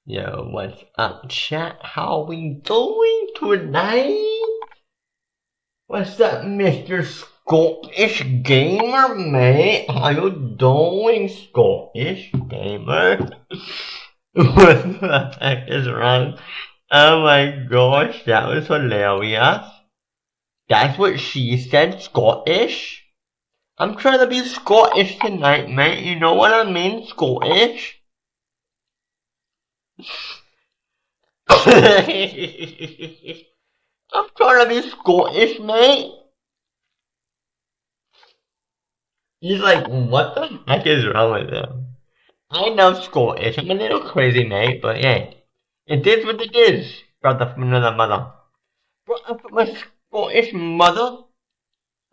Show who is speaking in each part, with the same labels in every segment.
Speaker 1: Yo, what's up, chat? How we doing tonight? What's up, Mr. Scottish Gamer, mate? How you doing, Scottish Gamer? What the heck is wrong? Oh my gosh, that was hilarious. That's what she said, Scottish? I'm trying to be Scottish tonight, mate. You know what I mean, Scottish? I'm trying to be Scottish, mate. He's like, what the heck is wrong with him? I know Scottish. I'm a little crazy, mate, but yeah. It is what it is. Brother from another mother. Brought up with my Scottish mother.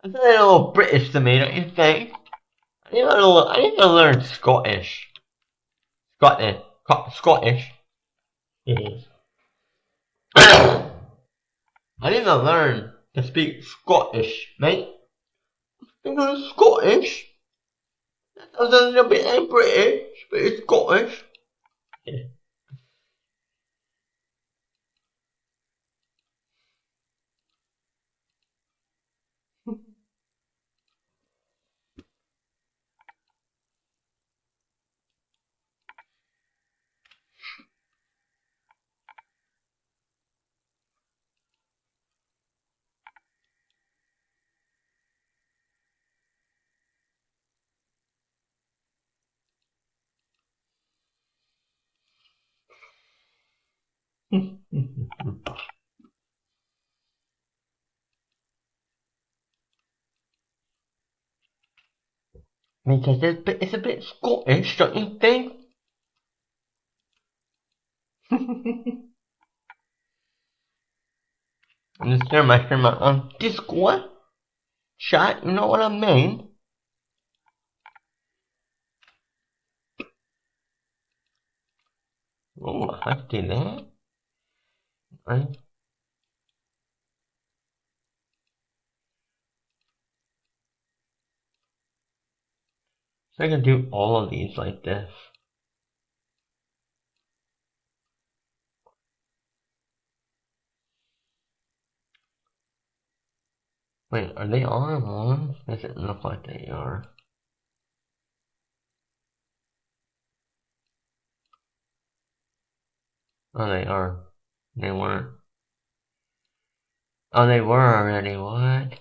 Speaker 1: That's a little British to me, don't you think? I need to learn Scottish. Scottish. Yes. I need to learn to speak Scottish, mate. Speaking Scottish? That sounds a little bit like British, but it's Scottish. Yeah. Because it's a bit Scottish, don't you think? I'm just sharing my on Discord chat, you know what I mean? Oh, I have to do that. Right. So I can do all of these like this. Wait, are they all in one? Does it look like they are? Oh, they are. They weren't. Oh, they were already. What?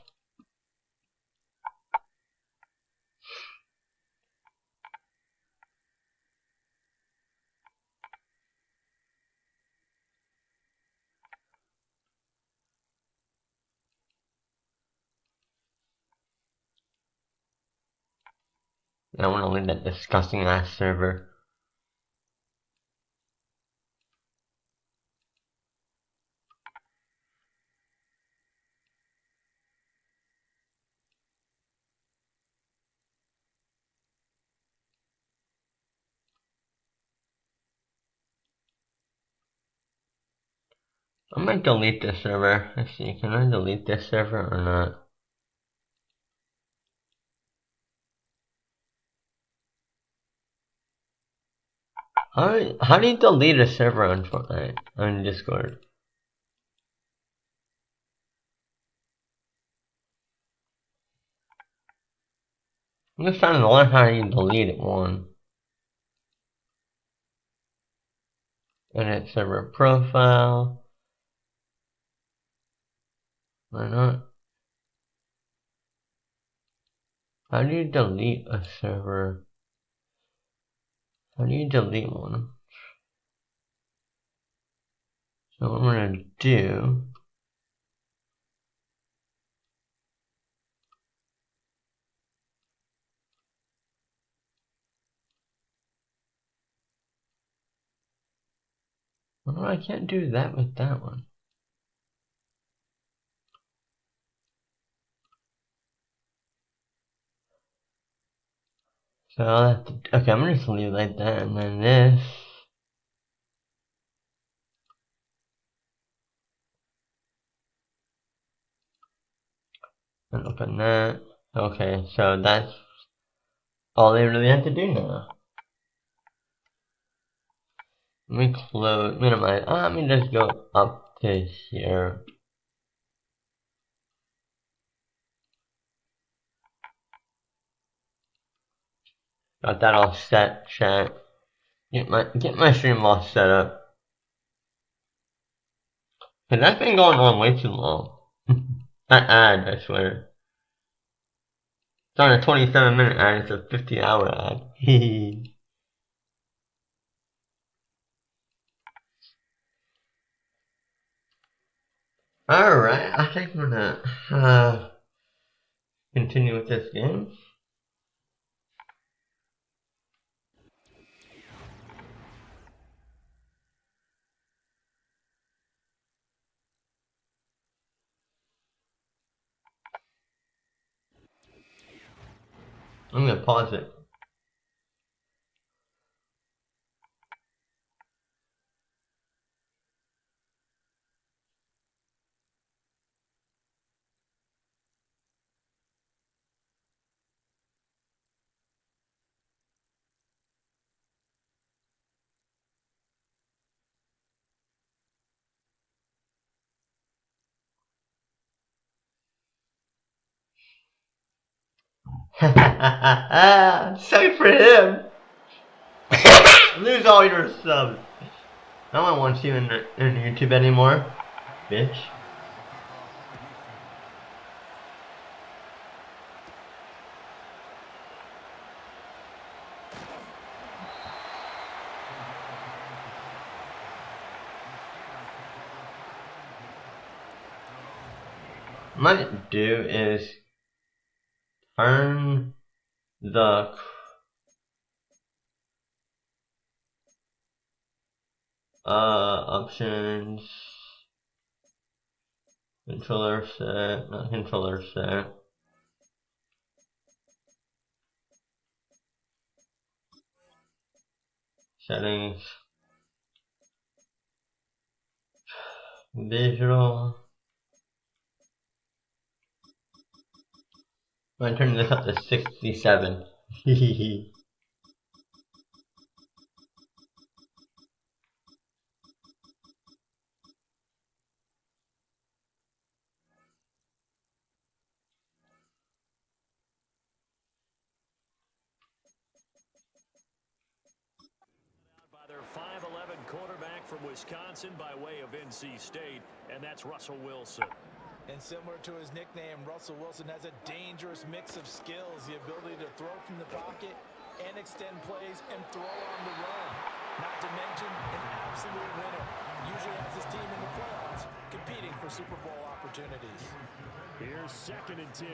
Speaker 1: I want to leave that disgusting ass server. I might delete this server. Let's see, can I delete this server or not? How do you delete a server on Fortnite? On Discord? I'm just trying to learn how you delete it one. Edit server profile. Why not? How do you delete a server? How do you delete one? So what I'm gonna do. Oh, I can't do that with that one. So I'll have to, okay, I'm gonna just leave it like that, and then this. And open that. Okay, so that's all they really have to do now. Let me close, minimize. Let me just go up to here. Got that all set, chat. Get my stream all set up. Cause that's been going on way too long. That ad, I swear. It's not a 27-minute ad, it's a 50-hour ad. Alright, I think I'm gonna continue with this game. I'm gonna pause it. Sorry for him. Lose all your subs. No one wants you in YouTube anymore, bitch. What I might do is turn the options, controller set, not controller set. Settings, visual. I'm gonna turn this up to 67.
Speaker 2: Quarterback from Wisconsin by way of NC State, and that's Russell Wilson.
Speaker 3: And similar to his nickname, Russell Wilson has a dangerous mix of skills, the ability to throw from the pocket and extend plays and throw on the run. Not to mention an absolute winner. Usually has his team in the playoffs, competing for Super Bowl opportunities.
Speaker 2: Here's 2nd and 10.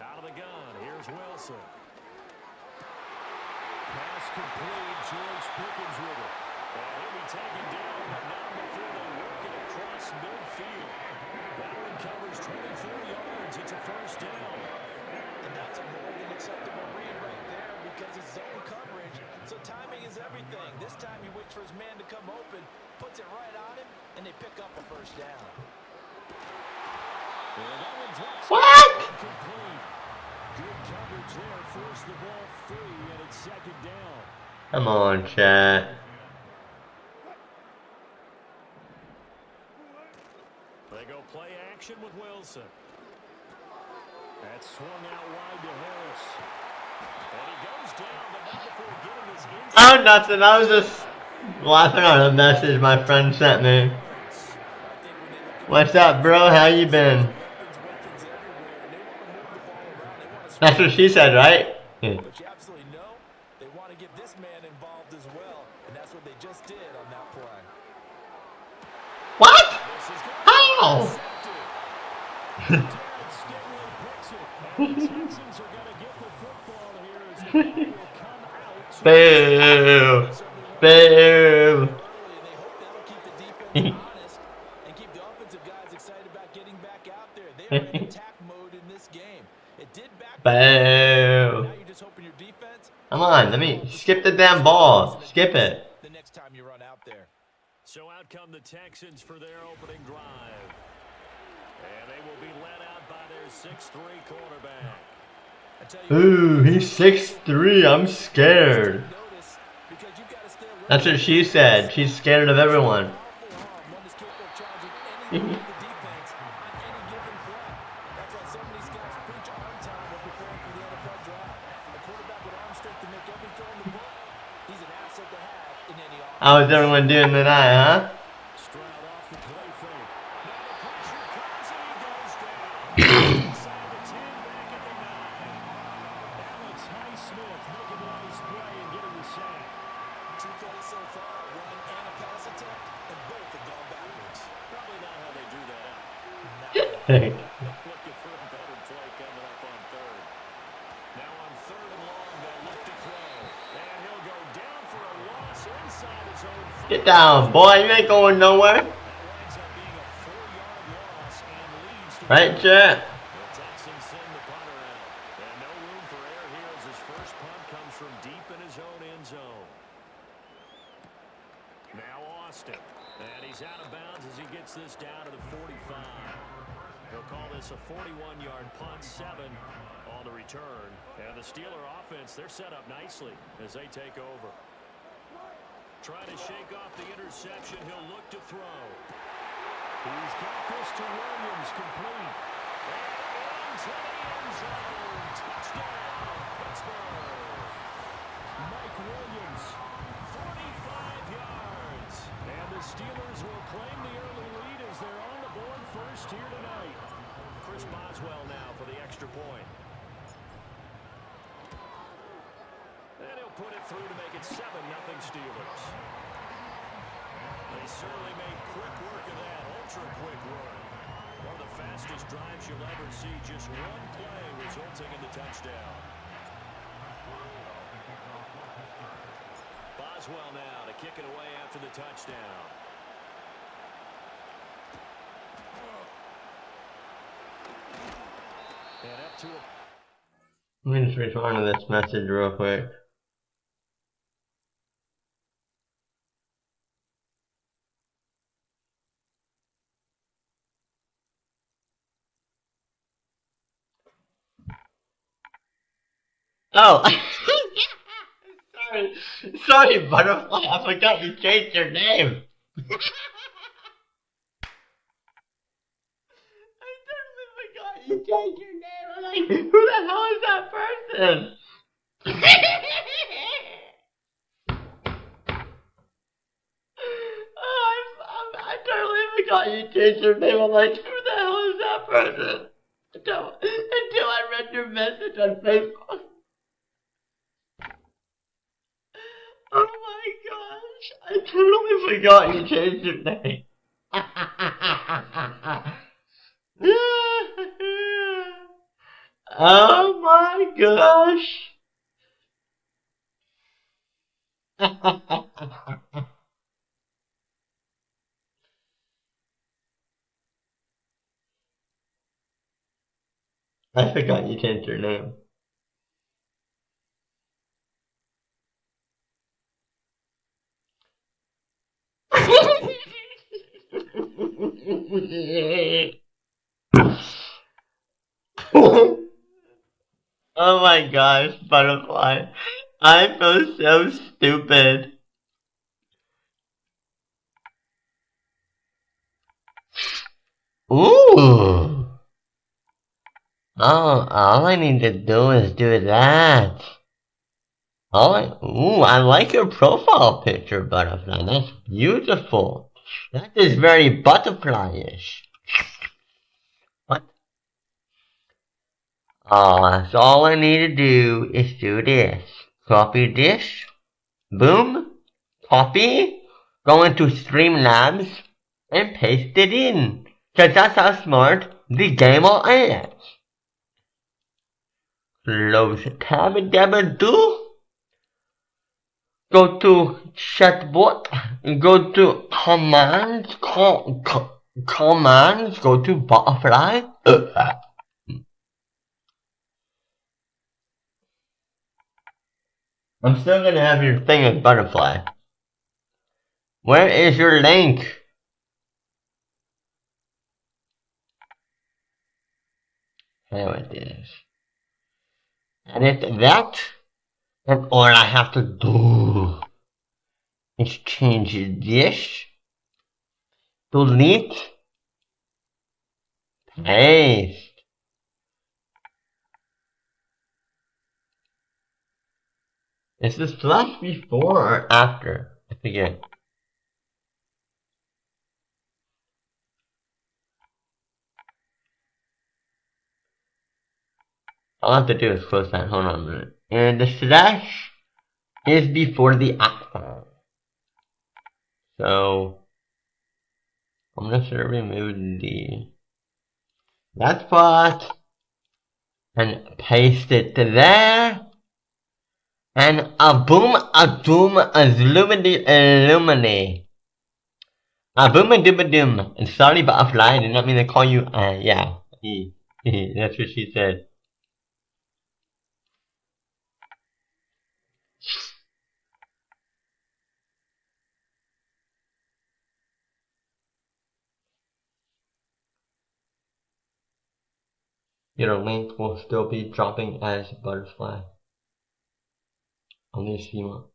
Speaker 2: Out of the gun, here's Wilson. Pass complete, George Pickens with it. And he'll be taken down, but not before they work it across midfield. That one covers 24 yards. It's a first down.
Speaker 3: And that's a more than acceptable read right there because it's zone coverage. So timing is everything. This time he waits for his man to come open, puts it right on him, and they pick up a first down.
Speaker 1: What?
Speaker 2: Good coverage there, forced the ball free, and it's 2nd down.
Speaker 1: Come on, chat.
Speaker 2: They go play action with Wilson. That's swung out wide to Harris. And he goes down, but not before getting his inside.
Speaker 1: Oh, nothing. I was just laughing on a message my friend sent me. What's up, bro? How you been? That's what she said, right?
Speaker 3: But you absolutely know they want to get this man involved as well, and that's what they just did on that play.
Speaker 1: What? How? Boo! Boo!
Speaker 3: And keep the offensive guys excited about getting back out there. They are in attack mode in this game. It did back.
Speaker 1: Boo!
Speaker 3: Now you're just hoping your defense.
Speaker 1: Come on, let me skip the damn ball. Skip it.
Speaker 3: The next time you run out there.
Speaker 2: So out come the Texans for their opening drive. And they will be led out by their 6'3" quarterback.
Speaker 1: Ooh, he's 6'3". I'm scared. That's what she said. She's scared of everyone.
Speaker 3: One is capable of challenging any member of the defense on any given play. That's why so many scouts preach arm time when preparing for the NFL draft. A quarterback with arm strength to make every throw in the book, he's an asset to have in any offense.
Speaker 1: How is everyone doing tonight, huh?
Speaker 2: Stroud off the play fake. Now the pressure comes and he goes down. Inside the 10, back at the 9. Alex Highsmith making the nice play and getting the sack.
Speaker 3: 2 plays so far, run and a pass attempt, and both have gone backwards.
Speaker 2: Probably not how they drew that up. Looking for a better play coming up on third. Now on 3rd and long, they'll look to throw. And he'll go down for a loss inside his own 5.
Speaker 1: Get down, boy. You ain't going nowhere.
Speaker 2: That winds up being a 4-yard loss and leads to
Speaker 1: Right, Chet?
Speaker 2: the Texans send the punter out. And no room for error here as his first punt comes from deep in his own end zone. Now Austin. And he's out of bounds as he gets this down to the 45. He'll call this a 41-yard punt, 7 on the return. And the Steeler offense, they're set up nicely as they take over. Trying to shake off the interception. He'll look to throw. He's got this to Williams, complete. And into the end zone. Touchdown, Pittsburgh. Mike Williams, 45 yards. And the Steelers will claim the early lead as they're on the board first here tonight. Chris Boswell now for the extra point. And he'll put it through to make it 7-0 Steelers. They certainly made quick work of that, ultra-quick work. One of the fastest drives you'll ever see, just one play resulting in the touchdown. Boswell now to kick it away after the touchdown. And up to a...
Speaker 1: Let me just respond to this message real quick. Oh! Sorry, Butterfly, I forgot you changed your name. I totally forgot you changed your name. I'm like, who the hell is that person? I totally forgot you changed your name. I'm like, who the hell is that person? Until I read your message on Facebook. Oh my gosh, I totally forgot you changed your name. Oh my gosh. I forgot you changed your name. Oh my gosh, Butterfly. I feel so stupid. Ooh. Oh, all I need to do is do that. Ooh, I like your profile picture, Butterfly. That's beautiful. That is very butterfly-ish. What? So all I need to do is do this. Copy this. Boom. Copy. Go into Streamlabs and paste it in. Cause that's how smart the gamer is. Close tab and do. Go to chatbot, go to commands, commands, go to butterfly. I'm still gonna have your thing as butterfly. Where is your link? Here it is. Edit that. That's all I have to do. Let's change this. Delete. Paste. Is this slash before or after? I forget. All I have to do is close that. Hold on a minute. And the slash is before the accent. So I'm gonna remove that spot and paste it to there. And a boom, a doom, a illumine. A boom, a doom, a doom. And sorry, butterfly, I did not mean to call you, yeah. That's what she said. Your link will still be dropping as butterfly. Only if you want.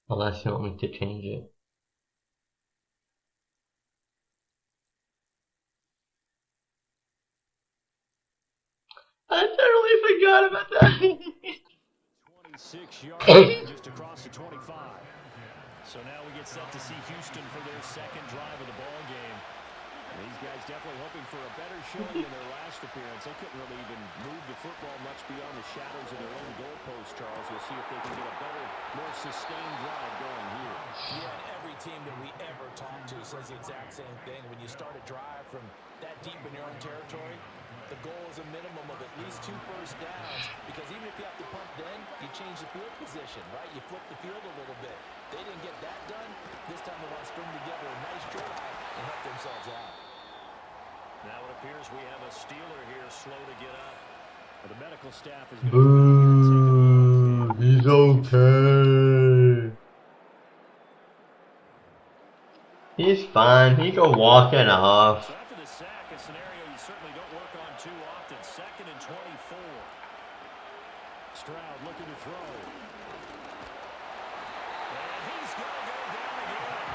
Speaker 1: Unless you want me to change it. I totally forgot about that.
Speaker 2: 26 yards just across the 25. So now we get set to see Houston for their second drive of the ball game. These guys definitely hoping for a better showing in their last appearance. They couldn't really even move the football much beyond the shadows of their own goalpost, Charles. We'll see if they can get a better, more sustained drive going here.
Speaker 3: Yeah, and every team that we ever talk to says the exact same thing. When you start a drive from that deep in your own territory, the goal is a minimum of at least 2 first downs, because even if you have to punt then, you change the field position, right? You flip the field a little bit. They didn't get that done. This time they want to string together a nice drive and help themselves out.
Speaker 2: Now it appears we have a Steeler here slow to get up. The medical staff is going to
Speaker 1: He's okay. He's fine. He can walk it off.
Speaker 2: So after the sack, a scenario you certainly don't work on too often. 2nd and 24. Stroud looking to throw. And he's going to go down again.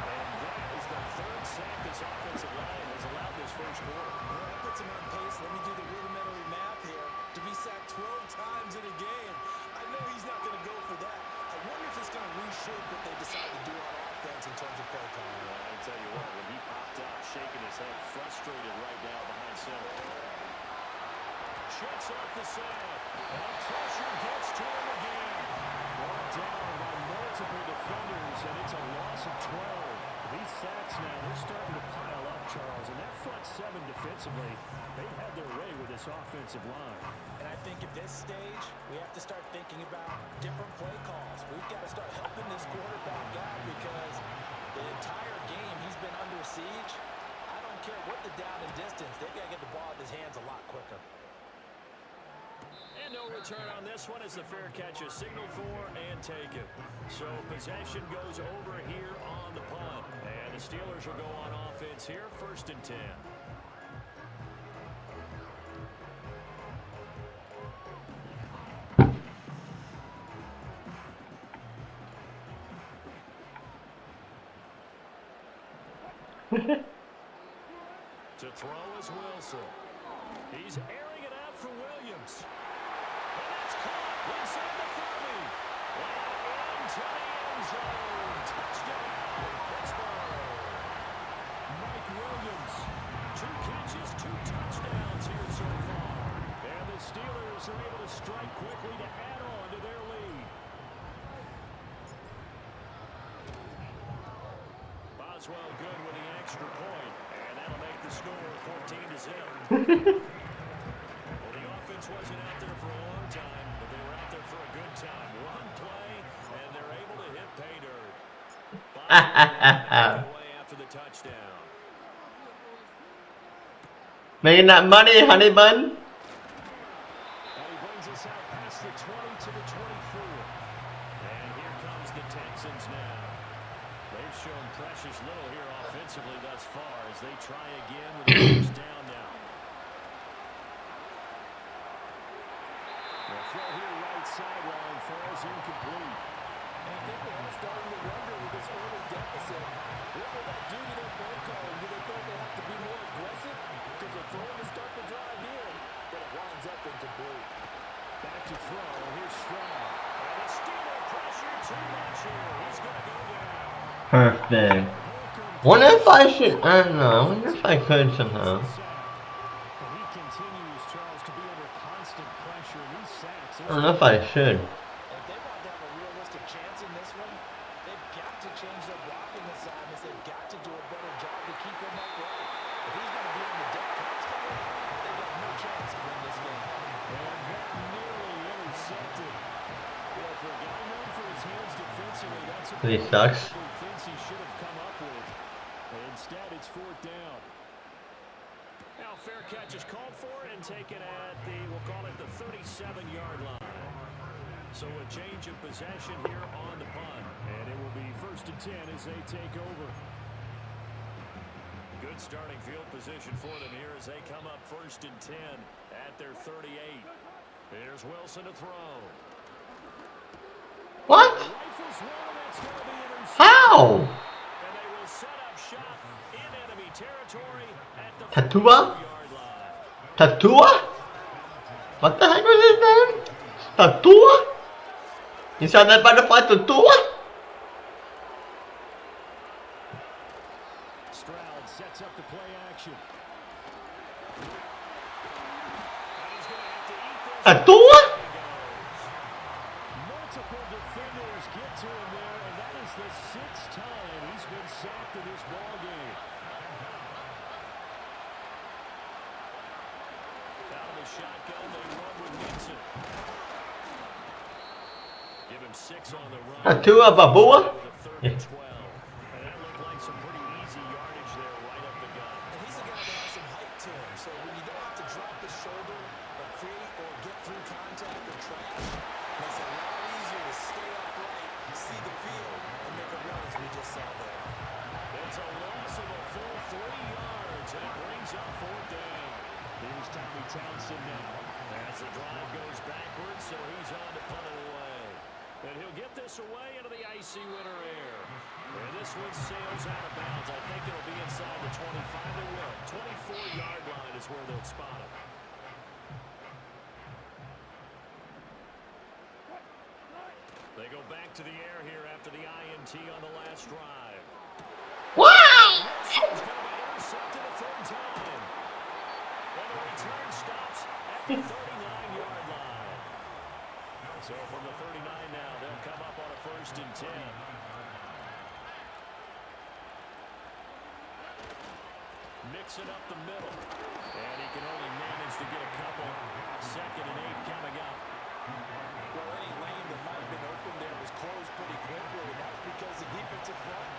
Speaker 2: And that is the 3rd sack this offensive line has allowed this first quarter.
Speaker 3: Well, that puts him on pace. Let me do the rudimentary math here. To be sacked 12 times in a game. I know he's not going to go for that. I wonder if it's going to reshape what they decide to do on offense in terms of play calling.
Speaker 2: Well, I'll tell you what, when he popped out, shaking his head, frustrated right now behind center. Checks off the sack. And pressure gets to him again. Brought down by multiple defenders, and it's a loss of 12. These sacks now, they're starting to pile up, Charles. And that front 7 defensively, they've had their way with this offensive line.
Speaker 3: And I think at this stage, we have to start thinking about different play calls. We've got to start helping this quarterback out, because the entire game he's been under siege. I don't care what the down and distance, they've got to get the ball in his hands a lot quicker.
Speaker 2: And no return on this one as the fair catch is signaled for and taken. So possession goes over here on the punt. And the Steelers will go on offense here, 1st and 10. To throw is Wilson. He's airing it out for Williams. And that's caught inside the 30. And into the end zone. Touchdown, Pittsburgh. Mike Williams. 2 catches, 2 touchdowns here so far. And the Steelers are able to strike quickly to add on to their lead. Boswell good with the extra point. And that'll make the score 14-0. Well, the offense wasn't out there for a long time, but they were out there for a good time. One play, and they're able to hit pay dirt. Away after the touchdown.
Speaker 1: Making that money, honey bun.
Speaker 2: And he brings us out past the 20 to the 24. And here comes the Texans now. They've shown precious little here offensively thus far as they try again with a first down now. throw here right sideline falls incomplete.
Speaker 3: And I think we're all starting to wonder with this early deficit, what will that do to their play calling? Do they feel they have to be more aggressive? Because they're throwing to start the drive here, but it winds up incomplete.
Speaker 2: Back to throw. Here's Stroud. And the Steeler pressure too much here. He's going to go down.
Speaker 1: Perfect. Wonder if I should, I don't know, I wonder if I could somehow.
Speaker 2: He continues, Charles, to be under constant pressure. And these sacks.
Speaker 1: I don't know if I should.
Speaker 3: If they want to have a realistic chance in this one, they've got to change their blocking assignments. They've got to do a better job to keep him upright. If he's going to be on the deck constantly, they've got no chance to win this game.
Speaker 2: And that nearly intercepted. Well, for a guy known for his hands defensively, that's a
Speaker 1: He sucks.
Speaker 2: thinks he should have come up with. Instead, it's fourth down. Now, fair catch is called for and taken at the, we'll call it the 37-yard line. So a change of possession here on the punt. And it will be 1st and 10 as they take over. Good starting field position for them here as they come up 1st and 10 at their 38. Here's Wilson to throw.
Speaker 1: What?
Speaker 2: Rifles one, and that's going to be intercepted.
Speaker 1: How?
Speaker 2: And they will set up shop in enemy territory at the
Speaker 1: Tatua?
Speaker 2: 40-yard line.
Speaker 1: Tatua? What the heck was his name? Tatua? You saw that butterfly Tatua?
Speaker 2: Stroud sets up the play action. And he's going to have to eat this.
Speaker 1: Tatua?
Speaker 2: Multiple defenders get to him there, and that is the 6th time he's been sacked in this ballgame. Out of the shotgun, they run with Nixon. Give him 6 on the run.
Speaker 1: Tatua Babua?
Speaker 2: The 3rd and 12. And that looked like some pretty easy yardage there right up the gut.
Speaker 3: And he's a guy that has some height to him, so when you don't have to drop the shoulder or create or get through contact or trash, it's a lot easier to stay upright, see the field, and make a run as we just saw there.
Speaker 2: It's a loss of a full 3 yards, and it brings up 4th down. Here's Tommy Townsend now. As the drive goes backwards, so he's on to punt it away. And he'll get this away into the icy winter air. And this one sails out of bounds. I think it'll be inside the 25. It will. 24-yard line is where they'll spot it. They go back to the air here after the INT on the last drive.
Speaker 1: Wow!
Speaker 2: Wilson's going to be intercepted a 3rd time. And the return stops at the 39-yard line. So from the 39 now, they'll come up on a 1st and 10. Mixing up the middle. And he can only manage to get a couple. 2nd and 8 coming up.
Speaker 3: Well, any lane that might have been open there was closed pretty quickly, and that's because the defensive front,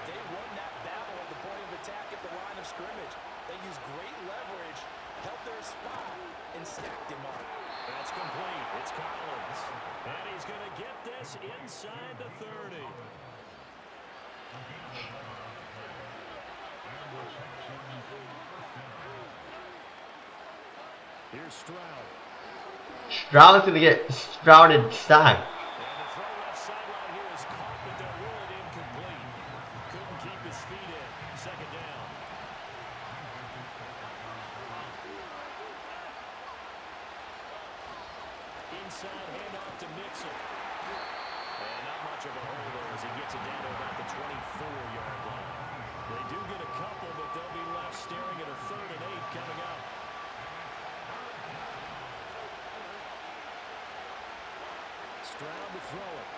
Speaker 3: they won that battle at the point of attack at the line of scrimmage. They used great leverage, held their spot, and stacked him up.
Speaker 2: That's complete. It's Collins. And he's going to get this inside the 30. Here's Stroud.
Speaker 1: Stroud's gonna get Strouded sack.
Speaker 2: And the throw left sideline here is caught, but they'll rule it incomplete. Couldn't keep his feet in. 2nd down. Inside handoff to Nixon. And not much of a hole there as he gets it down to about the 24-yard line. They do get a couple, but they'll be left staring at a 3rd and 8 coming up. Stroud to throw it.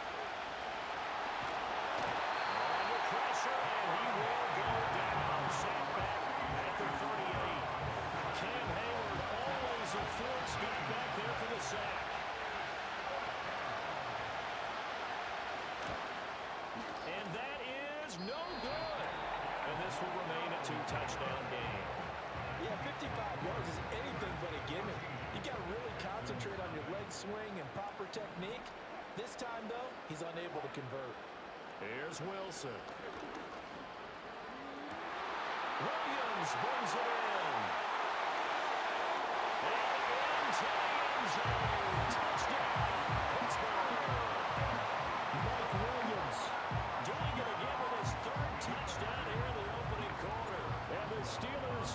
Speaker 2: Under pressure, and he will go down. Sacked back at the 38. Cam Hayward, always a force, got back there for the sack. And that is no good. And this will remain a 2-touchdown game.
Speaker 3: Yeah, 55 yards is anything but a gimme. You got to really concentrate on your leg swing and proper technique. This time, though, he's unable to convert.
Speaker 2: Here's Wilson. Williams brings it in. And into the end zone. Touchdown.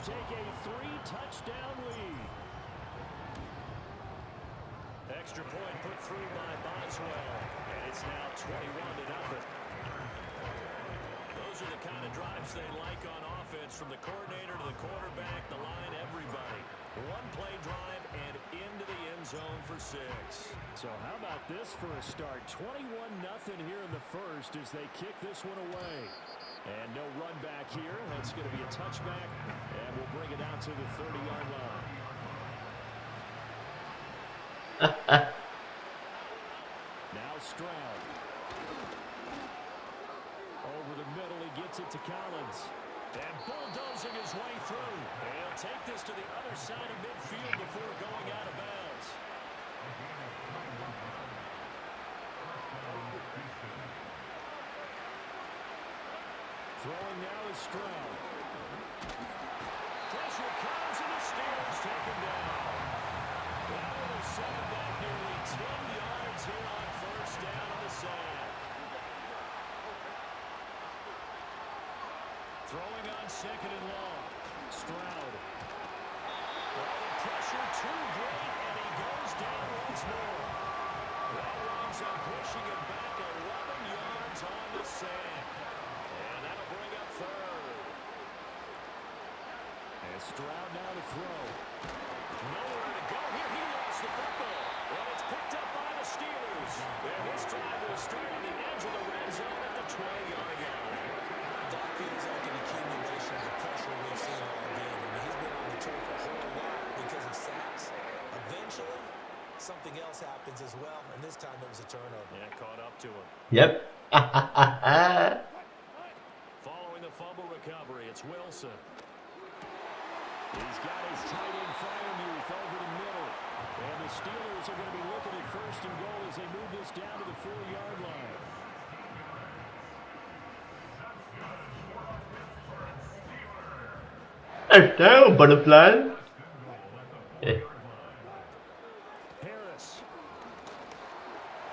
Speaker 2: take a 3-touchdown lead. Extra point put through by Boswell, and it's now 21-0. Those are the kind of drives they like on offense, from the coordinator to the quarterback, the line, everybody. One play drive and into the end zone for 6. So how about this for a start? 21-0 here in the first as they kick this one away. And no run back here. That's going to be a touchback, and we'll bring it out to the 30-yard line. Now Stroud. Over the middle, he gets it to Collins. And bulldozing his way through. And he'll take this to the other side of midfield before going out of bounds. Throwing now is Stroud. Pressure comes, and the Steelers take him down. That will set him back nearly 10 yards here on first down on the sack. Throwing on second and long. Stroud. Well, the pressure too great, and he goes down once more. That winds up pushing him back 11 yards on the sack. And that'll bring up third. And Stroud now to throw. Nowhere to go here. He lost the football. And it's picked up by the Steelers. And this drive will start on the edge of the red zone at the 20-yard line.
Speaker 3: That feels like an accumulation of pressure we've seen all game. I mean, he's been on the turf a whole lot because of sacks. Eventually, something else happens as well, and this time it was a turnover.
Speaker 2: Yeah, caught up to him.
Speaker 1: Yep.
Speaker 2: Following the fumble recovery, it's Wilson. He's got his tight end Freiermuth over the middle. And the Steelers are going to be looking at first and goal as they move this down to the 4-yard line.
Speaker 1: Touchdown, butterfly.
Speaker 2: Harris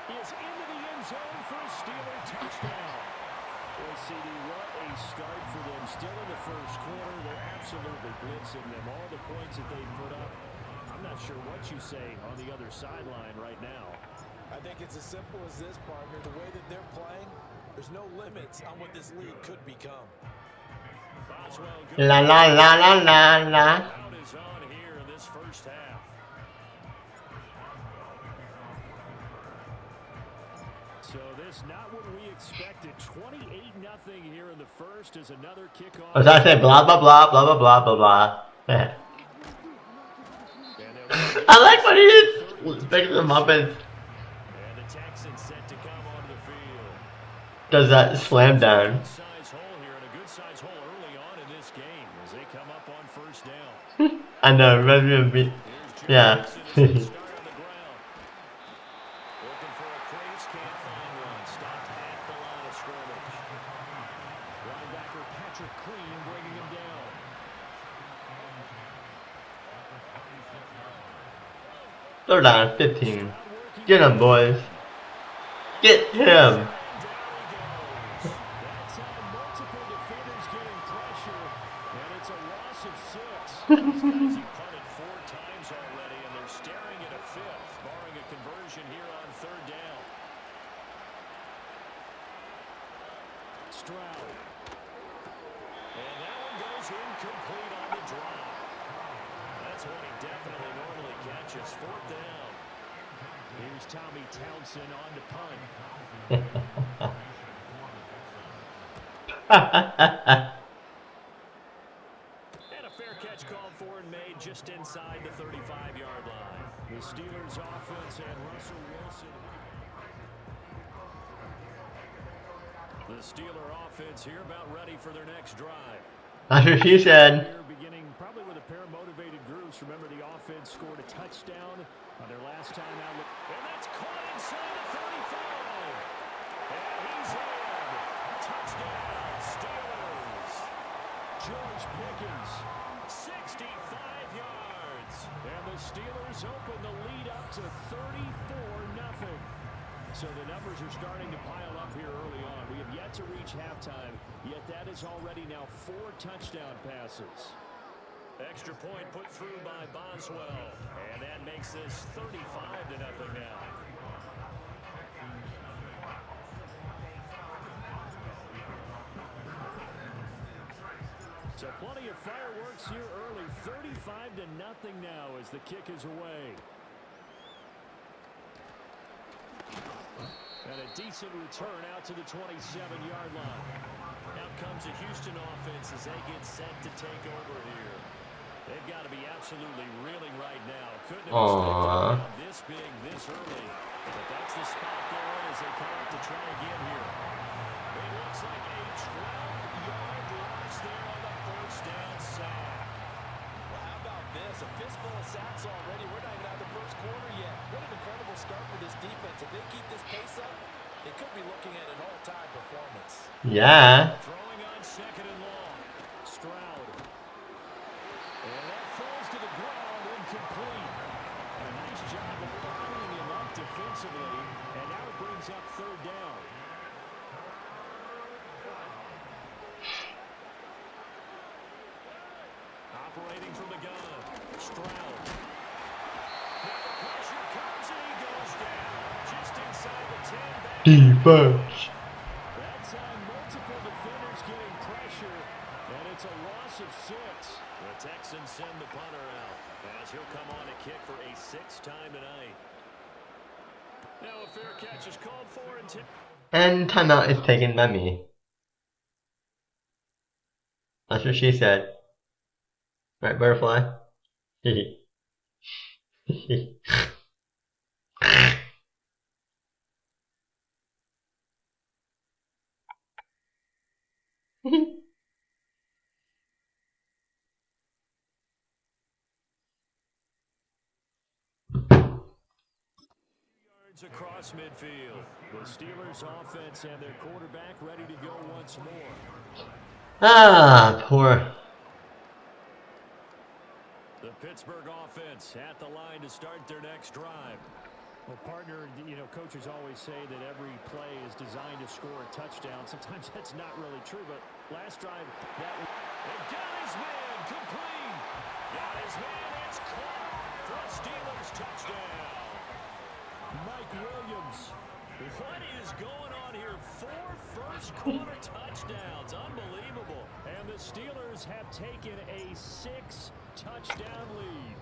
Speaker 2: is into the end zone for a Steeler touchdown. Well, CD, what a start for them. Still in the first quarter, they're absolutely blitzing them. All the points that they put up, I'm not sure what you say on the other sideline right now.
Speaker 3: I think it's as simple as this, partner. The way that they're playing, there's no limits on what this league could become.
Speaker 1: La la la la la la.
Speaker 2: Crowd is on here in this first half. So this not what we expected. 28-0 here in the first as another kickoff.
Speaker 1: As I said, blah blah blah blah blah blah blah blah. I like what he is. Picking them up and
Speaker 2: the Texans set to come onto the field.
Speaker 1: does that slam down.
Speaker 2: Good size hole here, and a good size hole early on in this game as they come up on first down.
Speaker 1: I know, reminds me of me. Yeah.
Speaker 2: Start on the ground. Looking for a crease, can't find one. Stopped at the line of scrimmage. Linebacker Patrick Queen bringing him down.
Speaker 1: Third down, 15. Get him, boys. Get him.
Speaker 2: That's how multiple defenders getting pressure, and it's a loss of 6. These guys have punted 4 times already, and they're staring at a 5th, barring a conversion here on third down. Stroud. And that one goes incomplete on the drop. That's one he definitely normally catches. 4th down. Here's Tommy Townsend on to punt. And a fair catch called for and made just inside the 35-yard line. The Steelers offense and Russell Wilson. The Steeler offense here about ready for their next drive.
Speaker 1: That's what she said.
Speaker 2: Beginning probably with a pair of motivated groups. Remember, the offense scored a touchdown on their last time out. And that's caught inside the 35. And he's in. Touchdown, Steelers. George Pickens, 65 yards. And the Steelers open the lead up to 34-0. So the numbers are starting to pile up here early on. We have yet to reach halftime, yet that is already now 4 touchdown passes. Extra point put through by Boswell. And that makes this 35-0 now. So plenty of fireworks here early. 35-0 now as the kick is away. And a decent return out to the 27-yard line. Out comes the Houston offense as they get set to take over here. They've got to be absolutely reeling right now. Couldn't have expected them this big, this early. But that's the spot they're in as they come up to try again here. It looks like a 12-yard loss there on the first down sack.
Speaker 3: Well, how about this? A fistful of sacks already. We're not even out of the first quarter yet. What an incredible start for this defense. If they keep this pace up, they could be looking at an all-time performance.
Speaker 1: Yeah.
Speaker 2: Throwing on second and long. Stroud. And that falls to the ground, incomplete. A nice job of lining him up defensively. And now it brings up third down. Operating from the gun. Stroud. Now the pressure comes and he goes down. Just inside the 10.
Speaker 1: Defense.
Speaker 2: That time multiple defenders getting pressure. And it's a loss of 6. The Texans send the punter out. As he'll come on to kick for a 6th time tonight. Now a fair catch is called for and
Speaker 1: And timeout is taken by me. That's what she said. Right, butterfly?
Speaker 2: across midfield. The Steelers offense and their quarterback ready to go once more.
Speaker 1: Ah, poor.
Speaker 2: The Pittsburgh offense at the line to start their next drive. Well, partner, coaches always say that every play is designed to score a touchdown. Sometimes that's not really true, but last drive, and got his man, complete. Got his man, it's caught for a Steelers touchdown. Mike Williams, what is going on here? 4 first-quarter touchdowns, unbelievable. And the Steelers have taken a 6-touchdown lead.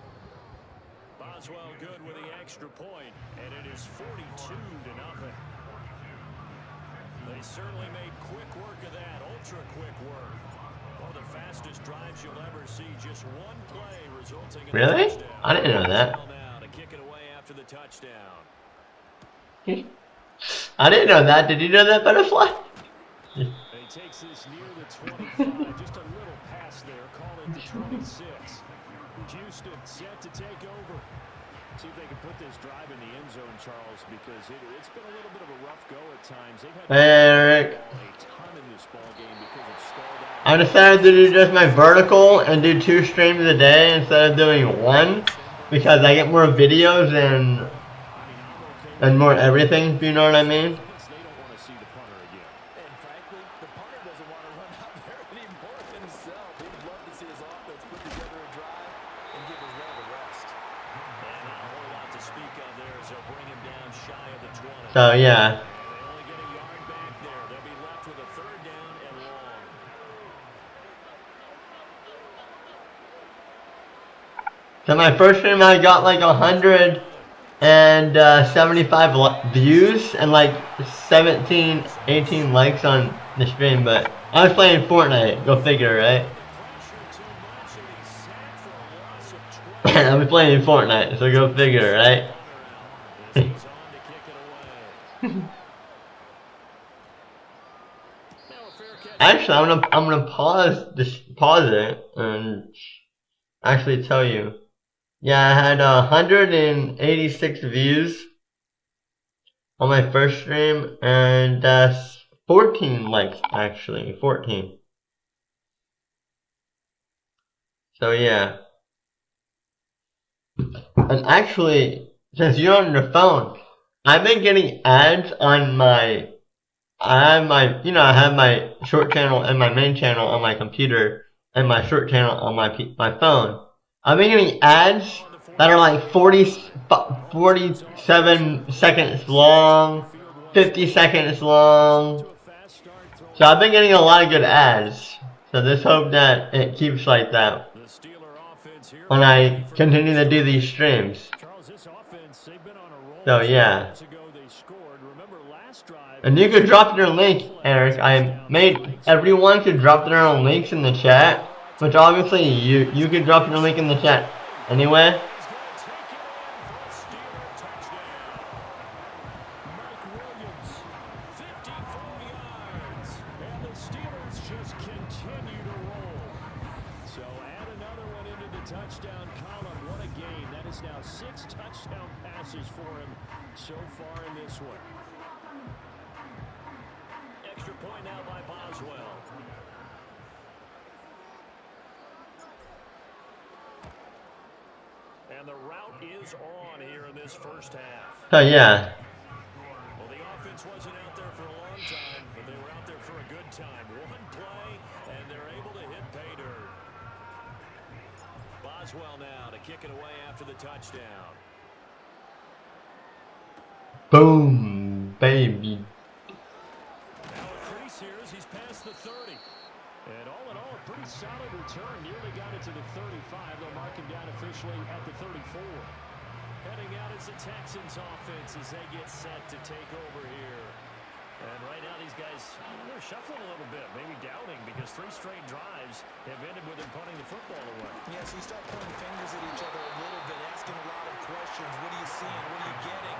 Speaker 2: Boswell good with the extra point, and it is 42-0. They certainly made quick work of that, ultra-quick work. One of the fastest drives you'll ever see, just one play resulting in
Speaker 1: Really?
Speaker 2: a touchdown.
Speaker 1: I didn't know that.
Speaker 2: Now to kick it away after the touchdown.
Speaker 1: I didn't know that. Did you know that, butterfly?
Speaker 2: He takes this near the 25, just a little pass there, call it the 26. Houston set to take over. See if they can put this drive in the end zone, Charles, because it's been a little bit of a rough go at times. They've had
Speaker 1: Eric.
Speaker 2: a ton in this ball game because of stalled out.
Speaker 1: I decided to do just my vertical and do 2 streams a day instead of doing 1 because I get more videos and more everything, if you know what I mean.
Speaker 2: They don't want to see the punter again.
Speaker 3: And frankly, the punter doesn't want to run out there anymore himself. He'd love to see his offense put together a drive and give his man a rest.
Speaker 2: And not a whole lot to speak of there as they'll bring him down shy of the 20.
Speaker 1: So yeah.
Speaker 2: They only get a yard back there. They'll be left with a 3rd down and long.
Speaker 1: So my first stream I got like 175 views and like 17, 18 likes on the stream, but I was playing Fortnite, go figure, right? I was playing Fortnite, so go figure, right? Actually, I'm gonna pause it and actually tell you. Yeah, I had 186 views on my first stream and 14 likes, actually, 14. So yeah. And actually, since you're on your phone, I've been getting ads on I have my short channel and my main channel on my computer, and my short channel on my phone, I've been getting ads that are like 47 seconds long, 50 seconds long. So I've been getting a lot of good ads. So just hope that it keeps like that when I continue to do these streams. So yeah. And you could drop your link, Eric. I made everyone could drop their own links in the chat. Which obviously you could drop your link in the chat anyway. So yeah.
Speaker 2: Well, the offense wasn't out there for a long time, but they were out there for a good time. One play, and they're able to hit pay dirt. Boswell now to kick it away after the touchdown.
Speaker 1: Boom, baby.
Speaker 2: Now a crease here as he's past the 30. And all in all, a pretty solid return. Nearly got it to the 35. They'll mark him down officially at the 34. Heading out is the Texans offense as they get set to take over here. And right now these guys, they're shuffling a little bit, maybe doubting because 3 straight drives have ended with them punting the football away.
Speaker 3: Yeah, so you start pointing fingers at each other a little bit, asking a lot of questions. What are you seeing? What are you getting?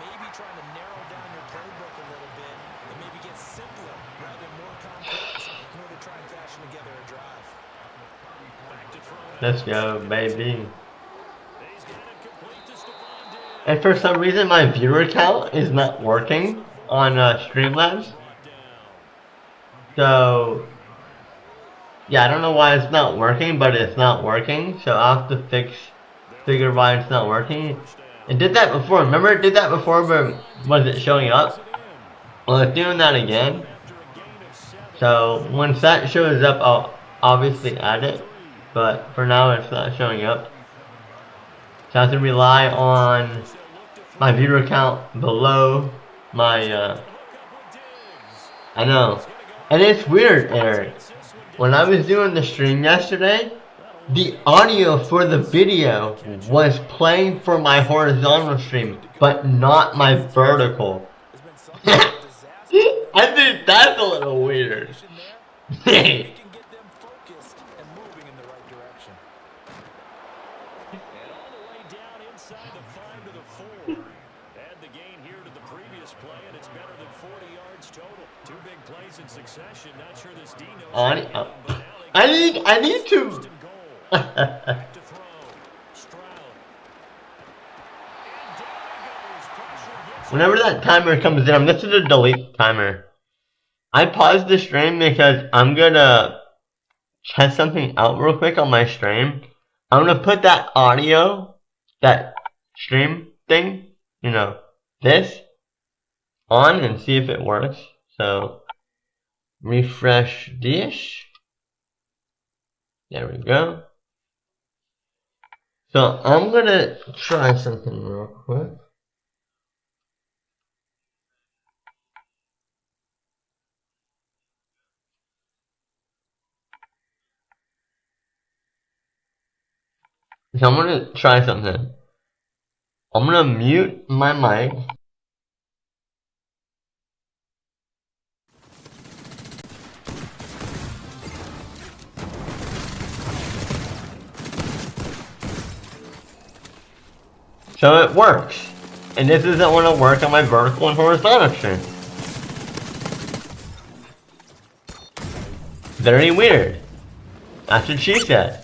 Speaker 3: Maybe trying to narrow down your playbook a little bit and maybe get simpler rather than more complex in order to try and fashion together a drive.
Speaker 2: Back to throw.
Speaker 1: Let's go, baby. And for some reason, my viewer count is not working on Streamlabs. So, yeah, I don't know why it's not working, but it's not working. So I'll have to figure why it's not working. It did that before. Remember it did that before, but was it showing up? Well, it's doing that again. So once that shows up, I'll obviously add it. But for now, it's not showing up. So I have to rely on my viewer count below my, I know. And it's weird, Eric. When I was doing the stream yesterday, the audio for the video was playing for my horizontal stream, but not my vertical. I think that's a little weird. I need to. Whenever that timer comes in, I'm just gonna delete timer. I paused the stream because I'm gonna test something out real quick on my stream. I'm gonna put that audio, that stream thing, you know, this, on and see if it works. So, refresh dish. There we go. So I'm gonna try something real quick. So I'm gonna try something. I'm gonna mute my mic. So it works. And this doesn't want to work on my vertical and horizontal stream. Very weird. That's what she said.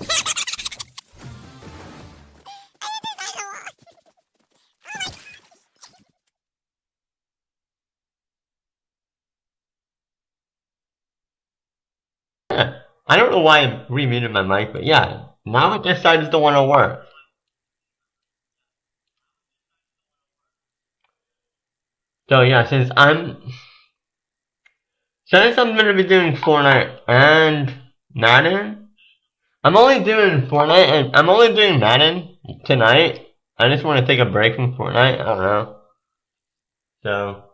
Speaker 1: I don't know why I remuted my mic, but yeah, now it decides to want to work. So yeah, since I'm gonna be doing Fortnite and Madden, I'm only doing Fortnite and I'm only doing Madden tonight. I just want to take a break from Fortnite. I don't know. So.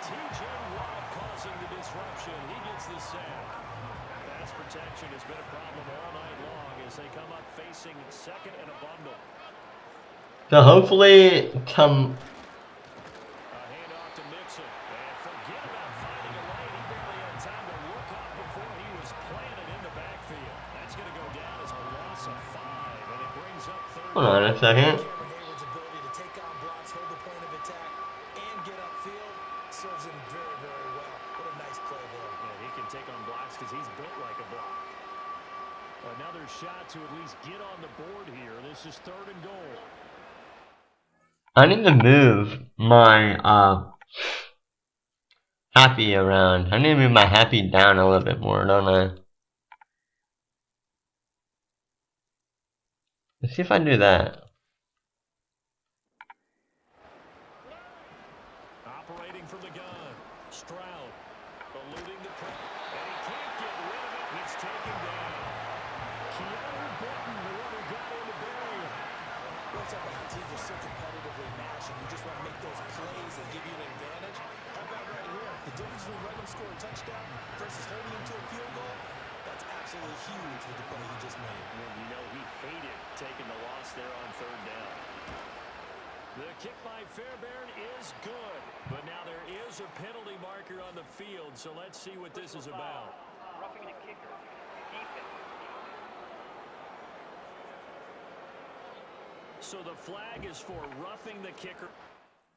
Speaker 2: TJ Watt causing the disruption. He gets the sack. Pass protection has been a problem all night long as they come up facing second and a bundle.
Speaker 1: So hopefully come.
Speaker 2: A handoff to Mixon. And forget about finding a lane. He barely had time to look up before he was planted in the backfield. That's going to go down as a loss of 5, and it brings up third.
Speaker 1: Hold on a second.
Speaker 3: Cameron Hayward's ability to take on blocks, hold the point of attack, and get upfield serves him very, very well. What a nice play there.
Speaker 2: Yeah, he can take on blocks because he's built like a block. Another shot to at least get on the board here. This is third and goal.
Speaker 1: I need to move my happy around. I need to move my happy down a little bit more, don't I? Let's see if I do that.
Speaker 2: Operating from the gun. Stroud eluding the press. And he can't get rid of it. He's taken down. Keanu Benton, the one who got in the barrier.
Speaker 3: Looks like the teams are so competitively matched, and you just want to make those plays that give you an advantage. How about right here? The difference between letting them score a touchdown versus holding them to a field goal, that's absolutely huge with the play he just made.
Speaker 2: And you know he hated taking the loss there on third down. The kick by Fairbairn is good, but now there is a penalty marker on the field, so let's see what this is about.
Speaker 4: Roughing the kicker. Defense.
Speaker 2: So the flag is for roughing the kicker.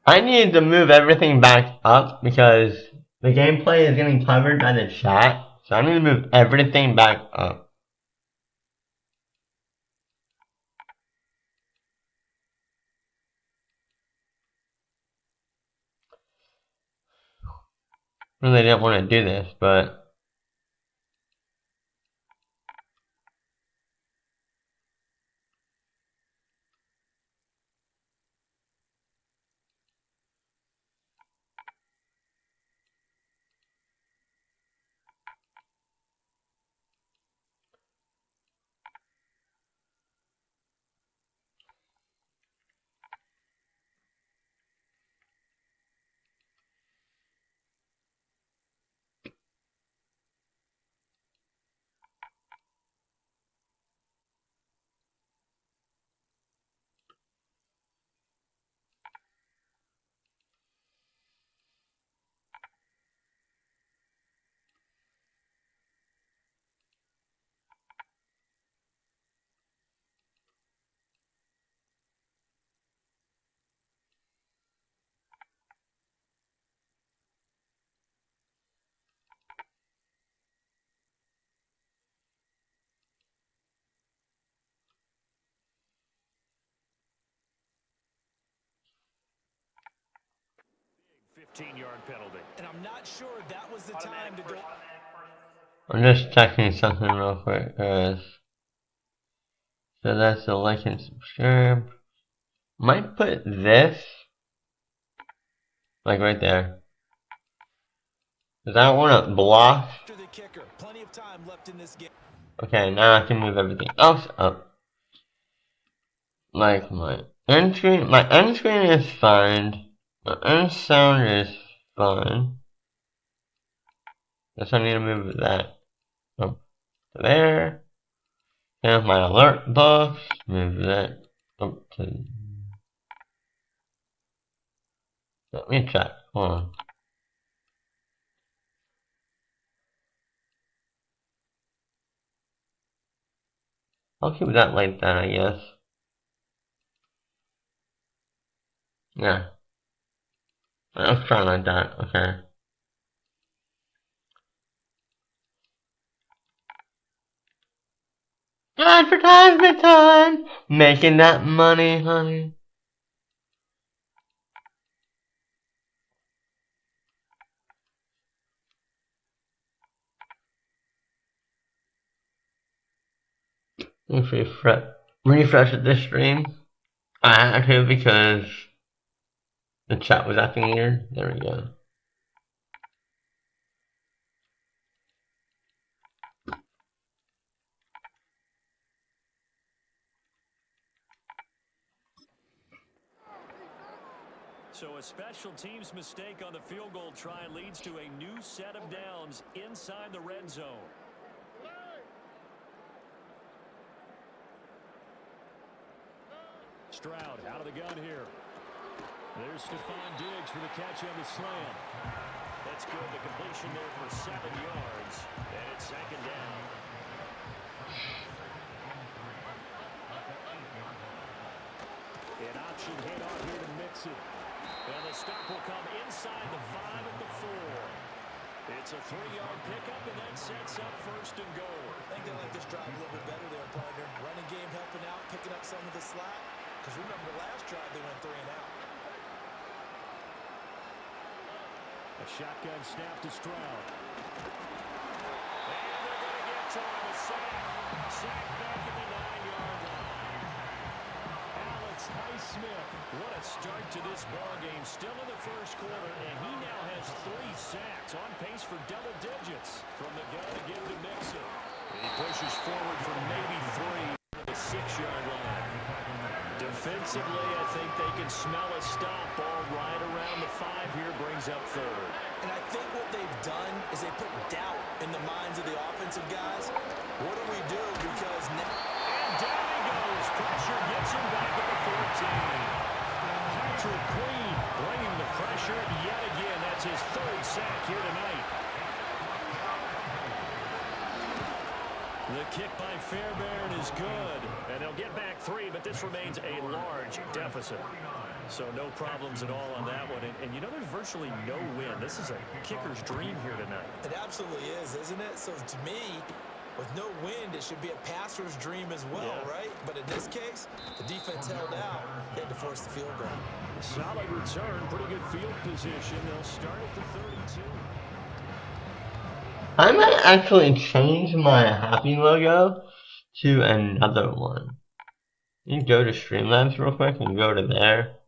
Speaker 1: I need to move everything back up because the gameplay is getting covered by the chat. So I need to move everything back up. Really didn't want to do this, but
Speaker 2: Big 15-yard penalty.
Speaker 3: And I'm not sure that was the time to go.
Speaker 1: I'm just checking something real quick, guys. So that's the like and subscribe. Might put this like right there. Cause I don't want to block.
Speaker 3: After the kicker, plenty of time left in this game.
Speaker 1: Okay, now I can move everything else up. Like my end screen is fine. My end sound is fine. Guess I need to move that up to there. And my alert box, move that up to. Let me check. Hold on. I'll keep that like that, I guess. Yeah. Let's try like that, okay. Advertisement time! Making that money, honey. Let's refresh this stream. I had to because the chat was acting weird. There we go.
Speaker 2: So a special teams mistake on the field goal try leads to a new set of downs inside the red zone. Stroud out of the gun here. There's Stephon Diggs for the catch on the slam. That's good. The completion there for 7 yards. And it's second down. An option handoff here to Mixon. And the stop will come inside the 5 at the 4. It's a 3-yard pickup, and that sets up first and goal.
Speaker 3: I think they like this drive a little bit better there, partner. Running game helping out, picking up some of the slack. Because remember the last drive they went 3 and out.
Speaker 2: A shotgun snap to Stroud. And they're going to get to him. A sack back at the 9-yard line. Alex Highsmith, what a start to this ballgame. Still in the first quarter, and he now has 3 sacks, on pace for double digits. From the gun again to Mixon. He pushes forward for maybe 3 at the 6-yard line. Defensively, I think they can smell a stop. Ball right around the 5 here, brings up 3rd.
Speaker 3: And I think what they've done is they put doubt in the minds of the offensive guys. What do we do? Because now...
Speaker 2: And down he goes. Pressure gets him back at the 14. Patrick Queen bringing the pressure yet again. That's his 3rd sack here tonight. The kick by Fairbairn is good. And they'll get back 3, but this remains a large deficit. So no problems at all on that one. And you know, there's virtually no win. This is a kicker's dream here tonight.
Speaker 3: It absolutely is, isn't it? So to me, with no wind, it should be a passer's dream as well, right? But in this case, the defense held out. They had to force the field goal.
Speaker 2: Solid return, pretty good field position. They'll start at the 32.
Speaker 1: I might actually change my happy logo to another one. You can go to Streamlabs real quick and go to there.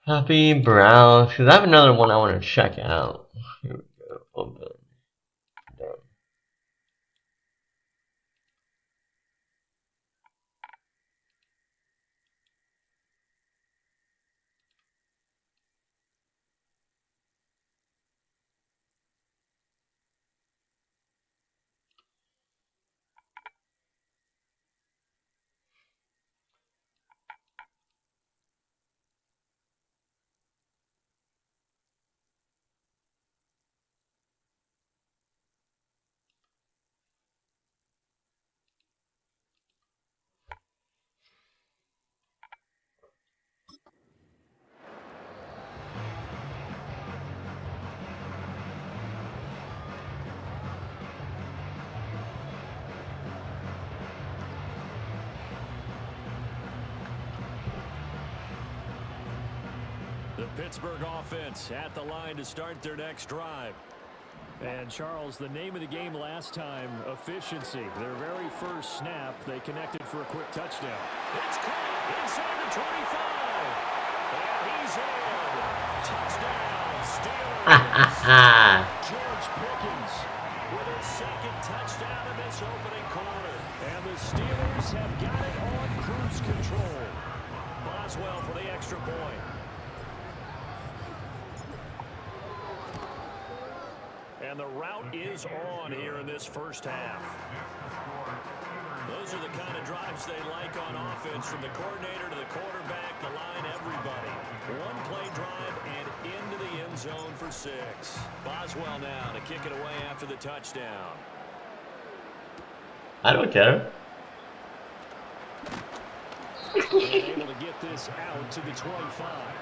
Speaker 1: Happy browse, because I have another one I want to check out. Here we go. Open. Done.
Speaker 2: The Pittsburgh offense at the line to start their next drive. And Charles, the name of the game last time, efficiency. Their very first snap, they connected for a quick touchdown. It's caught inside the 25. And he's in. Touchdown, Steelers. George Pickens with his 2nd touchdown in this opening quarter. And the Steelers have got it on cruise control. Boswell for the extra point. And the route is on here in this first half. Those are the kind of drives they like on offense, from the coordinator to the quarterback, the line, everybody. One play drive and into the end zone for 6. Boswell now to kick it away after the touchdown.
Speaker 1: I don't care.
Speaker 2: Able to get this out to the 25.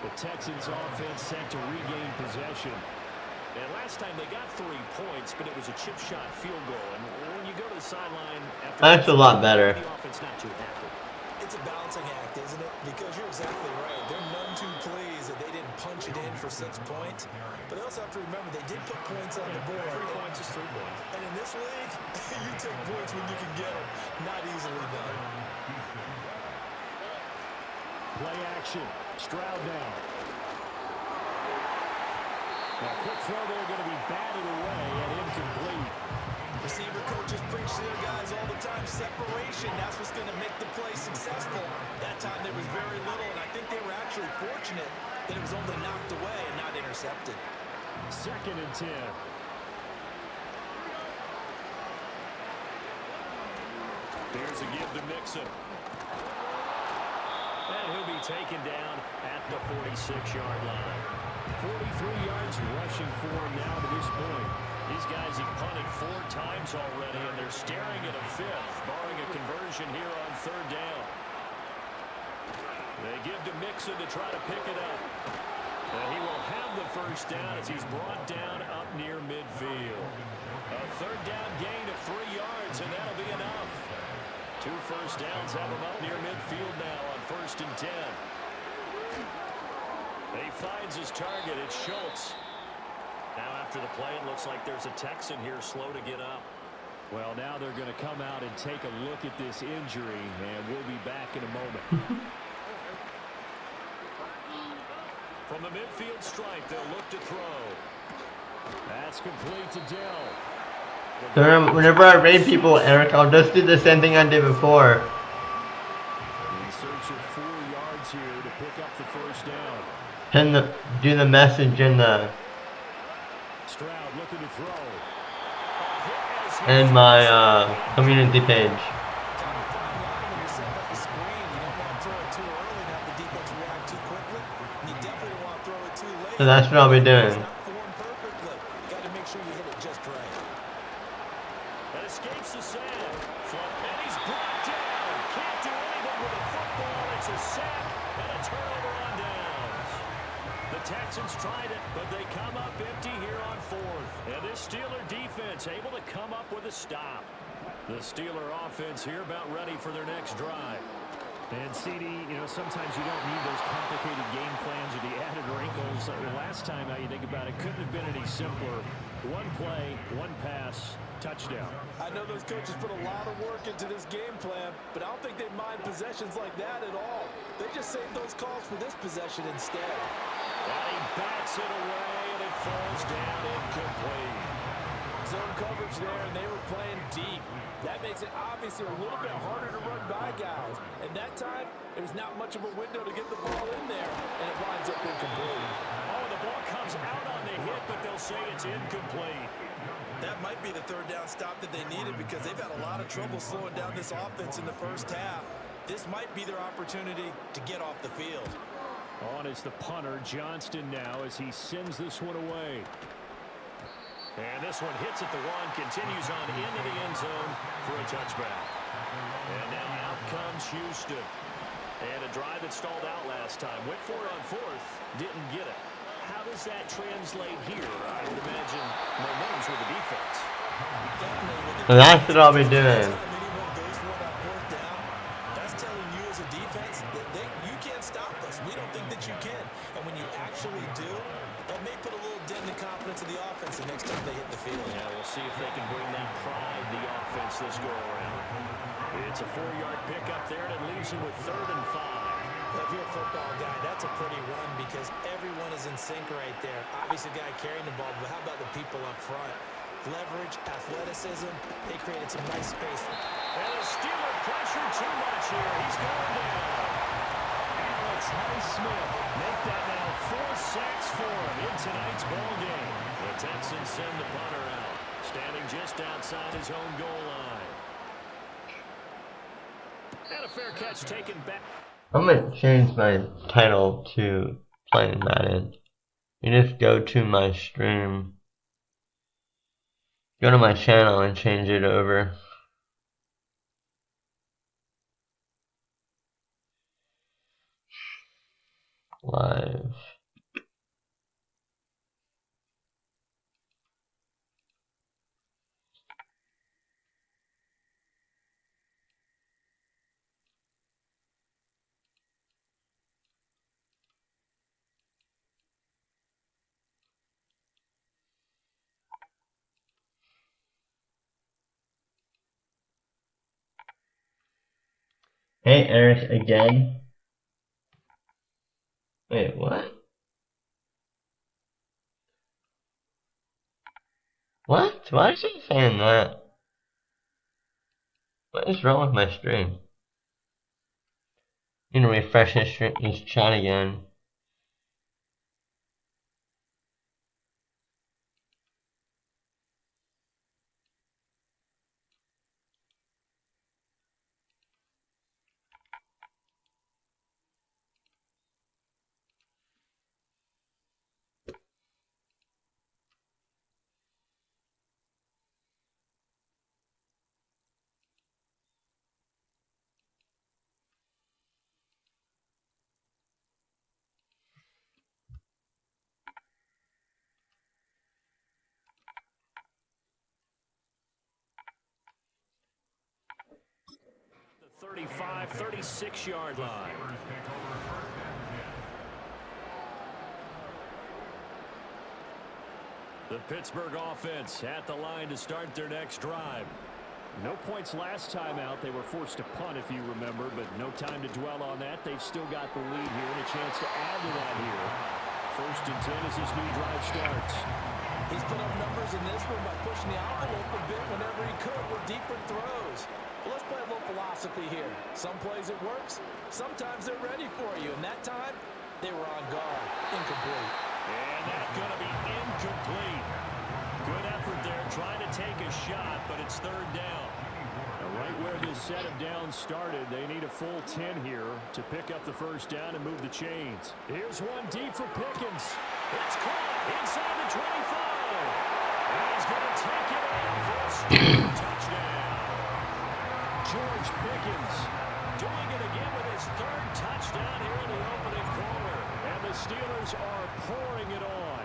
Speaker 2: The Texans offense set to regain possession. And last time they got 3 points, but it was a chip shot field goal. And when you go to the sideline after
Speaker 1: That's a lot better.
Speaker 2: The offense not too happy.
Speaker 3: It's a balancing act, isn't it? Because you're exactly right. They're none too pleased that they didn't punch it in for 6 points. But they also have to remember they did put points on the board.
Speaker 2: 3 points is 3 points.
Speaker 3: And in this league, you take points when you can get them. Not easily done.
Speaker 2: Play action. Stroud now. Now, quick throw there, going to be batted away and incomplete.
Speaker 3: Receiver coaches preach to their guys all the time. Separation, that's what's going to make the play successful. That time there was very little, and I think they were unfortunate that it was only knocked away and not intercepted.
Speaker 2: 2nd and 10. Here's a give to Mixon. And he'll be taken down at the 46-yard line. 43 yards rushing for him now to this point. These guys have punted 4 times already, and they're staring at a 5th, barring a conversion here on 3rd down. They give to Mixon to try to pick it up. And he will have the 1st down as he's brought down up near midfield. A 3rd down gain of 3 yards, and that'll be enough. 2 first downs have him up near midfield now on 1st and 10. And he finds his target. It's Schultz. Now after the play, it looks like there's a Texan here slow to get up. Well, now they're going to come out and take a look at this injury, and we'll be back in a moment. From the midfield stripe, they'll look to throw. That's complete to Dell.
Speaker 1: Whenever I raid people, Eric, I'll just do the same thing I did before.
Speaker 2: In search of 4 yards here to pick up the 1st down.
Speaker 1: Do the message in the
Speaker 2: Stroud looking to throw.
Speaker 1: in my community page. So that's what I'll be doing.
Speaker 3: Got to make sure you hit it just right.
Speaker 2: That escapes the sand. And he's brought down. Can't do anything with a football. It's a sack and a turnover on downs. The Texans tried it, but they come up empty here on 4th. And this Steeler defense able to come up with a stop. The Steeler offense here about ready for their next drive. And CD, you know, sometimes you don't need those complicated game plans or the added wrinkles. Last time, now you think about it, couldn't have been any simpler. 1 play, 1 pass, touchdown.
Speaker 3: I know those coaches put a lot of work into this game plan, but I don't think they mind possessions like that at all. They just save those calls for this possession instead.
Speaker 2: And he bats it away, and it falls down incomplete.
Speaker 3: Zone coverage there, and they were playing deep. That makes it obviously a little bit harder to run by guys. And that time, there's not much of a window to get the ball in there, and it winds up incomplete.
Speaker 2: Oh, the ball comes out on the hit, but they'll say it's incomplete.
Speaker 3: That might be the 3rd down stop that they needed because they've had a lot of trouble slowing down this offense in the 1st half. This might be their opportunity to get off the field.
Speaker 2: On is the punter, Johnston, now as he sends this one away. And this one hits at the 1, continues on into the end zone for a touchback. And now out comes Houston. And a drive that stalled out last time. Went for it on 4th, didn't get it. How does that translate here? I would imagine momentum's with the defense.
Speaker 1: So that's what I'll be doing.
Speaker 3: That's telling you as a defense that you can't stop us. We don't think that you can. And when you actually do, that may put a little dent in the confidence of the offense the next time they hit the field.
Speaker 2: Yeah, we'll see if they can bring that pride to the offense this go-around. It's a 4-yard pickup there, and it leaves him with 3rd and 5.
Speaker 3: If you're a football guy, that's a pretty run because everyone is in sync right there. Obviously, the guy carrying the ball, but how about the people up front? Leverage, athleticism, they created some nice space.
Speaker 2: And the Steeler pressure too much here. He's going down. Alex Highsmith make that now 4 sacks for him in tonight's ball game. The Texans send the punter out, standing just outside his own goal line. And a fair catch taken back.
Speaker 1: I'm gonna change my title to Playing Madden. You just go to my stream, go to my channel and change it over. Live. Hey, Eric, again. Wait, what? What? Why is he saying that? What is wrong with my stream? Need to refresh his chat again.
Speaker 2: 35, 36-yard line. The Pittsburgh offense at the line to start their next drive. No points last time out. They were forced to punt, if you remember, but no time to dwell on that. They've still got the lead here and a chance to add to that here. 1st and 10 as this new drive starts.
Speaker 3: He's put up numbers in this one by pushing the envelope a bit whenever he could with deeper throws. But let's play a little philosophy here. Some plays it works. Sometimes they're ready for you. And that time, they were on guard. Incomplete.
Speaker 2: And that's going to be incomplete. Good effort there trying to take a shot, but it's 3rd down. Now right where this set of downs started, they need a full 10 here to pick up the 1st down and move the chains. Here's one deep for Pickens. It's caught inside the 25. And he's going to take it in for a scoring touchdown. George Pickens doing it again with his 3rd touchdown here in the opening quarter. And the Steelers are pouring it on.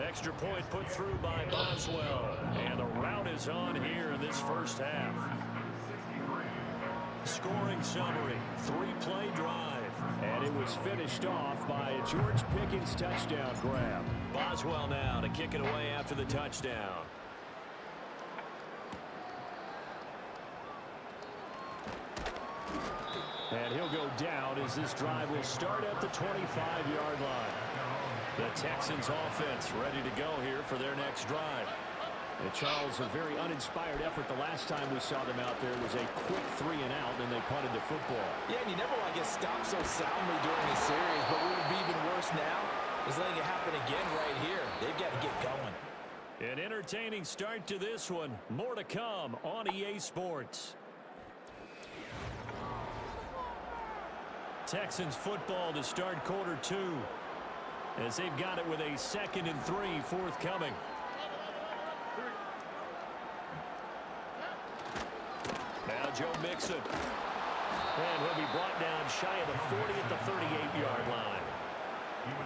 Speaker 2: Extra point put through by Boswell. And the route is on here in this 1st half. Scoring summary, 3-play drive. And it was finished off by a George Pickens touchdown grab. Boswell now to kick it away after the touchdown. And he'll go down as this drive will start at the 25-yard line. The Texans offense ready to go here for their next drive. And Charles, a very uninspired effort. The last time we saw them out there was a quick 3 and out, and they punted the football.
Speaker 3: Yeah, and you never want to get stopped so soundly during the series, but what would be even worse now is letting it happen again right here. They've got to get going.
Speaker 2: An entertaining start to this one. More to come on EA Sports. Texans football to start quarter 2. As they've got it with a 2nd and 3 forthcoming. Now Joe Mixon. And he'll be brought down shy of the 40 at the 38-yard line.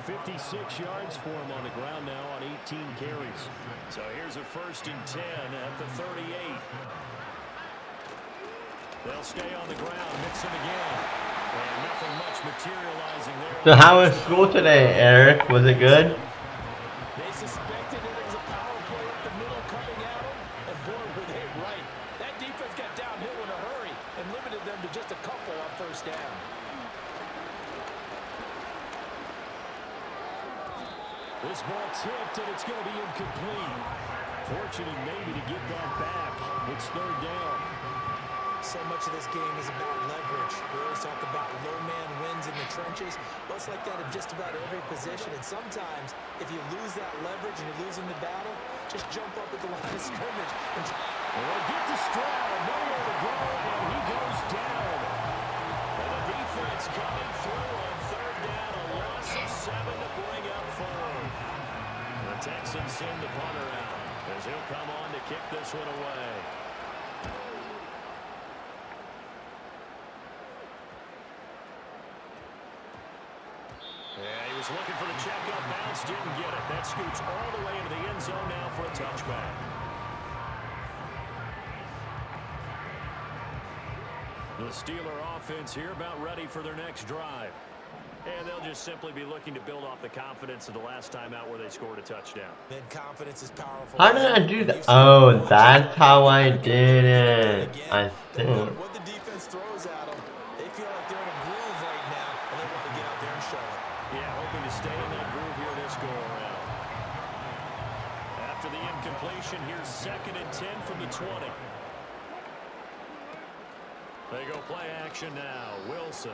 Speaker 2: 56 yards for him on the ground now on 18 carries. So here's a 1st and 10 at the 38. They'll stay on the ground. Mixon again. And nothing much materializing there.
Speaker 1: So how was school today, Eric? Was it good?
Speaker 3: They suspected it was a power play up the middle coming at them, and boy, were they right. That defense got downhill in a hurry and limited them to just a couple on 1st down.
Speaker 2: This ball tipped, and it's going to be incomplete. Fortunate maybe to get that back. It's 3rd down.
Speaker 3: So much of this game is about leverage. We always talk about low man wins in the trenches. Well, it's like that in just about every position. And sometimes, if you lose that leverage and you're losing the battle, just jump up at the line of scrimmage. And
Speaker 2: well, get to Stroud, nowhere to go, and he goes down. And the defense coming through on 3rd down, a loss of 7 to bring up 4. The Texans send the punter out as he'll come on to kick this one away. Yeah, he was looking for the checkup bounce, didn't get it. That scoots all the way into the end zone now for a touchback. The Steeler offense here about ready for their next drive. And they'll just simply be looking to build off the confidence of the last time out where they scored a touchdown.
Speaker 3: then confidence is powerful.
Speaker 1: How did I do that? Oh, that's how I did it. I think.
Speaker 3: What the defense throws at them, they feel like they're in a groove right now, and they want to get out there and show it.
Speaker 2: Yeah, hoping to stay in that groove here this go-around. After the incompletion, here's 2nd and 10 from the 20. They go play action now. Wilson.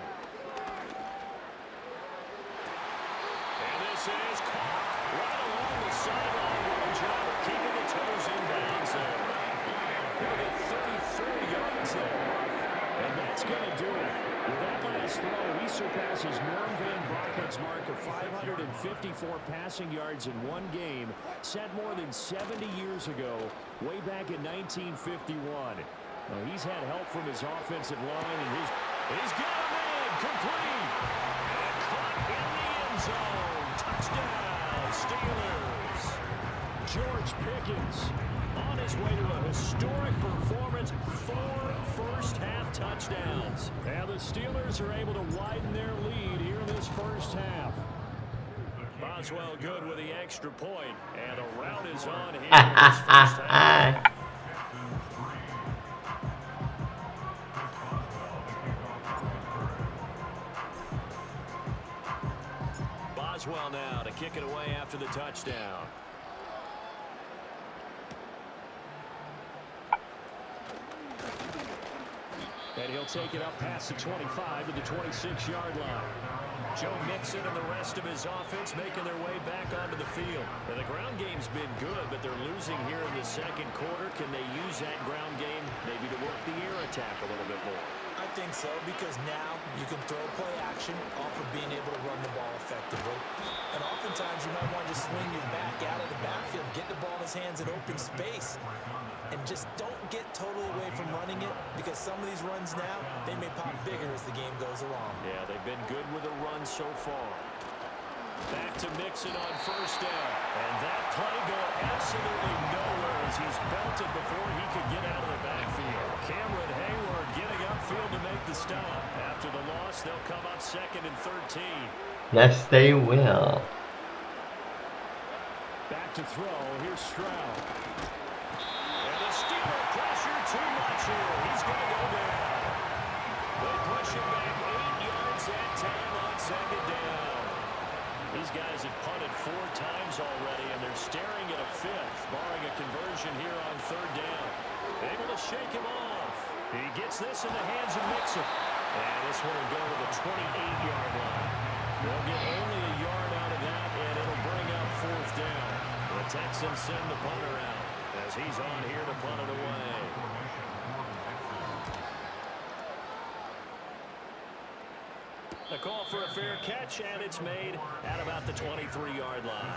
Speaker 2: And this is caught right along the sideline. Good job of keeping the toes in bounds there. They'll get 34 yards there. And that's going to do it. With that last throw, he surpasses Norm Van Brocken's mark of 554 passing yards in one game, set more than 70 years ago, way back in 1951. He's had help from his offensive line, and he's got a man complete. And caught in the end zone. Touchdown, Steelers. George Pickens On his way to a historic performance, 4 first-half touchdowns. And the Steelers are able to widen their lead here in this first half. Boswell good with the extra point, and the route is on here in this first half. Boswell now to kick it away after the touchdown. And he'll take it up past the 25 to the 26-yard line. Joe Mixon and the rest of his offense making their way back onto the field. Now, the ground game's been good, but they're losing here in the second quarter. Can they use that ground game maybe to work the air attack a little bit more?
Speaker 3: I think so, because now you can throw play action off of being able to run the ball effectively. And oftentimes you might want to just swing your back out of the backfield, get the ball in his hands in open space, and just don't get totally away from running it, because some of these runs now, they may pop bigger as the game goes along.
Speaker 2: Yeah, they've been good with a run so far. Back to Mixon on first down. And that play going absolutely nowhere as he's belted before he could get out of the backfield. Cameron Hayward getting upfield to make the stop. After the loss, they'll come up 2nd and 13.
Speaker 1: Yes, they will.
Speaker 2: Back to throw. Here's Stroud. And the Steeler pressure too much here. He's going to go down. They push him back 8 yards that time on 2nd down. These guys have punted 4 times already, and they're staring at a 5th, barring a conversion here on 3rd down. Able to shake him off. He gets this in the hands of Mixon. And this one will go to the 28-yard line. They'll get only a yard out of that, and it'll bring up 4th down. The Texans send the punter out as he's on here to punt it away. A call for a fair catch, and it's made at about the 23-yard line.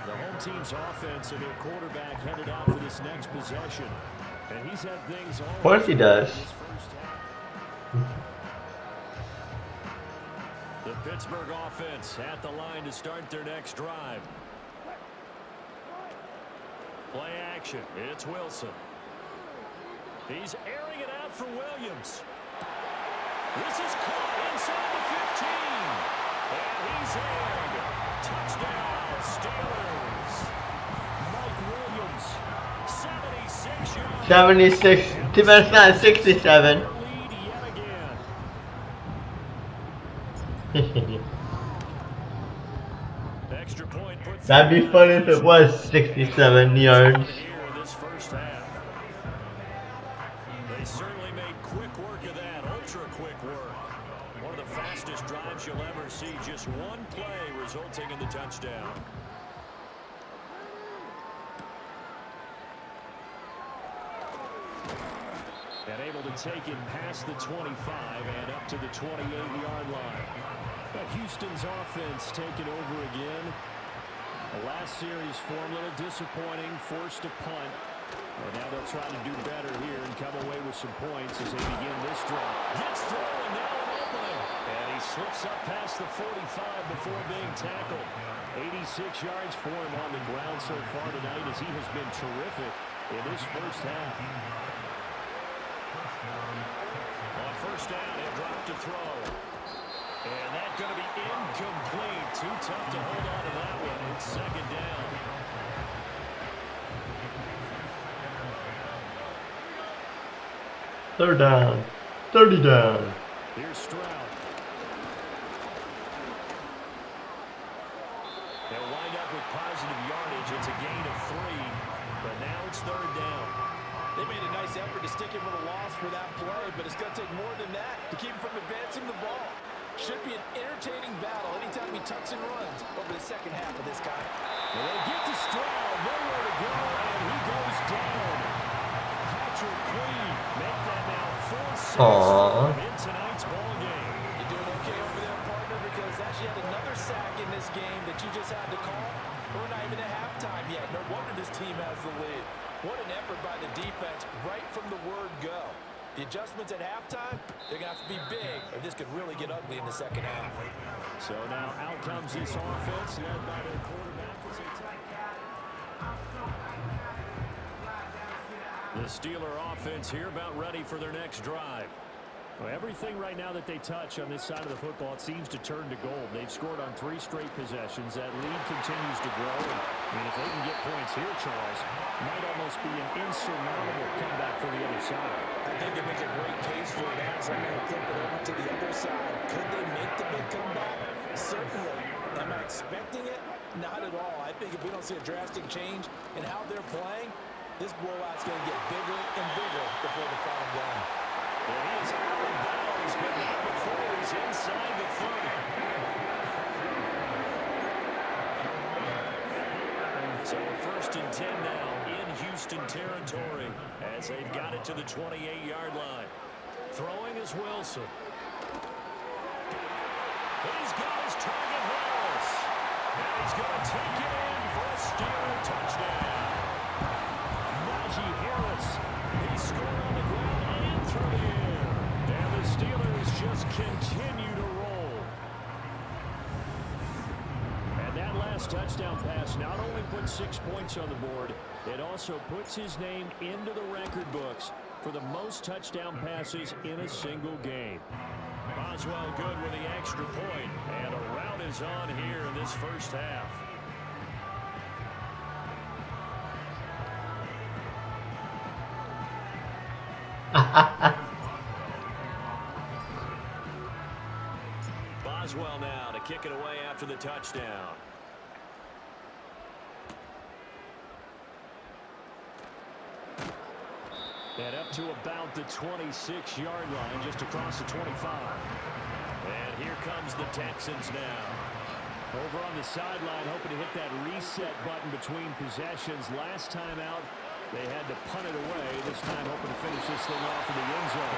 Speaker 2: The home team's offense and their quarterback headed out for this next possession. And he's had things all
Speaker 1: Of course he does.
Speaker 2: this first half. The Pittsburgh offense at the line to start their next drive. Play action. It's Wilson. He's airing it out for Williams. This is caught inside the 15. And he's aired. Touchdown, Steelers. Mike Williams, 76 yards.
Speaker 1: 76. Too bad it's not 67.
Speaker 2: Lead yet again. Extra point put
Speaker 1: That'd be funny if it was 67 yards.
Speaker 2: here in this first half. They certainly made quick work of that, ultra quick work. One of the fastest drives you'll ever see, just one play resulting in the touchdown. And able to take it past the 25 and up to the 28-yard line. But Houston's offense taking over again. The last series for him, a little disappointing, forced to punt. And now they'll try to do better here and come away with some points as they begin this drive. Gets through and now an opening. And he slips up past the 45 before being tackled. 86 yards for him on the ground so far tonight as he has been terrific in this first half. On first down, he'll drop to throw. And that's going to be incomplete. Too tough to hold on to that one. It's 2nd down.
Speaker 1: Third down. 30 down.
Speaker 2: Here's Stroud. They'll wind up with positive yardage. It's a gain of 3. But now it's 3rd down.
Speaker 3: They made a nice effort to stick him with a loss for that play, but it's going to take more than that to keep him from advancing the ball. Should be an entertaining battle anytime he tucks and runs over the second half of this guy.
Speaker 2: Well, they get to Stroud, nowhere to go, and he goes down. Patrick Queen make that now 4-6 in tonight's ball game.
Speaker 3: You doing okay over there, partner? Because that's yet another sack in this game that you just had to call. We're not even at halftime yet. No wonder this team has the lead. What an effort by the defense right from the word go. The adjustments at halftime, they're going to have to be big, or this could really get ugly in the second half.
Speaker 2: So now out comes this offense led by their quarterback as they take. The Steeler offense here about ready for their next drive.
Speaker 5: Well, everything right now that they touch on this side of the football, it seems to turn to gold. They've scored on 3 straight possessions. That lead continues to grow. And if they can get points here, Charles, might almost be an insurmountable comeback for the other side.
Speaker 3: I think they make a great case for that. So I'm going to flip it over to the other side. Could they make the big comeback? Certainly. Am I expecting it? Not at all. I think if we don't see a drastic change in how they're playing, this blowout's going to get bigger and bigger before the final game.
Speaker 2: Well, he is out of bounds, but not before he's inside the 30. So 1st and 10 now in Houston territory as they've got it to the 28-yard line. Throwing is Wilson. He's got his target Harris. And he's going to take it in for a Steeler touchdown. Najee Harris. He scored on the ground and through the air. And the Steelers just continue to roll. And that last touchdown pass not only put 6 points on the board, it also puts his name into the record books for the most touchdown passes in a single game. Boswell good with the extra point, and a rout is on here in this first half. Boswell now to kick it away after the touchdown. And up to about the 26-yard line, just across the 25. And here comes the Texans now. Over on the sideline, hoping to hit that reset button between possessions. Last time out, they had to punt it away. This time, hoping to finish this thing off in the end zone.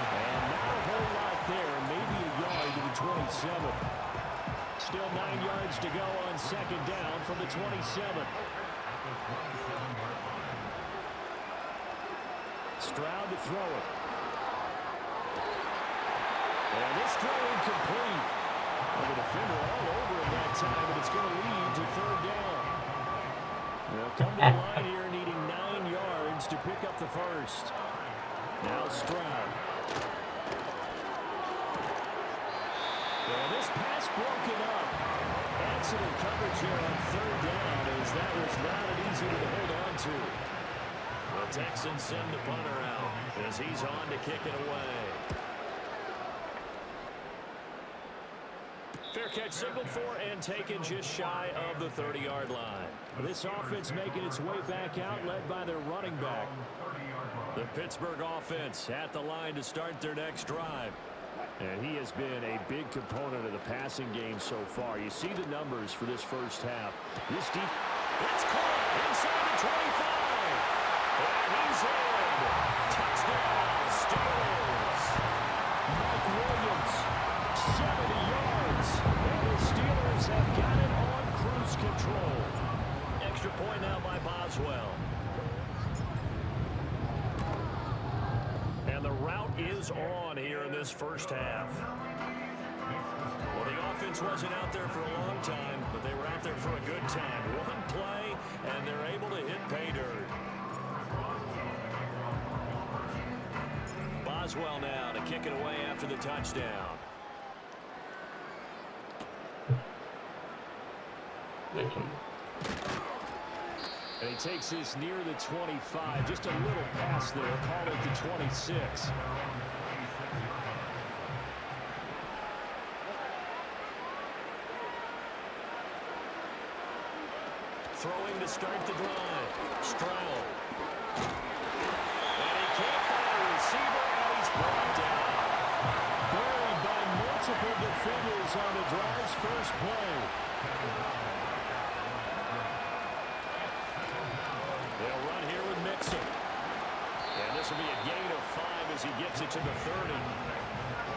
Speaker 2: And not a whole lot there, maybe a yard to the 27. Still 9 yards to go on 2nd down from the 27. Stroud to throw it. And this throw incomplete. Well, the defender all over him that time, but it's going to lead to 3rd down. They'll come to the line here needing 9 yards to pick up the first. Now Stroud. Well, this pass broken up. Excellent coverage here on 3rd down, as that was not an easy one to hold on to. The Texans send the punter out as he's on to kick it away. Fair catch signaled for and taken just shy of the 30-yard line. This offense making its way back out, led by their running back. The Pittsburgh offense at the line to start their next drive. And he has been a big component of the passing game so far. You see the numbers for this first half. This deep. It's caught inside the 25. And he's in. Touchdown, Steelers. Mike Williams, 70 yards. And the Steelers have got it on cruise control. Extra point now by Boswell. And the route is on here in this first half. Well, the offense wasn't out there for a long time, but they were out there for a good time. One play, and they're able to hit pay dirt. Boswell now to kick it away after the touchdown. And he takes this near the 25. Just a little pass there. Call it the 26. Throwing to start the drive. Stroud. And he can't find a receiver, and he's brought down. Buried by multiple defenders on the drive's first play. They'll run here with Mixon. And this will be a gain of 5 as he gets it to the 30.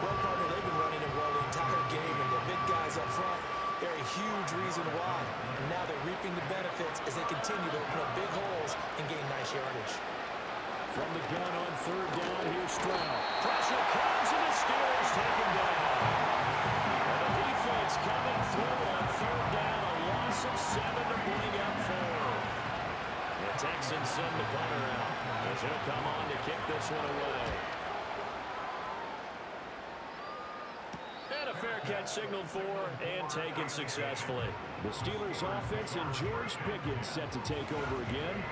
Speaker 3: Well, partner, they've been running it well the entire game, and the big guys up front, they're a huge reason why. And now they're reaping the benefits as they continue to open up big holes and gain nice yardage.
Speaker 2: From the gun on 3rd down, here's Stroud. Pressure comes, and the Steelers take him down. And the defense coming through on 3rd down, a loss of 7 to bring up 4.
Speaker 5: The Texans send the punter out as he'll come on to kick this one away. And a fair catch signaled for and taken successfully. The Steelers offense and George Pickens set to take over again.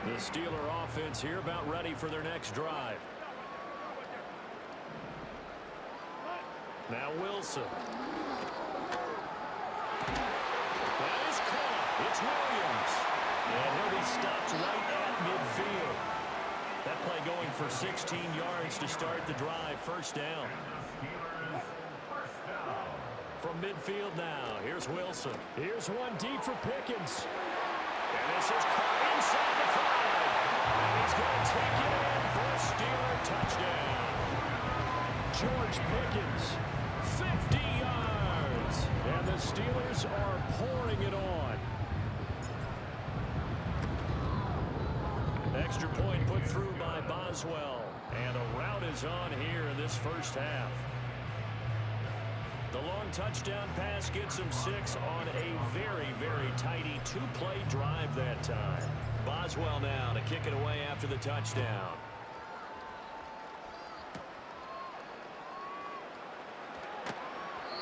Speaker 5: The Steeler offense here about ready for their next drive. Now Wilson. That is caught. It's Williams. And he'll be stopped right at midfield. That play going for 16 yards to start the drive. First down. From midfield now, here's Wilson. Here's one deep for Pickens. And this is caught inside the 5. And he's going to take it in for a Steeler touchdown. George Pickens, 50 yards. And the Steelers are pouring it on. Extra point put through by Boswell. And a rout is on here in this first half. The long touchdown pass gets him 6 on a very, very tidy two-play drive that time. Boswell now to kick it away after the touchdown.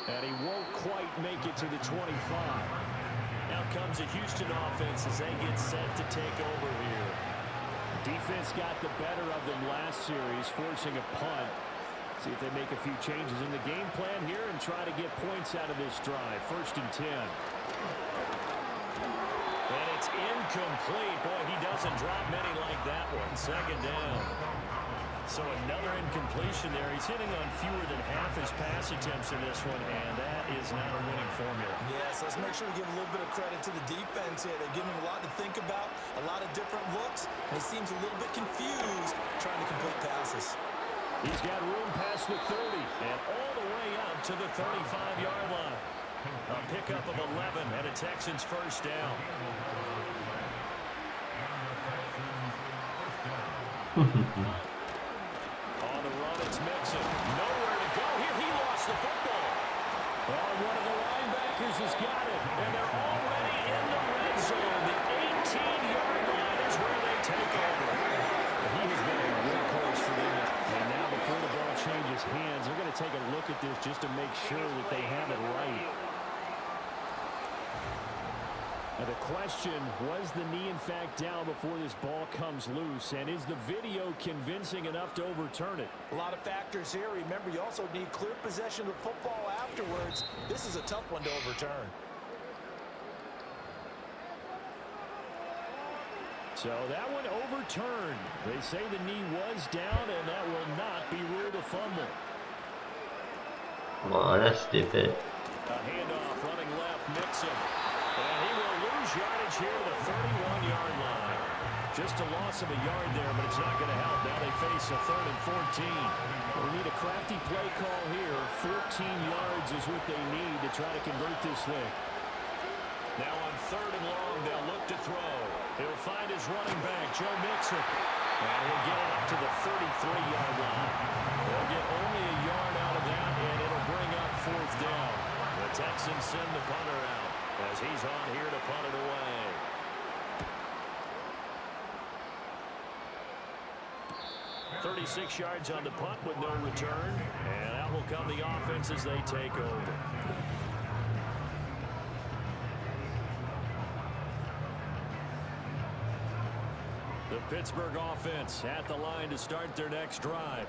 Speaker 5: And he won't quite make it to the 25. Now comes a Houston offense as they get set to take over here. Defense got the better of them last series, forcing a punt. See if they make a few changes in the game plan here and try to get points out of this drive. 1st and 10. And it's incomplete. Boy, he doesn't drop many like that one. 2nd down. So another incompletion there. He's hitting on fewer than half his pass attempts in this one, and that is not a winning formula.
Speaker 3: Yes, let's make sure we give a little bit of credit to the defense here. They're giving him a lot to think about, a lot of different looks, and he seems a little bit confused trying to complete passes.
Speaker 5: He's got room past the 30 and all the way up to the 35-yard line. A pickup of 11 and a Texans first down. On the run, it's Mixon. Nowhere to go here. He lost the football. Oh, one of the linebackers has got it, and they're already in the red zone. The 18-yard line is where they take over. He has been a workhorse for them. And now before the ball changes hands, they're going to take a look at this just to make sure that they have it right. Now the question, was the knee in fact down before this ball comes loose? And is the video convincing enough to overturn it?
Speaker 3: A lot of factors here. Remember, you also need clear possession of the football afterwards. This is a tough one to overturn.
Speaker 5: So that one overturned. They say the knee was down, and that will not be ruled a fumble.
Speaker 1: Come on, that's stupid.
Speaker 5: A handoff running left, Mixon. And he will lose yardage here to the 31-yard line. Just a loss of a yard there, but it's not going to help. Now they face a 3rd and 14. We need a crafty play call here. 14 yards is what they need to try to convert this thing. Now on 3rd and long, they'll look to throw. He'll find his running back, Joe Mixon. And he'll get it up to the 33-yard line. They'll get only a yard out of that, and it'll bring up 4th down. The Texans send the punter out as he's on here to punt it away. .36 yards on the punt with no return. And out will come the offense as they take over. The Pittsburgh offense at the line to start their next drive.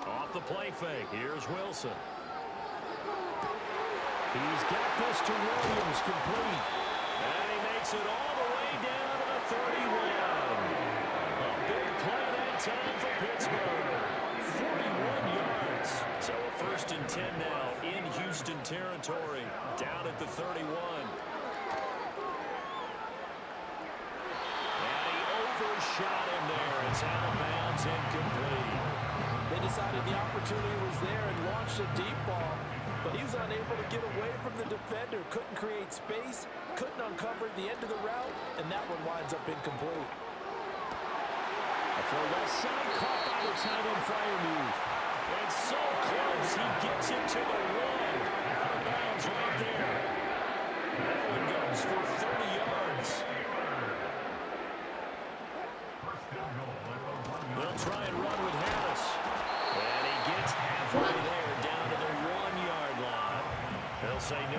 Speaker 5: Off the play fake. Here's Wilson. He's got this to Williams complete. And he makes it all the way down to the 31. A big play that time for Pittsburgh. 41 yards. So a 1st and 10 now in Houston territory. Down at the 31. Shot him there. It's out of bounds, incomplete.
Speaker 3: They decided the opportunity was there and launched a deep ball, but he was unable to get away from the defender. Couldn't create space, couldn't uncover the end of the route, and that one winds up incomplete.
Speaker 5: A throw left side, caught by the tight end Freiermuth. And so close, he gets it to the 1. Out of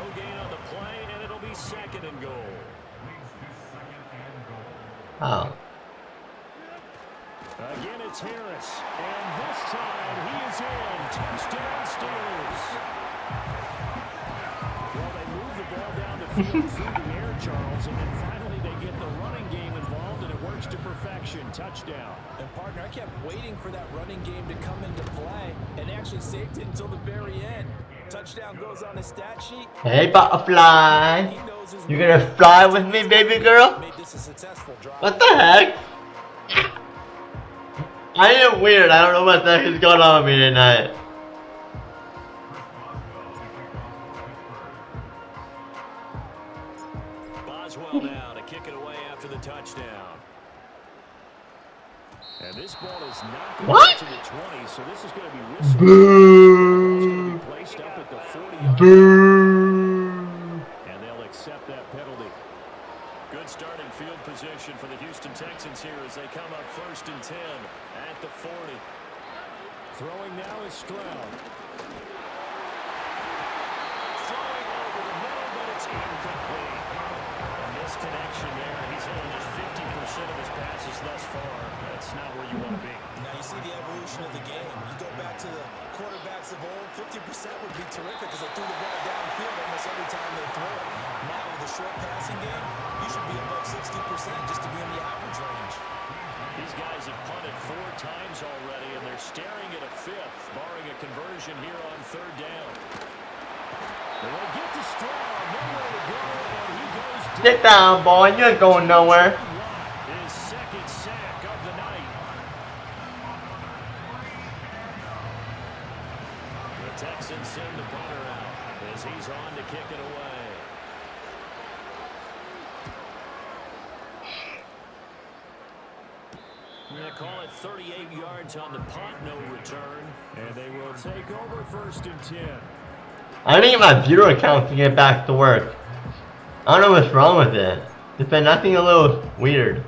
Speaker 5: No gain on the play, and it'll be second and goal.
Speaker 1: Oh.
Speaker 5: Again, it's Harris. And this time, he is in. Touchdown, Steelers. Well, they move the ball down the field through the air, Charles, and then finally they get the running game involved, and it works to perfection. Touchdown.
Speaker 3: And, partner, I kept waiting for that running game to come into play and actually saved it until the very end. Touchdown goes on his stat sheet.
Speaker 1: Hey, butterfly. You gonna fly with me, baby girl?
Speaker 3: Made this a successful drive.
Speaker 1: What the heck? I am weird. I don't know what the heck is going on with me tonight.
Speaker 5: Boswell now to kick it away after the touchdown. And this ball is not going
Speaker 1: What?
Speaker 5: to the 20, so this is going to be whistled. It's going to be placed up at the 40-yard line. And they'll accept that penalty. Good starting field position for the Houston Texans here as they come up 1st and 10 at the 40. Throwing now is Stroud. Throwing over the middle, but it's incomplete. A misconnection there. He's hitting just 50% of his passes thus far. That's not where you want to be.
Speaker 3: Now you see the evolution of the game. You go back to the quarterbacks of old, 50% would be terrific because they threw the ball downfield almost every time they throw it. Now with the short passing game, you should be above 60% just to be in the average range.
Speaker 5: These guys have punted 4 times already, and they're staring at a 5th, barring a conversion here on 3rd down. They get to Stroud, nowhere to go, and he goes down.
Speaker 1: Sit down, boy. You ain't going nowhere.
Speaker 5: His 2nd sack of the night. The Texans send the punter out as he's on to kick it away. We're going to call it 38 yards on the punt, no return. And they will take over 1st and 10.
Speaker 1: I need my viewer account to get back to work. I don't know what's wrong with it. It's been acting a little weird.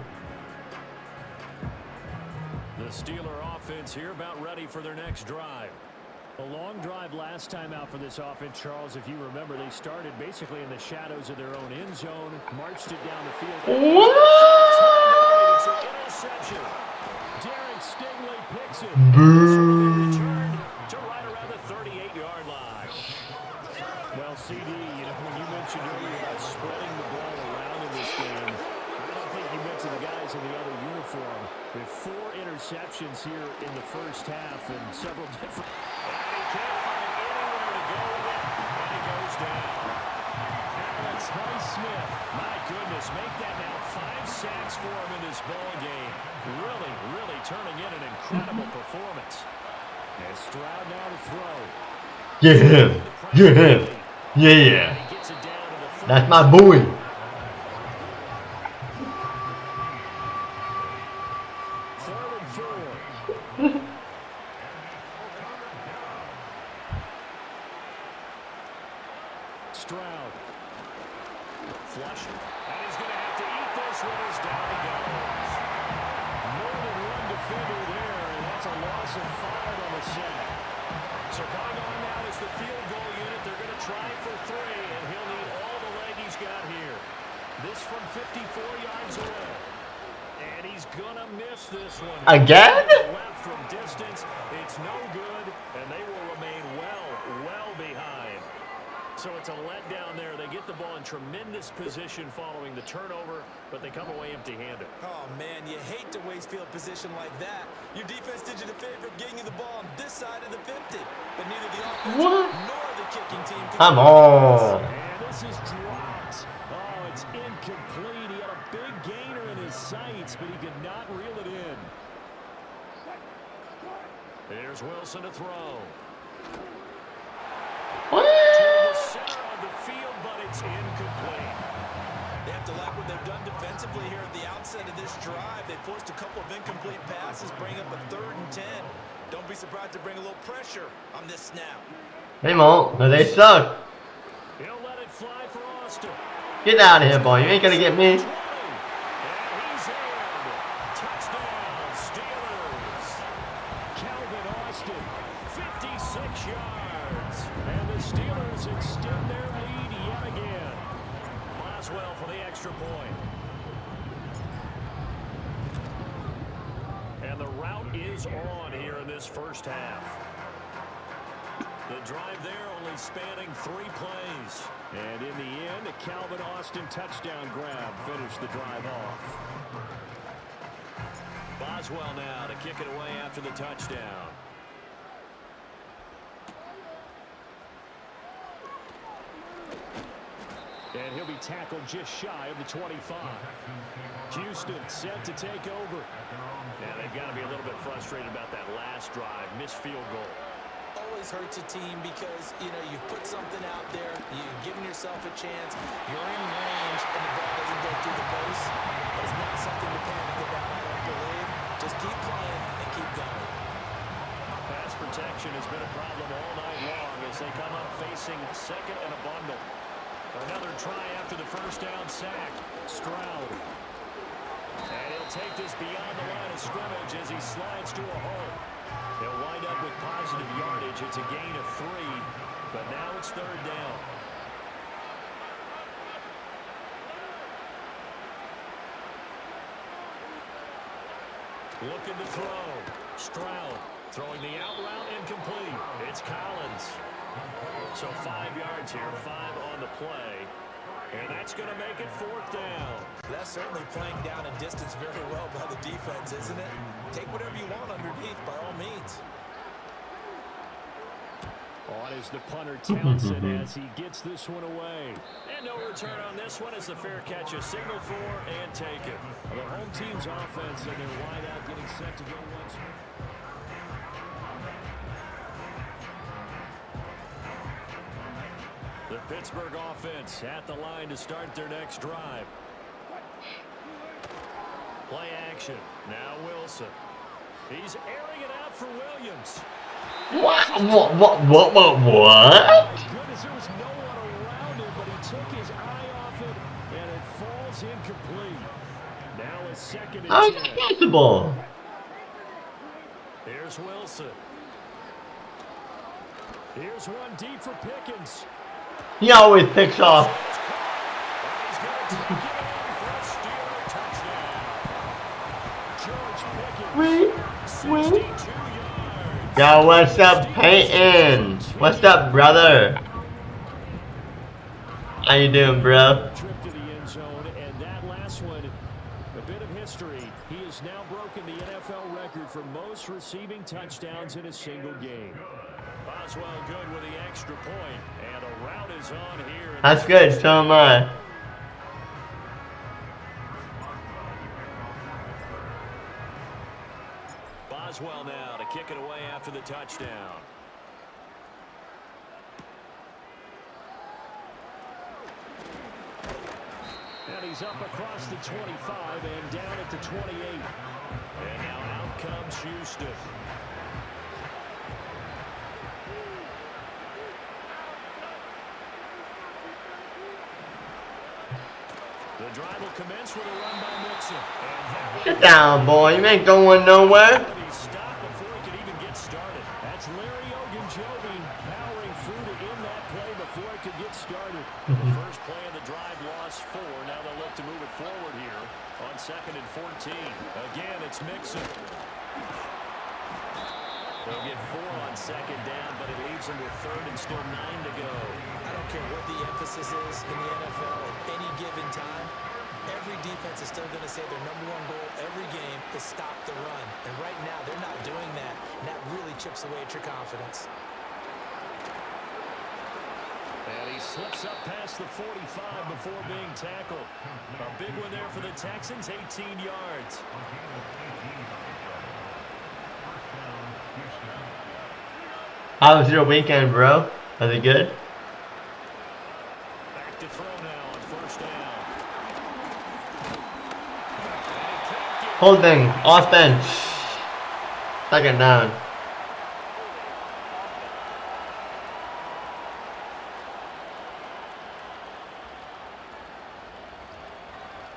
Speaker 5: The Steeler offense here about ready for their next drive. A long drive last time out for this offense, Charles. If you remember, they started basically in the shadows of their own end zone, marched it down the field.
Speaker 1: What?
Speaker 5: It's an interception. Derek Stingley picks it. Returned to right around the 38-yard line. Well, CD, when you mentioned earlier about spreading the ball around in this game, I don't think you mentioned the guys in the other uniform. With 4 interceptions here in the first half and several different... He can't find anywhere to go with it, and he goes down. Alex Highsmith, my goodness, make that now 5 sacks for him in this ball game. Really turning in an incredible performance. And Stroud now to throw.
Speaker 1: Get him. Get him. Yeah.
Speaker 5: He gets it down to the
Speaker 1: That's my boy.
Speaker 5: Stroud. Flushing. And he's going to have to eat this one as down he goes. More than one defender there, and that's a loss of 5 on the sack. So coming on now is the field goal unit. They're going to try for 3, and he'll need all the leg he's got here. This from 54 yards away. And he's going to miss this one.
Speaker 1: Again?
Speaker 5: Left from distance. It's no good, and they will remain well behind. So it's a letdown there. They get the ball in tremendous position following the turnover, but they come away empty-handed.
Speaker 3: Oh, man, you hate to waste field position like that. Your defense did you the favor of getting you the ball on this side of the 50. But neither the offense nor the kicking team could...
Speaker 1: Come on.
Speaker 5: And this is dropped. Oh, it's incomplete. He had a big gainer in his sights, but he could not reel it in. There's Wilson to throw.
Speaker 1: What?
Speaker 5: Center of the field, but it's incomplete.
Speaker 3: They have to like what they've done defensively here at the outset of this drive. They forced a couple of incomplete passes, bring up a 3rd and 10. Don't be surprised to bring a little pressure on this snap.
Speaker 1: They won't, but they suck.
Speaker 5: He'll let it fly for Austin.
Speaker 1: Get out of here, boy. You ain't gonna get me.
Speaker 5: And he's in. Touchdown, Steelers. Calvin Austin, 56 yards. And the Steelers extend their lead Boswell for the extra point. And the route is on here in this first half. The drive there only spanning 3 plays. And in the end, a Calvin Austin touchdown grab finished the drive off. Boswell now to kick it away after the touchdown. And he'll be tackled just shy of the 25. Houston set to take over. Now they've got to be a little bit frustrated about that last drive, missed field goal.
Speaker 3: Always hurts a team because, you know, you've put something out there, you've given yourself a chance, you're in range, and the ball doesn't go through the post. But it's not something to panic about, I don't believe. Just keep playing and keep going.
Speaker 5: Pass protection has been a problem all night long as they come up facing second and a bundle. Another try after the first down sack. Stroud. And he'll take this beyond the line of scrimmage as he slides to a hole. They'll wind up with positive yardage. It's a gain of 3, but now it's third down. Looking to throw. Stroud throwing the out route incomplete. It's Collins. So 5 yards here, 5 on the play. And that's going to make it fourth down.
Speaker 3: That's certainly playing down a distance very well by the defense, isn't it? Take whatever you want underneath by all means.
Speaker 5: On is the punter Townsend as he gets this one away. And no return on this one as the fair catch is signaled for and taken. The home team's offense and their wideout getting set to go once more. The Pittsburgh offense at the line to start their next drive. Play action. Now Wilson. He's airing it out for Williams.
Speaker 1: What?
Speaker 5: My goodness, there was no one around him, but he took his eye off it, and it falls incomplete. Now a second and
Speaker 1: How is
Speaker 5: 10.
Speaker 1: that possible?
Speaker 5: Here's Wilson. Here's one deep for Pickens.
Speaker 1: He always picks off.
Speaker 5: He's going to take it in for a Steeler touchdown. George Pickens, 62 yards.
Speaker 1: Yo, what's up, Peyton? What's up, brother? How you doing, bro?
Speaker 5: Trip to the end zone, and that last one, a bit of history. He has now broken the NFL record for most receiving touchdowns in a single game. Boswell good with the extra point, and a route is on here.
Speaker 1: That's good, so am I.
Speaker 5: Boswell now to kick it away after the touchdown. And he's up across the 25 and down at the 28. And now out comes Houston. The drive will commence with a run by Mixon.
Speaker 1: Sit down, boy. You ain't going nowhere.
Speaker 5: He stopped before he could even get started. That's Larry Ogunjobi powering through to end that play before it could get started. The first play of the drive lost 4. Now they'll look to move it forward here on 2nd and 14. Again, it's Mixon. They'll get 4 on 2nd down, but it leaves them with 3rd and still 9 to go.
Speaker 3: I don't care what the emphasis is in the NFL at any given time. Every defense is still going to say their #1 goal every game is stop the run. And right now, they're not doing that, and that really chips away at your confidence.
Speaker 5: And he slips up past the 45 before being tackled. A big one there for the Texans, 18 yards.
Speaker 1: How was your weekend, bro? Was it good?
Speaker 5: Back to throw now on 1st down.
Speaker 1: Holding, offense. 2nd down.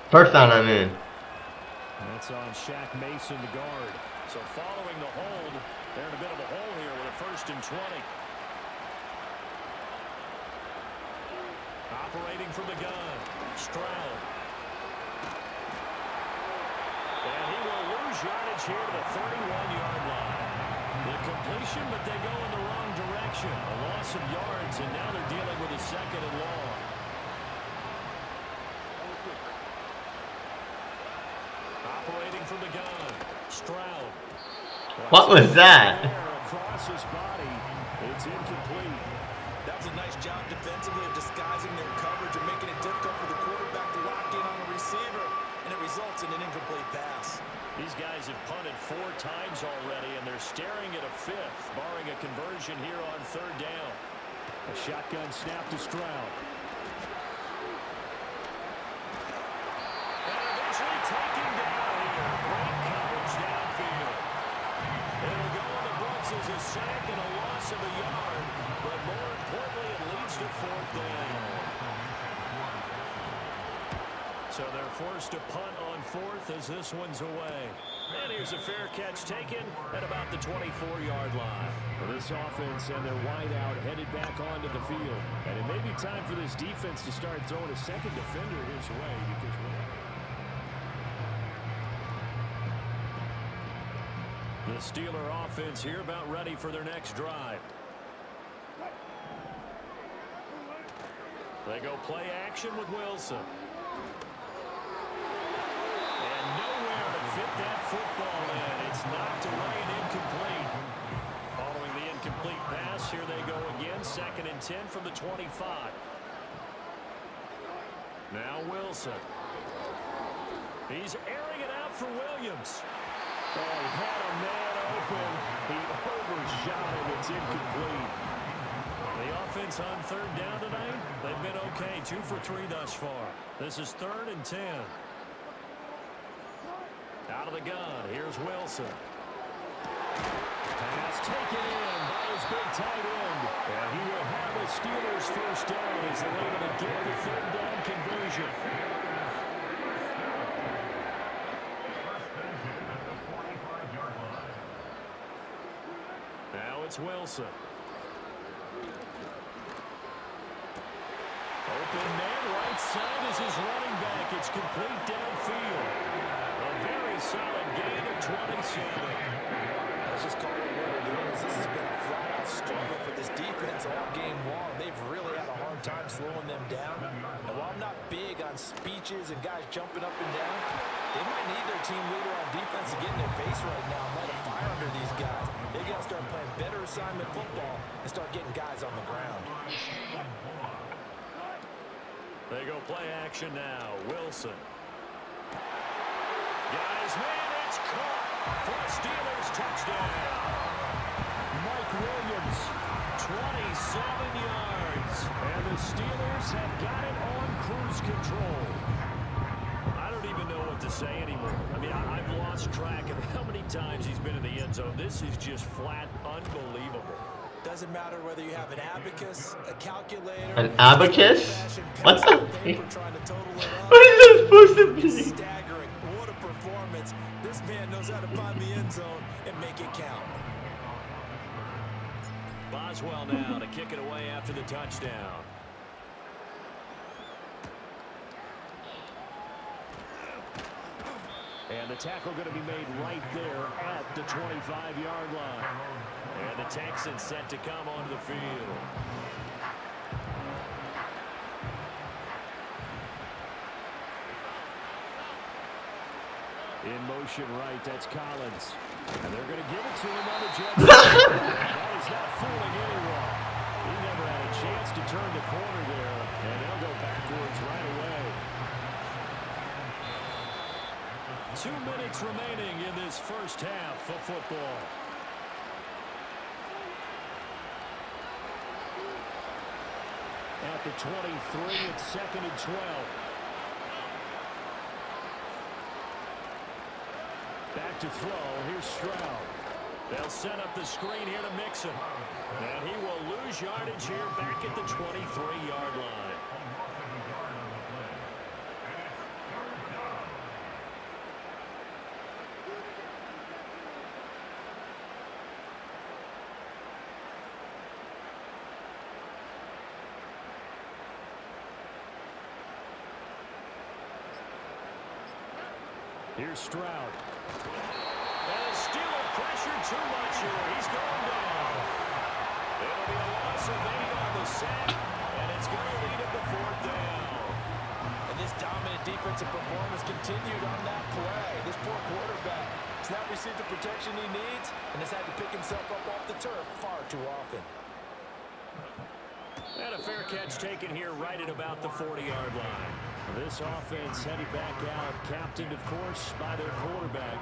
Speaker 1: First down, I'm in.
Speaker 5: That's on Shaq Mason to guard. So following the hold, they're in a bit of a hole here with a 1st and 20. Operating from the gun. Stroud. And he will lose yardage here to the 31-yard line. The completion, but they go in the wrong direction. A loss of yards, and now they're dealing with a second and long. Operating from the gun, Stroud.
Speaker 1: What was that?
Speaker 5: Across his body, it's incomplete.
Speaker 3: That was a nice job defensively of disguising their coverage and making it difficult for the quarterback to lock in on a receiver, and it results in an incomplete pass.
Speaker 5: These guys have punted 4 times already, and they're staring at a 5th, barring a conversion here on 3rd down. A shotgun snap to Stroud. And eventually taken down here. Great coverage downfield. It'll go on the books as a sack and a loss of a yard, but more importantly, it leads to 4th down. So they're forced to punt on 4th as this one's away. And here's a fair catch taken at about the 24-yard line. Well, this offense and their wideout headed back onto the field. And it may be time for this defense to start throwing a second defender his way because the Steeler offense here about ready for their next drive. They go play action with Wilson. Nowhere to fit that football in. It's knocked away and incomplete. Following the incomplete pass, here they go again. 2nd and 10 from the 25. Now Wilson. He's airing it out for Williams. Oh, he had a man open. He overshot him. It's incomplete. The offense on 3rd down tonight, they've been okay. 2 for 3 thus far. This is 3rd and 10. Out of the gun, here's Wilson. Pass taken in by his big tight end. And he will have a Steelers 1st down as they're able to get the 3rd down conversion. Now it's Wilson. Open man, right side is his running back. It's complete downfield. A very solid gain of 27.
Speaker 3: Let's just call it what it is. This has been a flat-out struggle for this defense all game long. They've really had a hard time slowing them down. And while I'm not big on speeches and guys jumping up and down, they might need their team leader on defense to get in their face right now and light a fire under these guys. They got to start playing better assignment football and start getting guys on the ground.
Speaker 5: They go play action now. Wilson. Guys, man, it's caught for a Steelers touchdown. Mike Williams, 27 yards. And the Steelers have got it on cruise control. I don't even know what to say anymore. I mean, I've lost track of how many times he's been in the end zone. This is just flat unbelievable.
Speaker 3: Doesn't matter whether you have an abacus, a calculator,
Speaker 1: An abacus? What the?
Speaker 3: What
Speaker 1: is this supposed to be?
Speaker 3: Staggering. What a performance. This man knows how to find the end zone and make it count.
Speaker 5: Boswell now to kick it away after the touchdown. And the tackle going to be made right there at the 25-yard line. And the Texans set to come onto the field. In motion right, that's Collins. And they're going to give it to him on the Jets. That is not fooling anyone. He never had a chance to turn the corner there. And they'll go backwards right away. 2 minutes remaining in this first half of football. At the 23, it's 2nd and 12. Back to throw. Here's Stroud. They'll set up the screen here to Mixon. And he will lose yardage here back at the 23-yard line. Here's Stroud. And the Steeler pressure too much here. He's going down. It'll be a loss of 8 on the sack, and it's going to lead him to 4th down.
Speaker 3: And this dominant defensive performance continued on that play. This poor quarterback has not received the protection he needs and has had to pick himself up off the turf far too often.
Speaker 5: And a fair catch taken here right at about the 40-yard line. This offense headed back out, captained, of course, by their quarterback.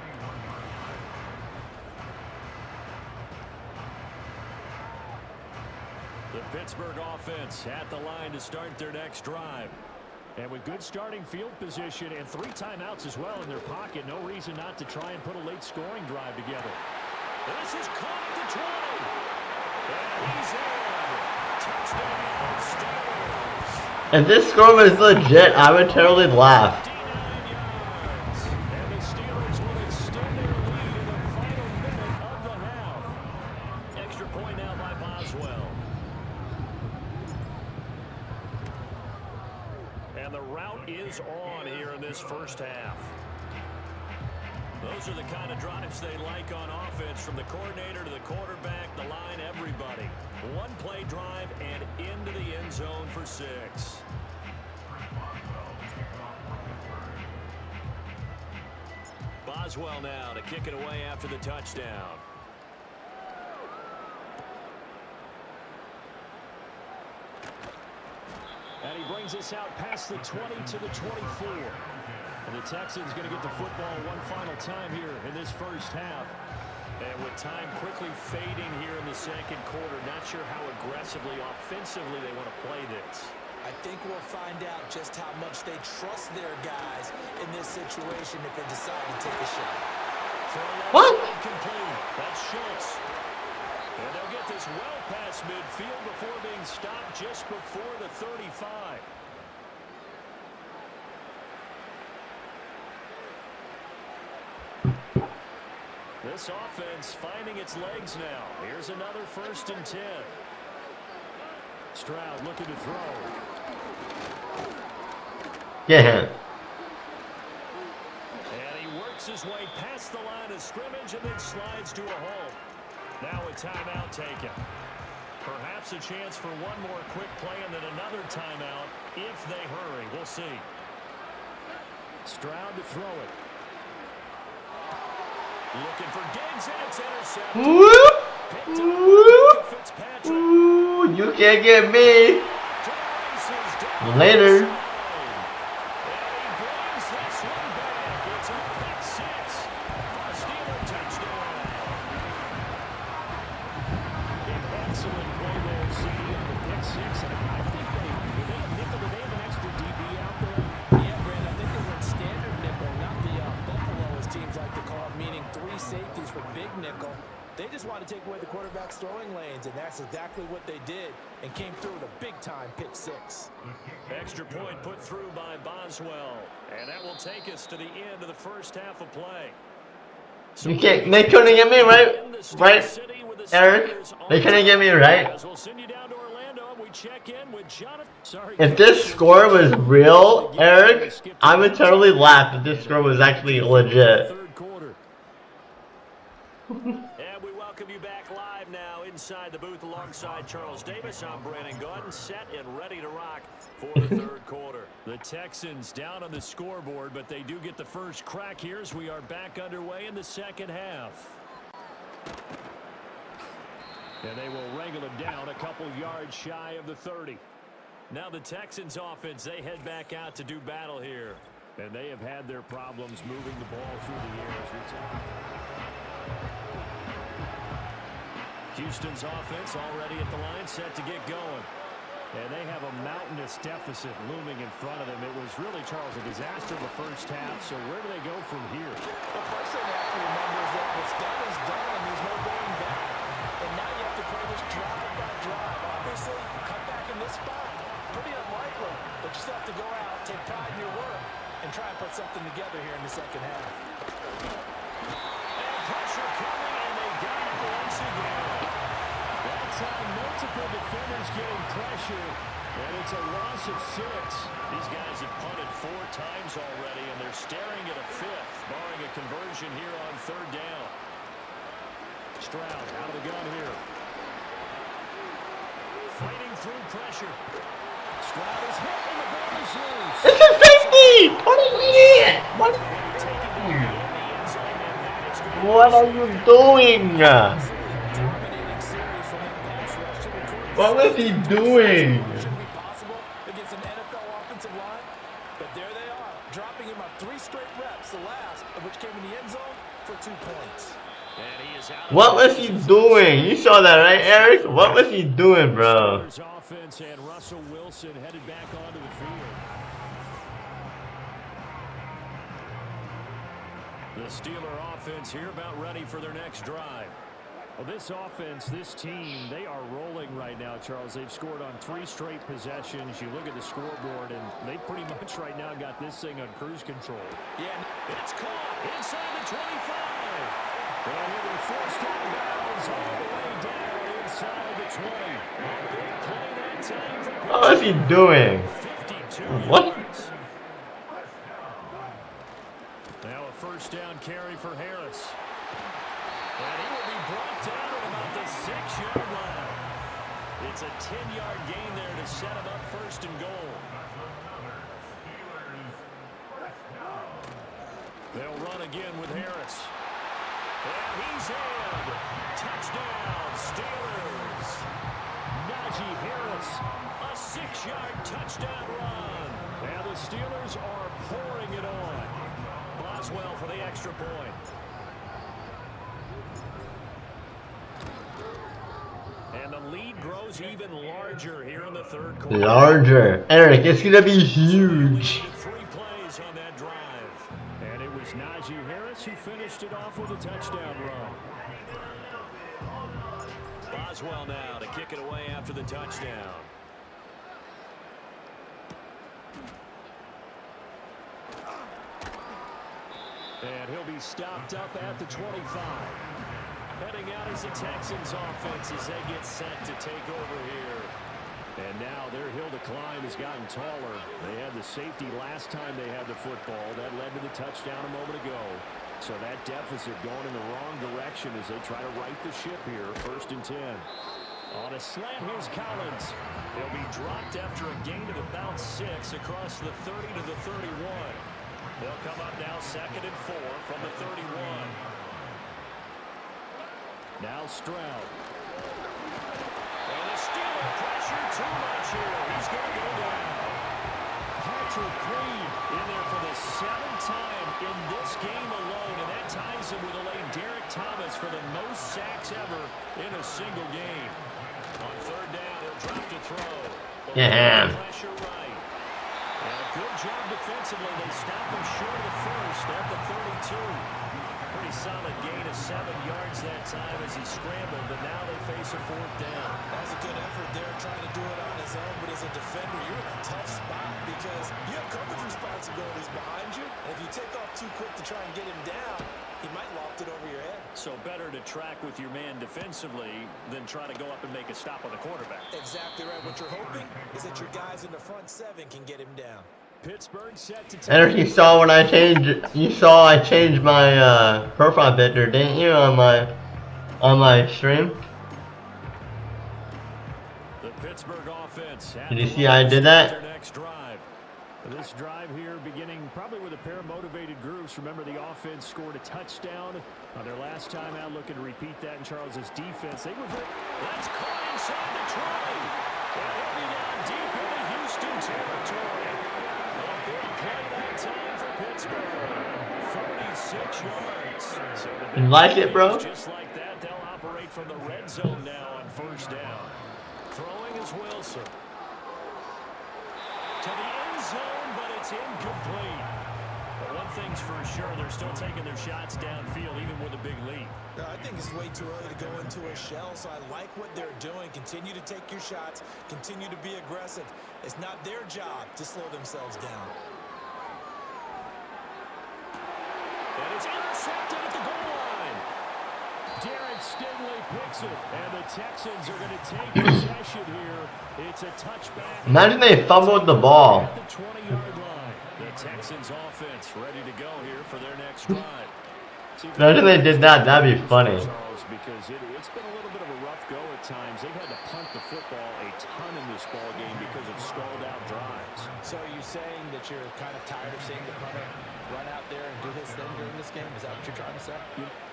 Speaker 5: The Pittsburgh offense at the line to start their next drive. And with good starting field position and 3 timeouts as well in their pocket, no reason not to try and put a late scoring drive together. This is caught at the 20. And he's in. Touchdown, Steelers.
Speaker 1: If this score was legit, I would totally laugh.
Speaker 5: 59 yards. And the Steelers will extend their lead in the final minute of the half. Extra point now by Boswell. And the route is on here in this first half. Those are the kind of drives they like on offense, from the coordinator to the quarterback, the line, everybody. 1-play drive and into the end zone for 6. Boswell now to kick it away after the touchdown. And he brings us out past the 20 to the 24. And the Texans going to get the football one final time here in this first half. And with time quickly fading here in the second quarter, not sure how aggressively, offensively they want to play this.
Speaker 3: I think we'll find out just how much they trust their guys in this situation if they decide to take a shot.
Speaker 1: What?
Speaker 5: Complete. That's Schultz. And they'll get this well past midfield before being stopped just before the 35. This offense finding its legs now. Here's another 1st and 10. Stroud looking to throw.
Speaker 1: Yeah.
Speaker 5: And he works his way past the line of scrimmage and then slides to a hole. Now a timeout taken. Perhaps a chance for one more quick play and then another timeout if they hurry. We'll see. Stroud to throw it. Looking for Diggs, and it's intercepted.
Speaker 1: Whoop! Whoop! Ooh, you can't get me. Later.
Speaker 3: They just want to take away the quarterback's throwing lanes, and that's exactly what they did, and came through with a big-time pick 6.
Speaker 5: Extra point put through by Boswell, and that will take us to the end of the first half of play. So
Speaker 1: You can't. They couldn't get me right, Eric. They couldn't get me right.
Speaker 5: We'll send you down to Orlando, and we check in with Jonathan. Sorry.
Speaker 1: If this score was real, Eric, I would totally laugh if this score was actually legit.
Speaker 5: Third quarter. And we welcome you back live now inside the booth alongside Charles Davis. I'm Brandon Gordon, set and ready to rock for the third quarter. The Texans down on the scoreboard, but they do get the first crack here as we are back underway in the second half. And they will wrangle him down a couple yards shy of the 30. Now the Texans offense, they head back out to do battle here. And they have had their problems moving the ball through the air as we talk. Houston's offense already at the line, set to get going. And they have a mountainous deficit looming in front of them. It was really, Charles, a disaster in the first half. So where do they go from here?
Speaker 3: The first thing you have to remember is that what's done is done, and there's no going back. And now you have to play this drive by drive. Obviously, cut back in this spot. Pretty unlikely. But you still have to go out, take pride in your work, and try and put something together here in the second half.
Speaker 5: And pressure coming, and they got it once again. That time, multiple defenders getting pressure, and it's a loss of 6. These guys have punted 4 times already, and they're staring at a 5th, barring a conversion here on 3rd down. Stroud out of the gun here. Fighting through pressure. Stroud is hit, and the ball is loose.
Speaker 1: This is 50! What an idiot! What are you doing? What was he doing?
Speaker 3: Against an NFL offensive line, but there they are, dropping him on 3 straight reps, the last of which came in the end zone for 2 points.
Speaker 1: What was he doing? You saw that, right, Eric? What was he doing, bro?
Speaker 5: Offense and Russell Wilson headed back onto the field. The Steeler offense here about ready for their next drive. Well, this offense, this team, they are rolling right now, Charles. They've scored on 3 straight possessions. You look at the scoreboard, and they pretty much right now got this thing on cruise control.
Speaker 3: Yeah,
Speaker 5: It's caught inside the 25. And he'll be forced out of bounds all the way down inside the 20. A big play that time for
Speaker 1: What was he doing?
Speaker 5: 52
Speaker 1: What?
Speaker 5: yards. Now a 1st down carry for Harris. And he will be brought down at about the 6-yard line. It's a 10-yard gain there to set him up 1st and goal. They'll run again with Harris. And he's in. Touchdown, Steelers. Najee Harris, a 6-yard touchdown run. And the Steelers are pouring it on. Boswell for the extra point. And the lead grows even larger here in the 3rd quarter.
Speaker 1: Larger. Eric, it's gonna be huge.
Speaker 5: 3 plays on that drive. And it was Najee Harris who finished it off with a touchdown run. Boswell now to kick it away after the touchdown. And he'll be stopped up at the 25. Heading out is the Texans offense as they get set to take over here. And now their hill to climb has gotten taller. They had the safety last time they had the football. That led to the touchdown a moment ago. So that deficit going in the wrong direction as they try to right the ship here. 1st and 10. On a slant, here's Collins. He'll be dropped after a gain of about 6 across the 30 to the 31. They'll come up now 2nd and 4 from the 31. Now Stroud. And the Steeler pressure too much here. He's going to go down. Patrick Queen in there for the 7th time in this game alone, and that ties him with a late Derek Thomas for the most sacks ever in a single game. On 3rd down, he'll drop to throw.
Speaker 1: Yeah.
Speaker 5: Pressure right. And a good job defensively. They stop him short of the 1st at the 32. Pretty solid gain of 7 yards that time as he scrambled, but now they face a 4th down.
Speaker 3: that was a good effort there trying to do it on his own, but as a defender, you're in a tough spot because you have coverage responsibilities behind you, and if you take off too quick to try and get him down, he might loft it over your head.
Speaker 5: So better to track with your man defensively than try to go up and make a stop on the quarterback.
Speaker 3: Exactly right. What you're hoping is that your guys in the front 7 can get him down.
Speaker 5: Pittsburgh set to take.
Speaker 1: Eric, you saw when I changed. You saw I changed my profile picture, didn't you? On my stream.
Speaker 5: The Pittsburgh offense.
Speaker 1: Did you see I did that?
Speaker 5: Their next drive. This drive here beginning probably with a pair of motivated groups. Remember, the offense scored a touchdown on their last time out, looking to repeat that in Charles's defense. They were. That's caught inside the 20. And he'll be down deep into Houston territory. A big play that time for Pittsburgh. 46 yards. So the
Speaker 1: You like it, bro?
Speaker 5: just like that, they'll operate from the red zone now on 1st down. Throwing is Wilson. To the end zone, but it's incomplete. But one thing's for sure, they're still taking their shots downfield, even with a big lead.
Speaker 3: No, I think it's way too early to go into a shell, so I like what they're doing. Continue to take your shots. Continue to be aggressive. It's not their job to slow themselves down.
Speaker 5: And it's intercepted at the goal line. Derek Stingley picks it, and the Texans are going to take possession here. It's a touchback.
Speaker 1: Imagine they fumbled the ball.
Speaker 5: At the 20-yard line. The Texans offense ready to go here for their next drive.
Speaker 1: Imagine they did that, that'd be funny.
Speaker 5: Because it's been a little bit of a rough go at times. They've had to punt the football a ton in this ball game because of stalled out drives.
Speaker 3: So are you saying that you're kind of tired of seeing the punter run out there and do his thing during this game? Is that what you're trying to say?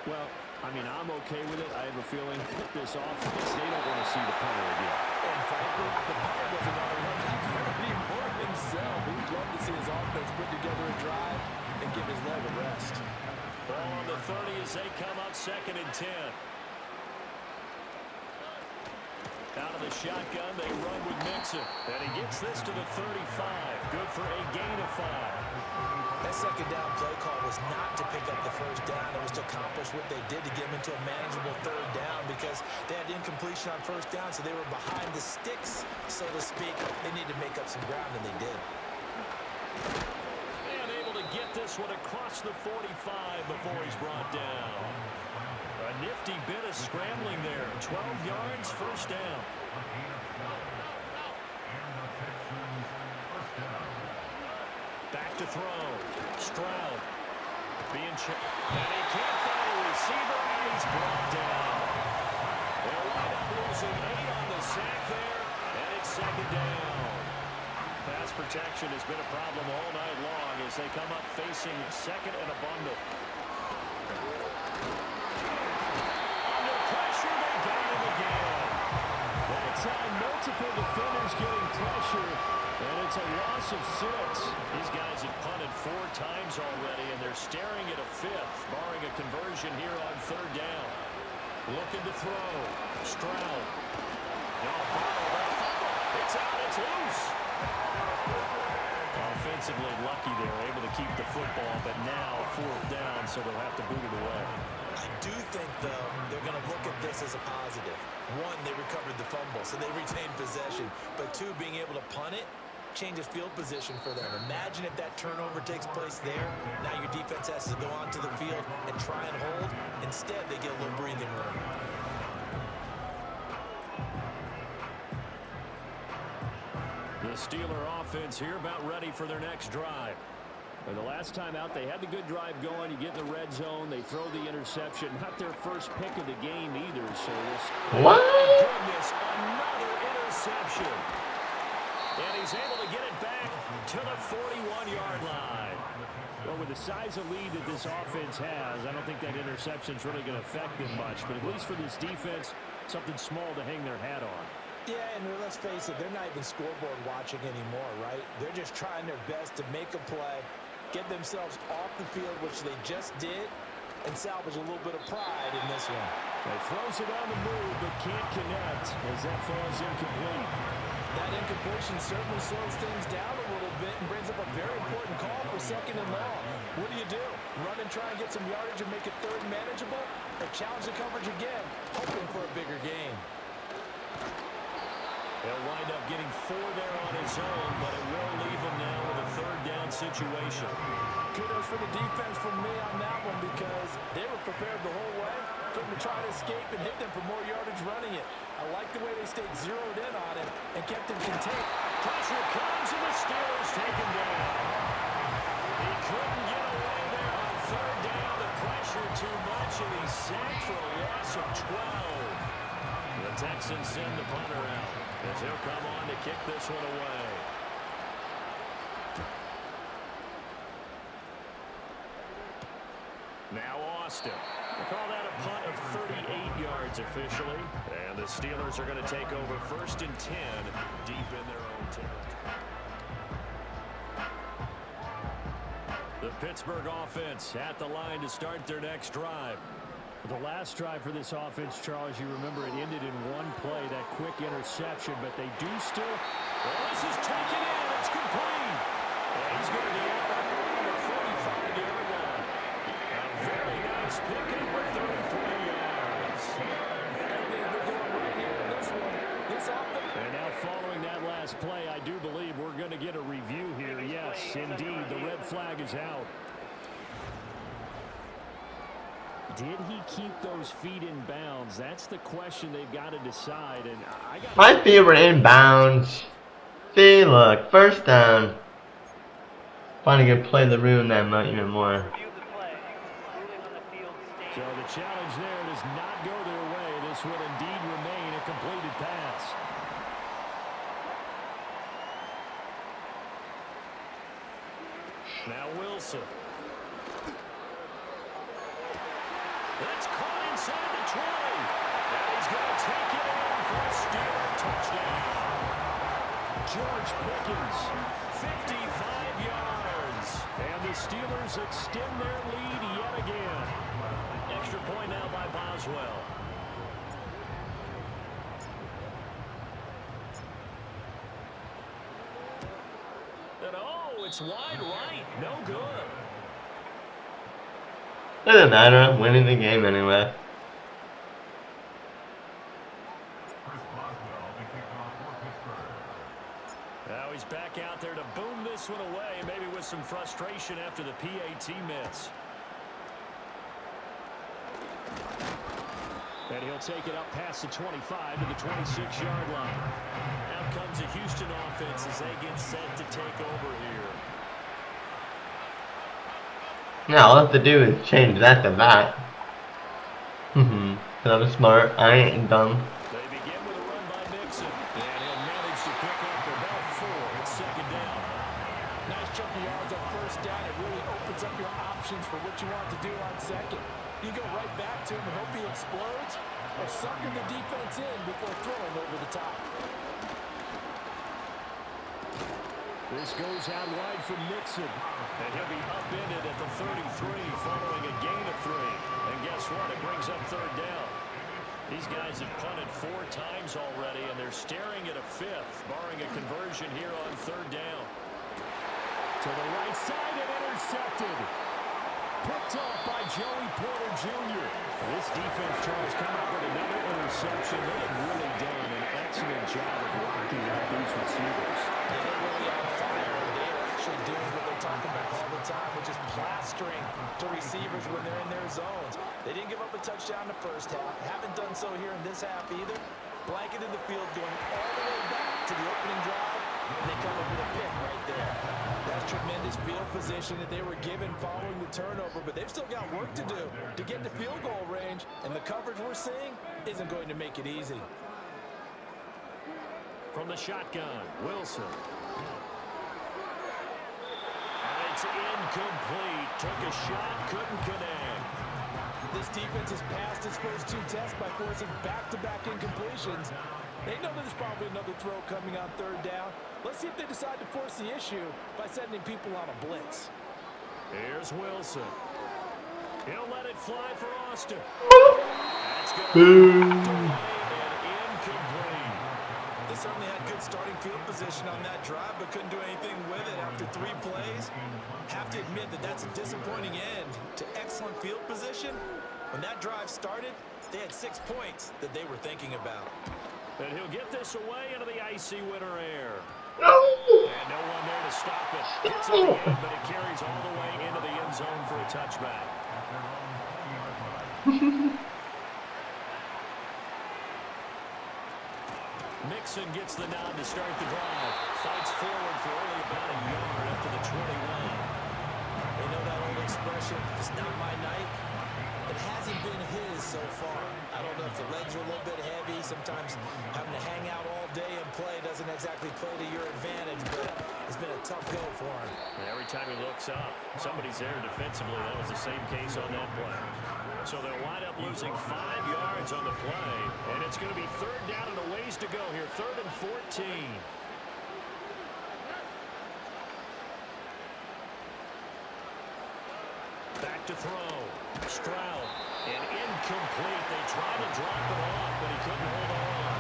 Speaker 5: Well, I mean, I'm okay with it. I have a feeling that this offense, they don't want to see the punter again.
Speaker 3: And frankly, the punter doesn't want to run out there anymore himself. He'd love to see his offense put together a drive and give his leg a rest.
Speaker 5: Ball on the 30 as they come up 2nd and 10. Out of the shotgun, they run with Mixon. And he gets this to the 35. Good for a gain of 5.
Speaker 3: That second down play call was not to pick up the first down. It was to accomplish what they did to get them into a manageable 3rd down because they had incompletion on 1st down, so they were behind the sticks, so to speak. They needed to make up some ground, and they did.
Speaker 5: And able to get this one across the 45 before he's brought down. A nifty bit of scrambling there. 12 yards, 1st down. Back to throw. Stroud. Being checked. And he can't find a receiver, and he's brought down. They'll wind up losing 8 on the sack there, and it's 2nd down. Pass protection has been a problem all night long as they come up facing 2nd and a bundle. Under pressure, they got him again. That time, multiple defenders getting pressure, and it's a loss of 6. These guys have punted 4 times already, and they're staring at a 5th, barring a conversion here on 3rd down. Looking to throw. Stroud. It's out, it's loose. Offensively lucky they were able to keep the football, but now 4th down, so they'll have to boot it away.
Speaker 3: I do think, though, they're going to look at this as a positive. 1, they recovered the fumble, so they retained possession. But 2, being able to punt it changes field position for them. Imagine if that turnover takes place there. Now your defense has to go onto the field and try and hold. Instead, they get a little breathing room.
Speaker 5: The Steeler offense here about ready for their next drive. And the last time out, they had the good drive going. You get in the red zone. They throw the interception. Not their first pick of the game either. So this,
Speaker 1: What?
Speaker 5: goodness, another interception. And he's able to get it back to the 41-yard line. Well, with the size of lead that this offense has, I don't think that interception's really going to affect them much. But at least for this defense, something small to hang their hat on.
Speaker 3: Yeah, and let's face it, they're not even scoreboard watching anymore, right? They're just trying their best to make a play, get themselves off the field, which they just did, and salvage a little bit of pride in this one.
Speaker 5: They throws it on the move, but can't connect as that falls incomplete.
Speaker 3: That incompletion certainly slows things down a little bit and brings up a very important call for 2nd and long. What do? Run and try and get some yardage and make it 3rd manageable? Or challenge the coverage again, hoping for a bigger gain?
Speaker 5: He'll wind up getting 4 there on his own, but it will leave him now with a 3rd down situation.
Speaker 3: Kudos for the defense from me on that one because they were prepared the whole way for him to try to escape and hit them for more yardage running it. I like the way they stayed zeroed in on it and kept him contained.
Speaker 5: Pressure comes and the Steelers take him down. He couldn't get away there on 3rd down. The pressure too much, and he's sacked for a loss of 12. The Texans send the punter out as he'll come on to kick this one away. Now Austin. They call that a punt of 38 yards officially. And the Steelers are going to take over 1st and 10 deep in their own territory. The Pittsburgh offense at the line to start their next drive. The last drive for this offense, Charles, you remember it ended in one play, that quick interception, but they do still. Well, this is taken in. It's complete. And he's going to be out around the 45-yard line. A very nice pickup with 33 yards.
Speaker 3: They're doing right here in this one. This offense.
Speaker 5: And now following that last play, I do believe we're going to get a review here. Yes, indeed, the red flag is out. Did he keep those feet in bounds? That's the question they've got to decide. And
Speaker 1: My feet were in bounds. See, look, 1st down. Finding a play to ruin that much even more.
Speaker 4: Review the play. Ruling on the field
Speaker 5: So
Speaker 4: stand.
Speaker 5: the challenge there does not go their way. This would indeed remain a completed pass. Now Wilson. That's caught inside the 20. And he's going to take it in for a Steeler touchdown. George Pickens, 55 yards. And the Steelers extend their lead yet again. Extra point now by Boswell. And oh, it's wide right. No good.
Speaker 1: Doesn't matter, I'm winning the game anyway.
Speaker 5: Now he's back out there to boom this one away, maybe with some frustration after the PAT miss. And he'll take it up past the 25 to the 26-yard line. Out comes the Houston offense as they get set to take over here.
Speaker 1: Now all I have to do is change that to that. Cause I'm smart, I ain't dumb.
Speaker 5: They begin with a run by Mixon. And he'll manage to pick up about 4. It's second down.
Speaker 3: Nice chunk of yards on first down. It really opens up your options for what you want to do on second. You go right back to him and hope he explodes, or sucker the defense in before throwing over the top.
Speaker 5: This goes out wide for Mixon. And he'll be upended at the 33 following a gain of 3. And guess what? It brings up third down. These guys have punted 4 times already, and they're staring at a 5th, barring a conversion here on third down. To the right side and intercepted. Picked off by Joey Porter Jr. This defense, Charles, come up with another interception. They have really done an excellent job of locking up these receivers.
Speaker 3: They're really on fire. They're actually doing what they talk about all the time, which is plastering to receivers when they're in their zones. They didn't give up a touchdown in the first half. Haven't done so here in this half either. Blanketed the field going all the way back to the opening drive, and they come up with a pick right there. That's tremendous field position that they were given following the turnover, but they've still got work to do to get to field goal range, and the coverage we're seeing isn't going to make it easy.
Speaker 5: From the shotgun, Wilson. And it's incomplete. Took a shot, couldn't connect.
Speaker 3: This defense has passed its first 2 tests by forcing back-to-back incompletions. They know there's probably another throw coming on third down. Let's see if they decide to force the issue by sending people on a blitz.
Speaker 5: Here's Wilson. He'll let it fly for Austin. That's going to be knocked away and incomplete.
Speaker 3: They certainly had good starting field position on that drive, but couldn't do anything with it after 3 plays. Have to admit that that's a disappointing end to excellent field position. When that drive started, they had 6 points that they were thinking about.
Speaker 5: And he'll get this away into the icy winter air. And no one there to stop it. Gets at the end, but it carries all the way into the end zone for a touchback. Mixon gets the nod to start the drive. Fights forward for only about a yard up to the 21.
Speaker 3: They know that old expression, it's not my night. It hasn't been his so far. I don't know if the legs are a little bit heavy. Sometimes having to hang out all day and play doesn't exactly play to your advantage, but it's been a tough go for him.
Speaker 5: And every time he looks up, somebody's there defensively. That was the same case on that play. So they'll wind up losing 5 yards on the play, and it's going to be third down and a ways to go here. 3rd and 14. Back to throw. Stroud. And incomplete. They tried to drop it off, but he couldn't hold on.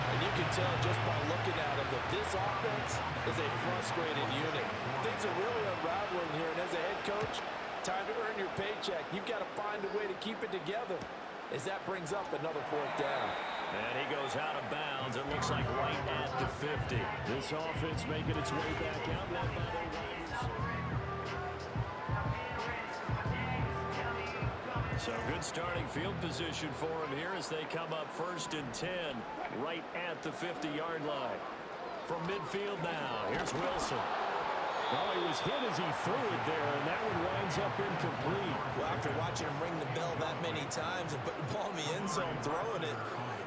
Speaker 3: And you can tell just by looking at him that this offense is a frustrated unit. Things are really unraveling here, and as a head coach, time to earn your paycheck. You've got to find a way to keep it together as that brings up another 4th down.
Speaker 5: And he goes out of bounds. It looks like right at the 50. This offense making its way back out, led by their riders. So good starting field position for him here as they come up 1st and 10 right at the 50-yard line. From midfield now, here's Wilson. Well, he was hit as he threw it there, and that one winds up incomplete.
Speaker 3: Well, after watching him ring the bell that many times and putting the ball in the end zone, throwing it,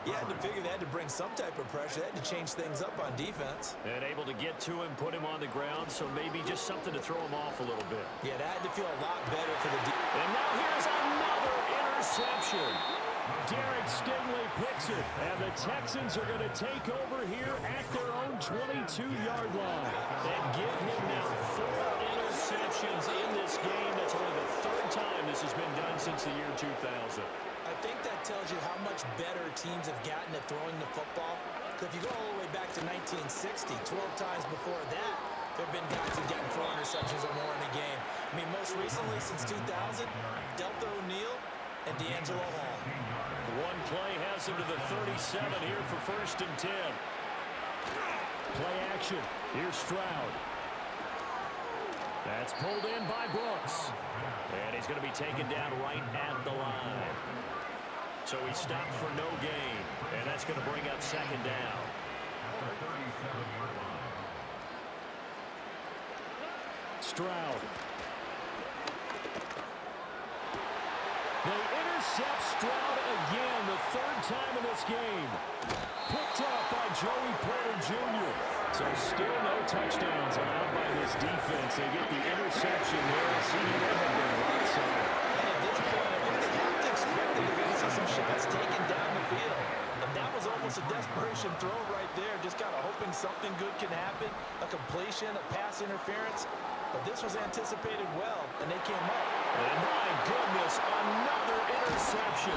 Speaker 3: you had to figure they had to bring some type of pressure. They had to change things up on defense.
Speaker 5: And able to get to him, put him on the ground, so maybe just something to throw him off a little bit.
Speaker 3: Yeah, that had to feel a lot better for the defense.
Speaker 5: And now here's another interception. Derek Stingley picks it, and the Texans are going to take over here at their own 22-yard line. And give him now 4 interceptions in this game. That's only the 3rd time this has been done since the year 2000.
Speaker 3: I think that tells you how much better teams have gotten at throwing the football. Because if you go all the way back to 1960, 12 times before that, there have been guys who've gotten 4 interceptions or more in a game. I mean, most recently, since 2000, Delta O'Neal and D'Angelo Hall.
Speaker 5: One play has him to the 37 here for 1st and 10. Play action. Here's Stroud. That's pulled in by Brooks. And he's going to be taken down right at the line. So he stopped for no gain. And that's going to bring up 2nd down. Stroud. They intercept Stroud again, the 3rd time in this game. Picked up by Joey Porter Jr. So still no touchdowns allowed by this defense. They get the interception there. CD Lamb had been right side.
Speaker 3: And at this point, I think they have to expect that they're going to see some shots taken down the field. And that was almost a desperation throw right there, just kind of hoping something good can happen, a completion, a pass interference. But this was anticipated well, and they came up.
Speaker 5: And my goodness, another interception.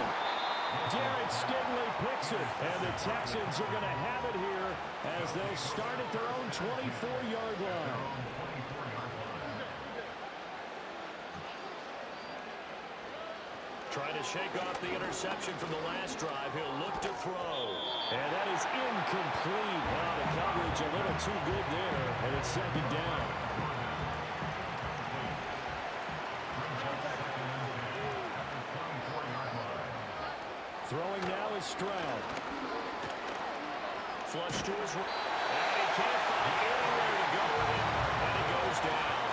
Speaker 5: Derek Stingley picks it, and the Texans are going to have it here as they start at their own 24-yard line. Trying to shake off the interception from the last drive. He'll look to throw. And that is incomplete. Wow, the coverage a little too good there, and it's 2nd down. Throwing now is Stroud. Flush to his right. And he can't find anywhere to go with it. And it goes down.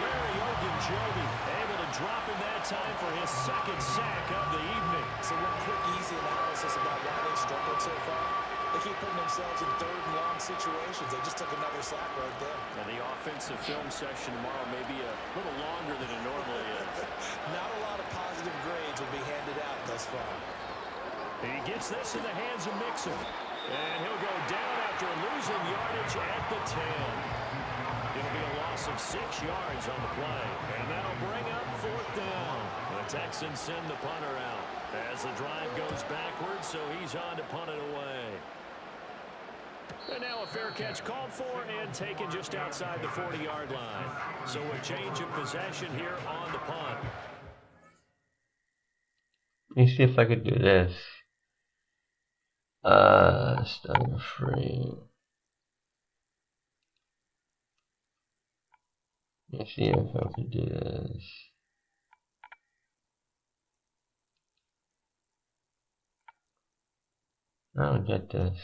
Speaker 5: Larry Ogunjobi able to drop in that time for his 2nd sack of the evening.
Speaker 3: So one quick, easy analysis about why they've struggled so far. They keep putting themselves in 3rd and long situations. They just took another sack right there.
Speaker 5: And the offensive film session tomorrow may be a little longer than it normally is.
Speaker 3: Not a lot of positive grades will be handed out thus far.
Speaker 5: He gets this in the hands of Mixon. And he'll go down after losing yardage at the 10. It'll be a loss of 6 yards on the play. And that'll bring up 4th down. The Texans send the punter out as the drive goes backwards, so he's on to punt it away. And now a fair catch called for and taken just outside the 40-yard line. So a change of possession here on the punt.
Speaker 1: Let me see if I could do this. Starting free. Let me see if I could do this. I don't get this.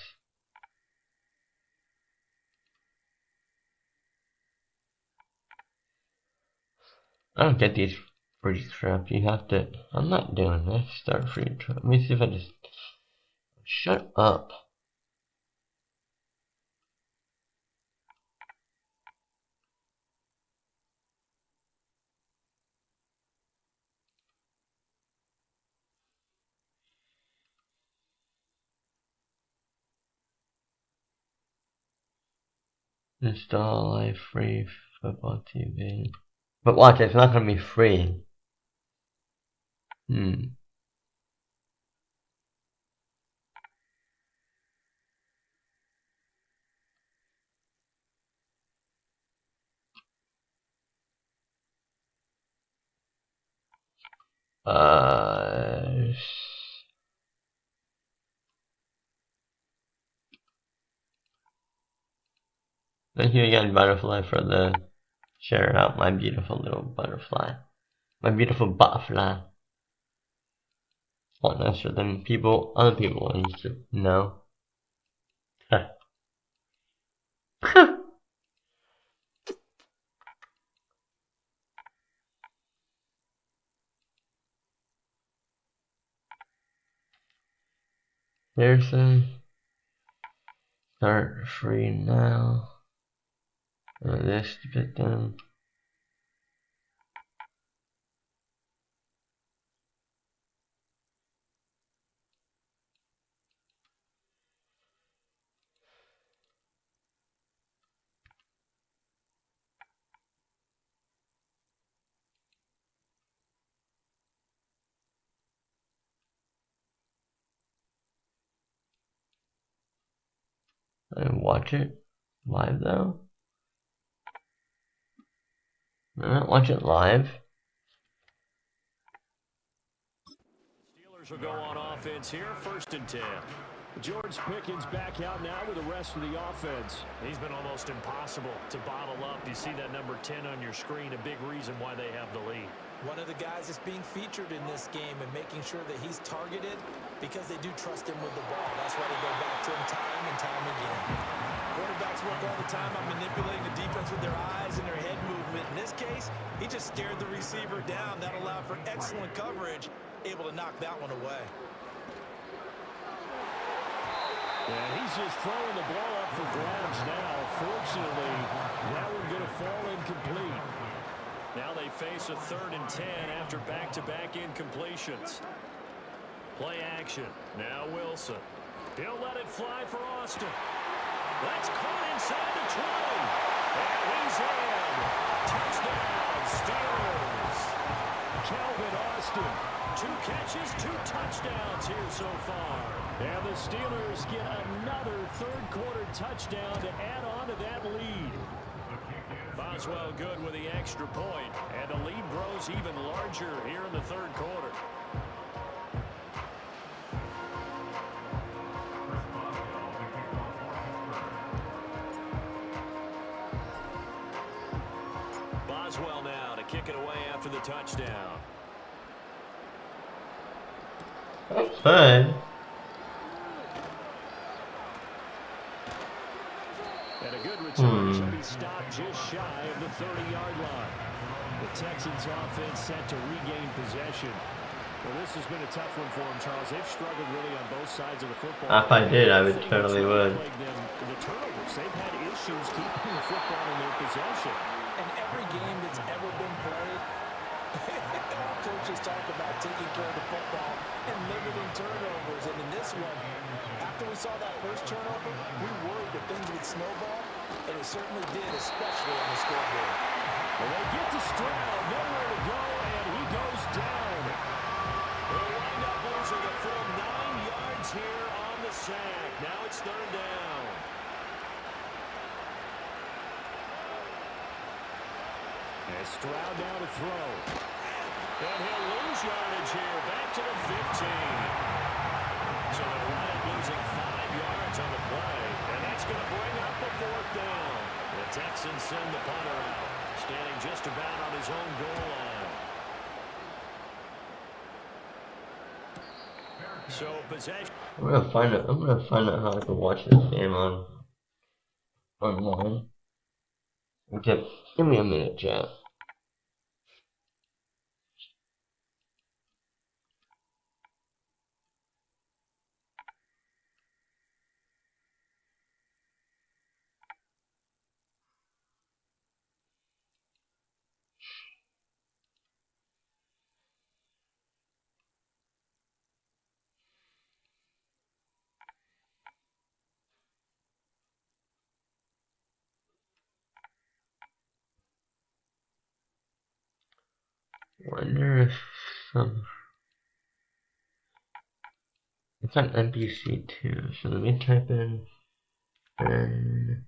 Speaker 1: I don't get these free crap. You have to. I'm not doing this. Start free trap. Let me see if I just. Shut up. Install live free football TV. But watch, it's not gonna be free. Thank you again, Butterfly, for the sharing out my beautiful little butterfly. My beautiful butterfly. A lot nicer than other people used to know. Pearson. Start free now. This to pick them. And watch it live though. I don't watch it live.
Speaker 5: Steelers will go on offense here, 1st and 10. George Pickens back out now with the rest of the offense. He's been almost impossible to bottle up. You see that number 10 on your screen, a big reason why they have the lead.
Speaker 3: One of the guys that's being featured in this game and making sure that he's targeted because they do trust him with the ball. That's why they go back to him time and time again. Quarterbacks work all the time on manipulating the defense with their eyes and their head movement. In this case, he just stared the receiver down. That allowed for excellent coverage, able to knock that one away.
Speaker 5: And he's just throwing the ball up for grabs now. Fortunately, that one going to fall incomplete. Now they face a 3rd and 10 after back-to-back incompletions. Play action. Now Wilson. He'll let it fly for Austin. That's caught inside the 20. And he's in. Touchdown, Steelers. Calvin Austin. 2 catches, 2 touchdowns here so far. And the Steelers get another 3rd quarter touchdown to add on to that lead. Boswell good with the extra point, and the lead grows even larger here in the 3rd quarter. Boswell now to kick it away after the touchdown.
Speaker 1: Fun.
Speaker 5: And a good return should be stopped just shy of the 30-yard line. The Texans offense set to regain possession. Well, this has been a tough one for them, Charles. They've struggled really on both sides of the football.
Speaker 1: If I did, I would totally would.
Speaker 5: The turnovers. They've had issues keeping the football in their possession.
Speaker 3: In every game that's ever been played, coaches talk about taking care of the football and limiting turnovers. And in this one, after we saw that first turnover, we worried that things would snowball, and it certainly did, especially on the scoreboard.
Speaker 5: Well, they get to Stroud, nowhere to go, and he goes down. They'll wind up losing a full 9 yards here on the sack. Now it's 3rd down. And Stroud now to throw. And he'll lose yardage here, back to the 15. So they'll wind up losing 5 yards on the play, and that's going to bring up a 4th down. The Texans send the punter out, standing just about on his own goal line. So possession.
Speaker 1: I'm gonna find out how I can watch this game online. Okay, give me a minute, chat. Wonder if it's on NBC too. So let me type in NBC.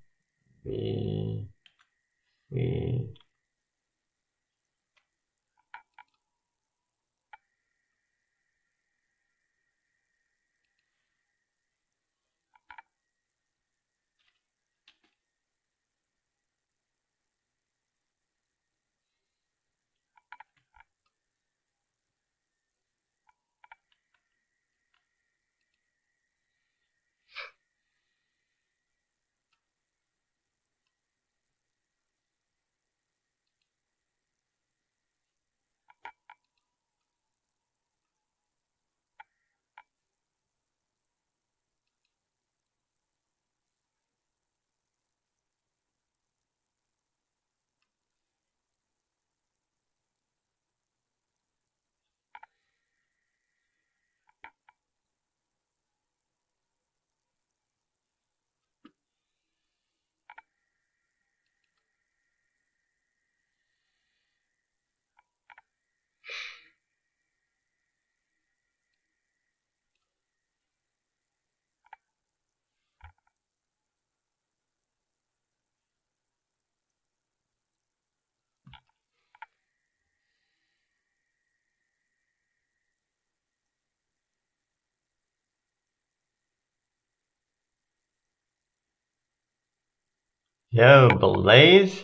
Speaker 1: Yo, Blaze?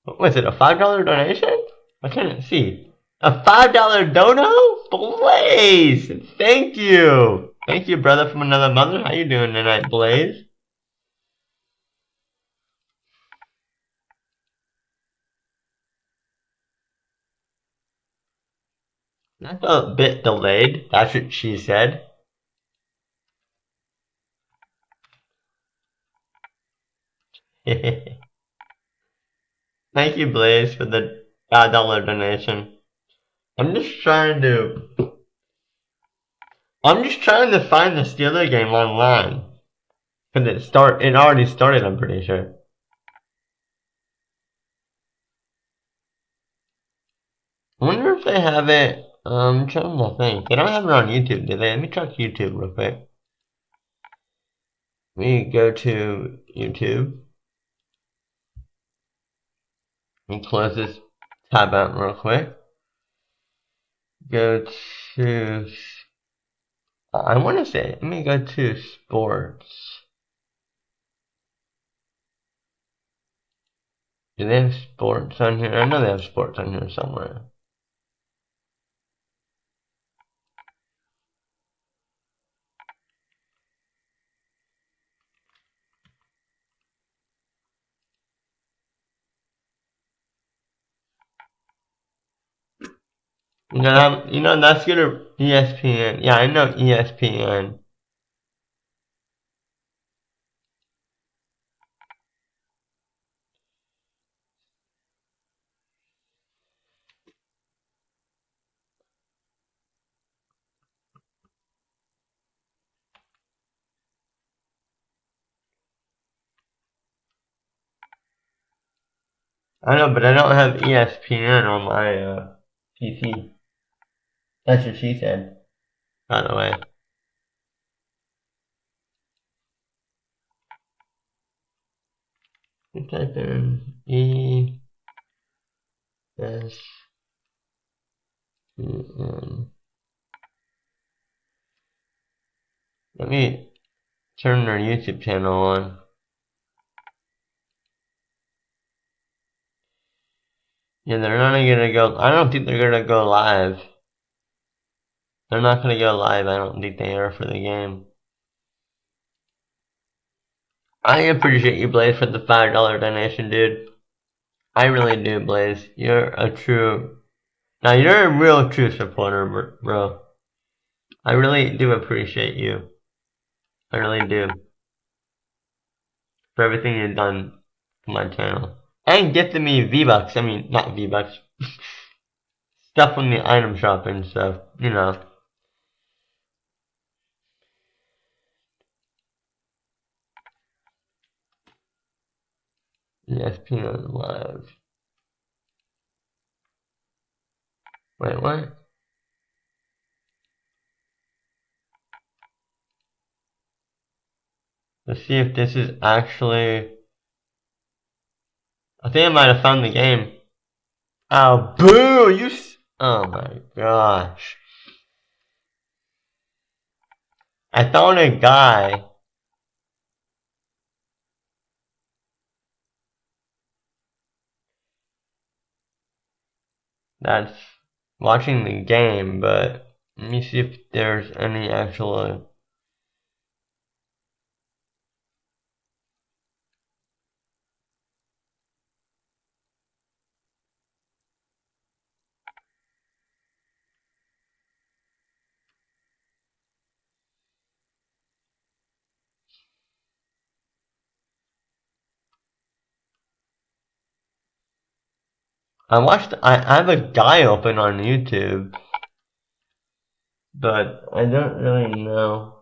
Speaker 1: What was it, a $5 donation? I couldn't see. A $5 dono? Blaze! Thank you! Thank you, brother from another mother. How you doing tonight, Blaze? That's a bit delayed. That's what she said. Thank you, Blaze, for the $5 donation. I'm just trying to find the Steeler game online. Cause it already started, I'm pretty sure. I wonder if they have it, I'm trying to think. They don't have it on YouTube, do they? Let me check YouTube real quick. We go to YouTube. Let me close this tab out real quick. Go to, I want to say, let me go to sports. Do they have sports on here? I know they have sports on here somewhere. You know, that's good at ESPN. Yeah, I know ESPN. I know, but I don't have ESPN on my PC. That's what she said, by the way. You type in ESPN. Let me turn their YouTube channel on. Yeah, they're not gonna go. I don't think they're gonna go live. They're not gonna go live. I don't think they are for the game. I appreciate you, Blaze, for the $5 donation, dude. I really do, Blaze. You're a real true supporter, bro. I really do appreciate you. I really do. For everything you've done for my channel. And gifting me V-Bucks. I mean, not V-Bucks. Stuff from the item shop and stuff. You know. ESPN Live. Wait, what? Let's see if this is actually... I think I might have found the game. Oh, boo! Oh my gosh. I found a guy. That's watching the game, but let me see if there's any actual... I have a guy open on YouTube, but I don't really know.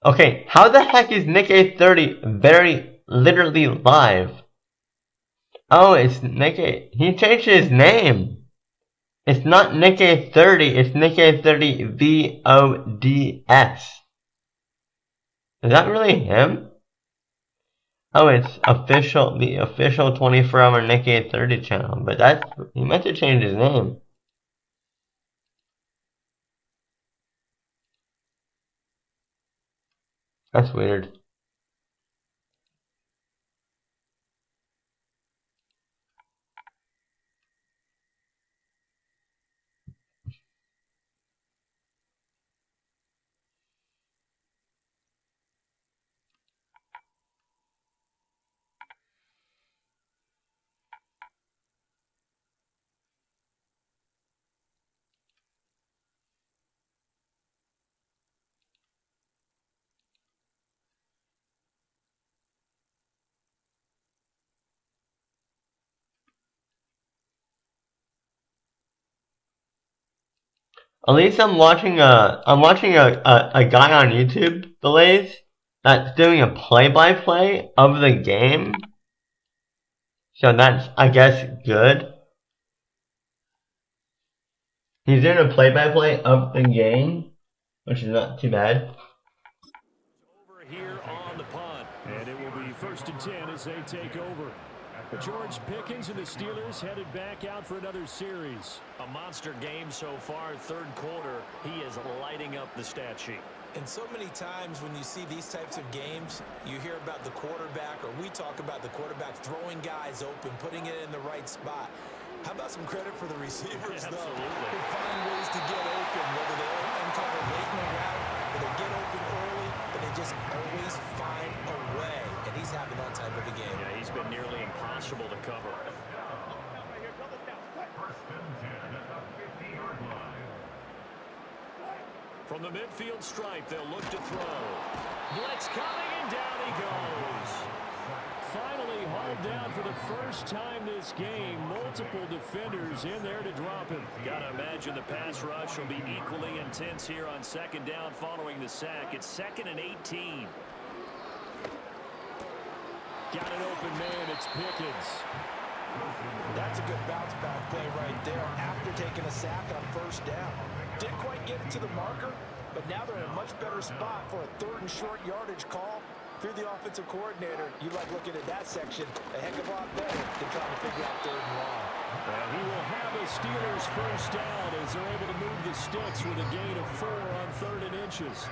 Speaker 1: Okay, how the heck is Nick A30 very literally live? Oh, it's Nick A... He changed his name. It's not Nick A30, it's Nick A30 VODS. Is that really him? Oh, it's the official 24-hour Nick A30 channel, but he meant to change his name. That's weird. At least I'm watching a guy on YouTube, delays, that's doing a play-by-play of the game. So that's, I guess, good. He's doing a play-by-play of the game, which is not too bad.
Speaker 5: Over here on the punt, and it will be 1st and 10 as they take over. George Pickens and the Steelers headed back out for another series. A monster game so far, 3rd quarter. He is lighting up the stat sheet.
Speaker 3: And so many times when you see these types of games, you hear about the quarterback, or we talk about the quarterback throwing guys open, putting it in the right spot. How about some credit for the receivers, though, who find ways to get open, whether they uncover late in the route or they get open early, but they just always find a way. And he's having that type of a game.
Speaker 5: Yeah, he's been nearly impossible to cover. From the midfield stripe, they'll look to throw. Blitz coming, and down he goes. Finally hauled down for the first time this game. Multiple defenders in there to drop him. Gotta imagine the pass rush will be equally intense here on 2nd down following the sack. It's 2nd and 18. Got an open man, it's Pickens.
Speaker 3: That's a good bounce back play right there after taking a sack on 1st down. Didn't quite get it to the marker, but now they're in a much better spot for a 3rd and short yardage call. Through the offensive coordinator, you like looking at that section a heck of a lot better than trying to figure out 3rd and long.
Speaker 5: And he will have a Steelers 1st down as they're able to move the sticks with a gain of 4 on 3rd and inches.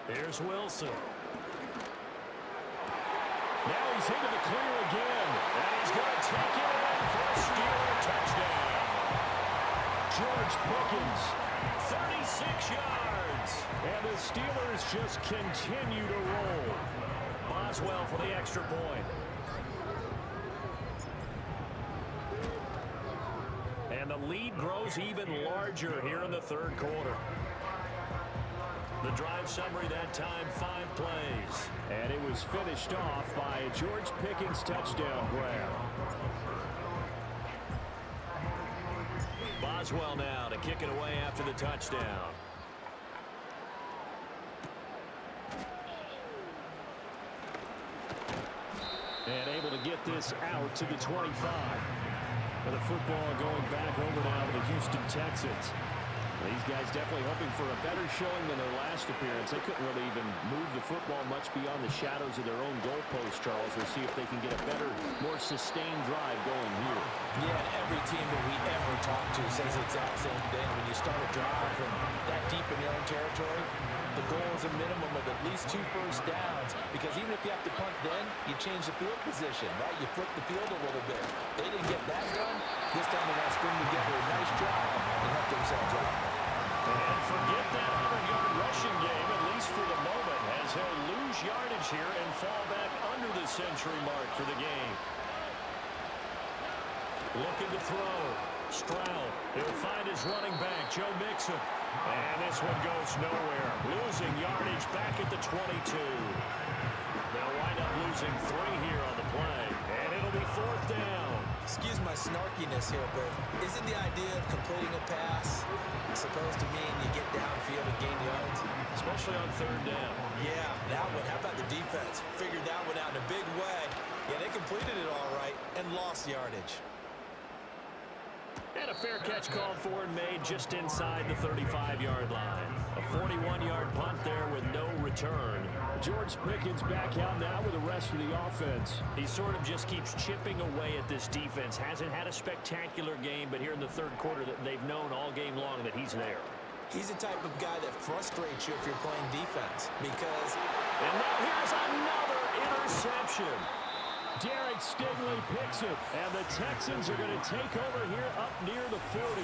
Speaker 5: Here's Wilson. Now he's into the clear again. And he's going to take it in for a Steeler touchdown. George Pickens, 36 yards. And the Steelers just continue to roll. Boswell for the extra point. And the lead grows even larger here in the 3rd quarter. The drive summary that time, 5 plays. And it was finished off by a George Pickens touchdown grab. Boswell now to kick it away after the touchdown. And able to get this out to the 25. And the football going back over now to the Houston Texans. These guys definitely hoping for a better showing than their last appearance. They couldn't really even move the football much beyond the shadows of their own goalpost, Charles. We'll see if they can get a better, more sustained drive going here.
Speaker 3: Yeah, every team that we ever talk to says the exact same thing. When you start a drive from that deep in your own territory, the goal is a minimum of at least 2 first downs, because even if you have to punt then, you change the field position, right? You flip the field a little bit. They didn't get that done. This time they got to string together a nice drive and help themselves out.
Speaker 5: And forget that 100-yard rushing game, at least for the moment, as he'll lose yardage here and fall back under the century mark for the game. Looking to throw. Stroud. He'll find his running back, Joe Mixon. And this one goes nowhere. Losing yardage back at the 22. They'll wind up losing 3 here on the play. And it'll be 4th down.
Speaker 3: Excuse my snarkiness here, but isn't the idea of completing a pass supposed to mean you get downfield and gain yards?
Speaker 5: Especially on 3rd down.
Speaker 3: Yeah, that one. How about the defense? Figured that one out in a big way. Yeah, they completed it all right and lost yardage.
Speaker 5: And a fair catch called for and made just inside the 35-yard line. A 41-yard punt there with no return. George Pickens back out now with the rest of the offense. He sort of just keeps chipping away at this defense. Hasn't had a spectacular game, but here in the 3rd quarter, they've known all game long that he's there.
Speaker 3: He's the type of guy that frustrates you if you're playing defense, because...
Speaker 5: And now here's another interception. Derek Stingley picks it, and the Texans are going to take over here up near the 40.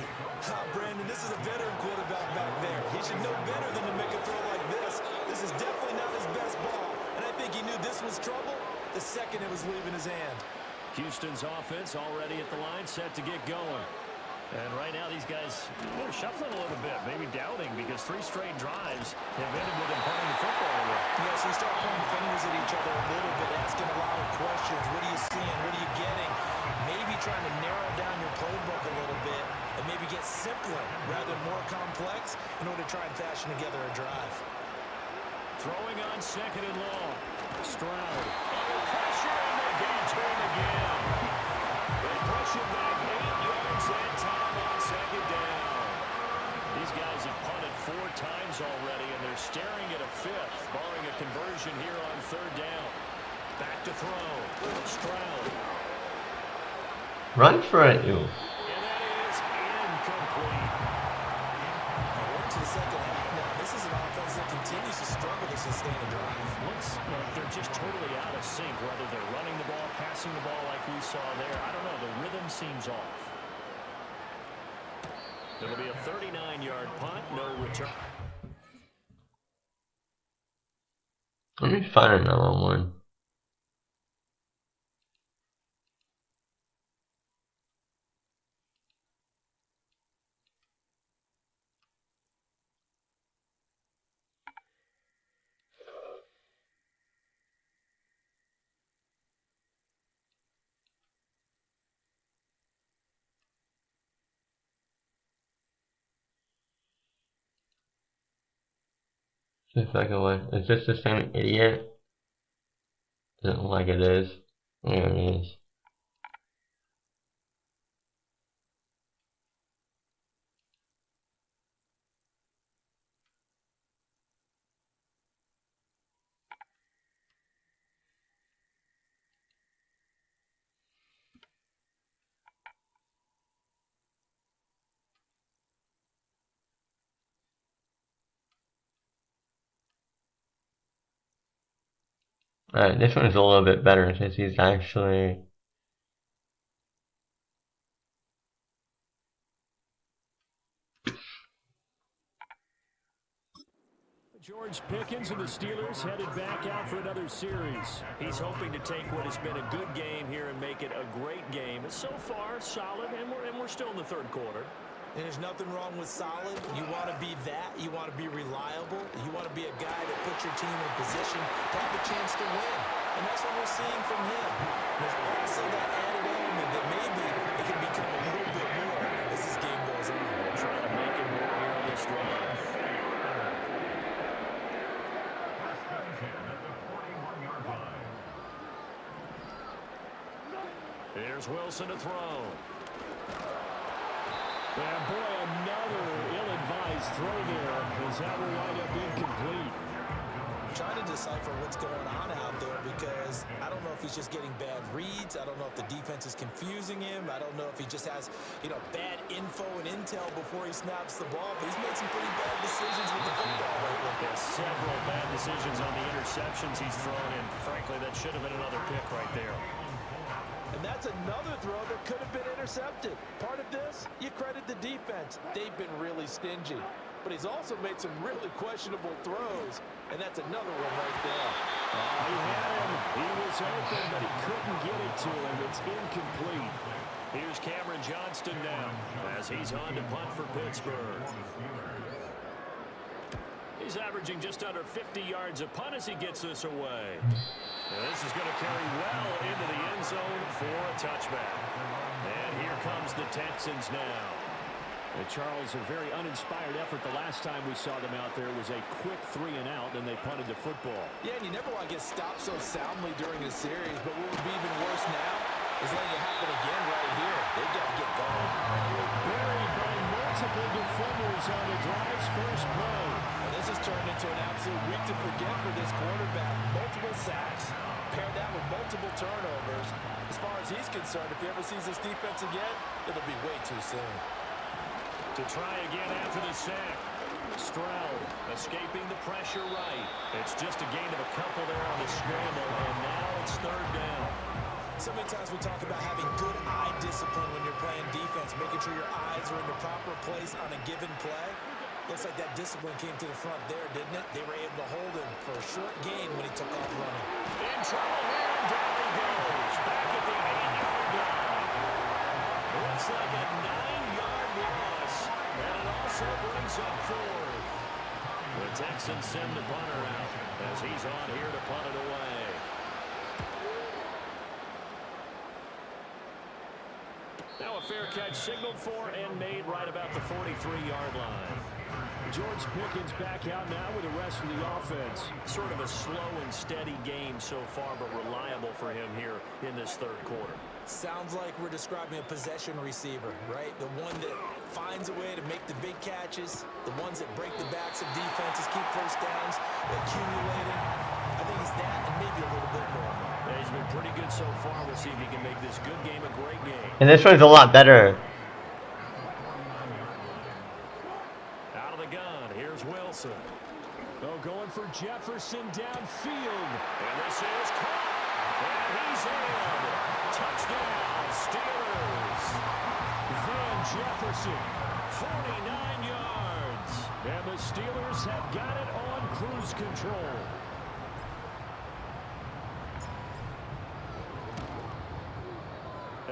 Speaker 3: Brandon, this is a veteran quarterback back there. He should know better than to make a throw like this. This is definitely not his best ball, and I think he knew this was trouble the second it was leaving his hand.
Speaker 5: Houston's offense already at the line, set to get going. And right now, these guys, they're shuffling a little bit, maybe doubting, because 3 straight drives have ended with them punting the football away.
Speaker 3: Yeah, so you start pointing fingers at each other a little bit, asking a lot of questions. What are you seeing? What
Speaker 5: Throwing on second and long. Stroud. Under pressure, and they gain turn again. They push it back 8 yards that time on second down. These guys have punted 4 times already, and they're staring at a 5th, barring a conversion here on third down. Back to throw. Stroud.
Speaker 1: Run for it, you.
Speaker 5: And that is incomplete.
Speaker 3: We're into the second half now. This is an offense that continues to struggle to sustain a drive.
Speaker 5: Looks like they're just totally out of sync, whether they're running the ball, passing the ball like we saw there. I don't know. The rhythm seems off. It'll be a 39-yard punt, no return.
Speaker 1: Let me find another one. See if I can win. Is this the same idiot? Doesn't look like it is. There it is. Alright, this one's a little bit better since he's actually...
Speaker 5: George Pickens and the Steelers headed back out for another series. He's hoping to take what has been a good game here and make it a great game. So far, solid, and we're still in the third quarter.
Speaker 3: And there's nothing wrong with solid. You want to be that. You want to be reliable. You want to be a guy that puts your team in a position to have a chance to win. And that's what we're seeing from him. There's also that added element that maybe it can become a little bit more as this game goes on.
Speaker 5: Trying to make it more here on this drive. Here's Wilson to throw. And boy, another ill-advised throw there as that will wind up incomplete.
Speaker 3: I'm trying to decipher what's going on out there because I don't know if he's just getting bad reads. I don't know if the defense is confusing him. I don't know if he just has, bad info and intel before he snaps the ball. But he's made some pretty bad decisions with the football lately.
Speaker 5: There's several bad decisions on the interceptions he's thrown, and frankly, that should have been another pick right there.
Speaker 3: And that's another throw that could have been intercepted. Part of this, you credit the defense. They've been really stingy. But he's also made some really questionable throws, and that's another one right there.
Speaker 5: He had him. He was open, but he couldn't get it to him. It's incomplete. Here's Cameron Johnston now as he's on to punt for Pittsburgh. He's averaging just under 50 yards a punt as he gets this away. And this is going to carry well into the end zone for a touchback. And here comes the Texans now. And Charles, a very uninspired effort the last time we saw them out there was a quick 3 and out, and they punted the football.
Speaker 3: Yeah, and you never want to get stopped so soundly during a series, but what would be even worse now is letting it happen again right here. They've got to get going.
Speaker 5: Buried by multiple defenders on the drive's first play.
Speaker 3: This has turned into an absolute week to forget for this quarterback. Multiple sacks, pair that with multiple turnovers. As far as he's concerned, if he ever sees this defense again, it'll be way too soon.
Speaker 5: To try again after the sack. Stroud escaping the pressure right. It's just a gain of a couple there on the scramble, and now it's third down.
Speaker 3: So many times we talk about having good eye discipline when you're playing defense, making sure your eyes are in the proper place on a given play. Looks like that discipline came to the front there, didn't it? They were able to hold him for a short gain when he took off running.
Speaker 5: In trouble here, and down he goes. Back at the 8-yard line. Looks like a 9-yard loss, and it also brings up fourth. The Texans send the punter out as he's on here to punt it away. Now a fair catch signaled for and made right about the 43-yard line. George Pickens back out now with the rest of the offense. Sort of a slow and steady game so far, but reliable for him here in this third quarter.
Speaker 3: Sounds like we're describing a possession receiver, right? The one that finds a way to make the big catches, the ones that break the backs of defenses, keep first downs, accumulating. I think he's that and maybe a little bit more.
Speaker 5: Yeah, he's been pretty good so far. We'll see if he can make this good game a great game.
Speaker 1: And this one's a lot better.
Speaker 5: Out of the gun, here's Wilson. Oh, going for Jefferson downfield. And this is caught. And he's in. Touchdown, Steelers. Van Jefferson, 49 yards. And the Steelers have got it on cruise control.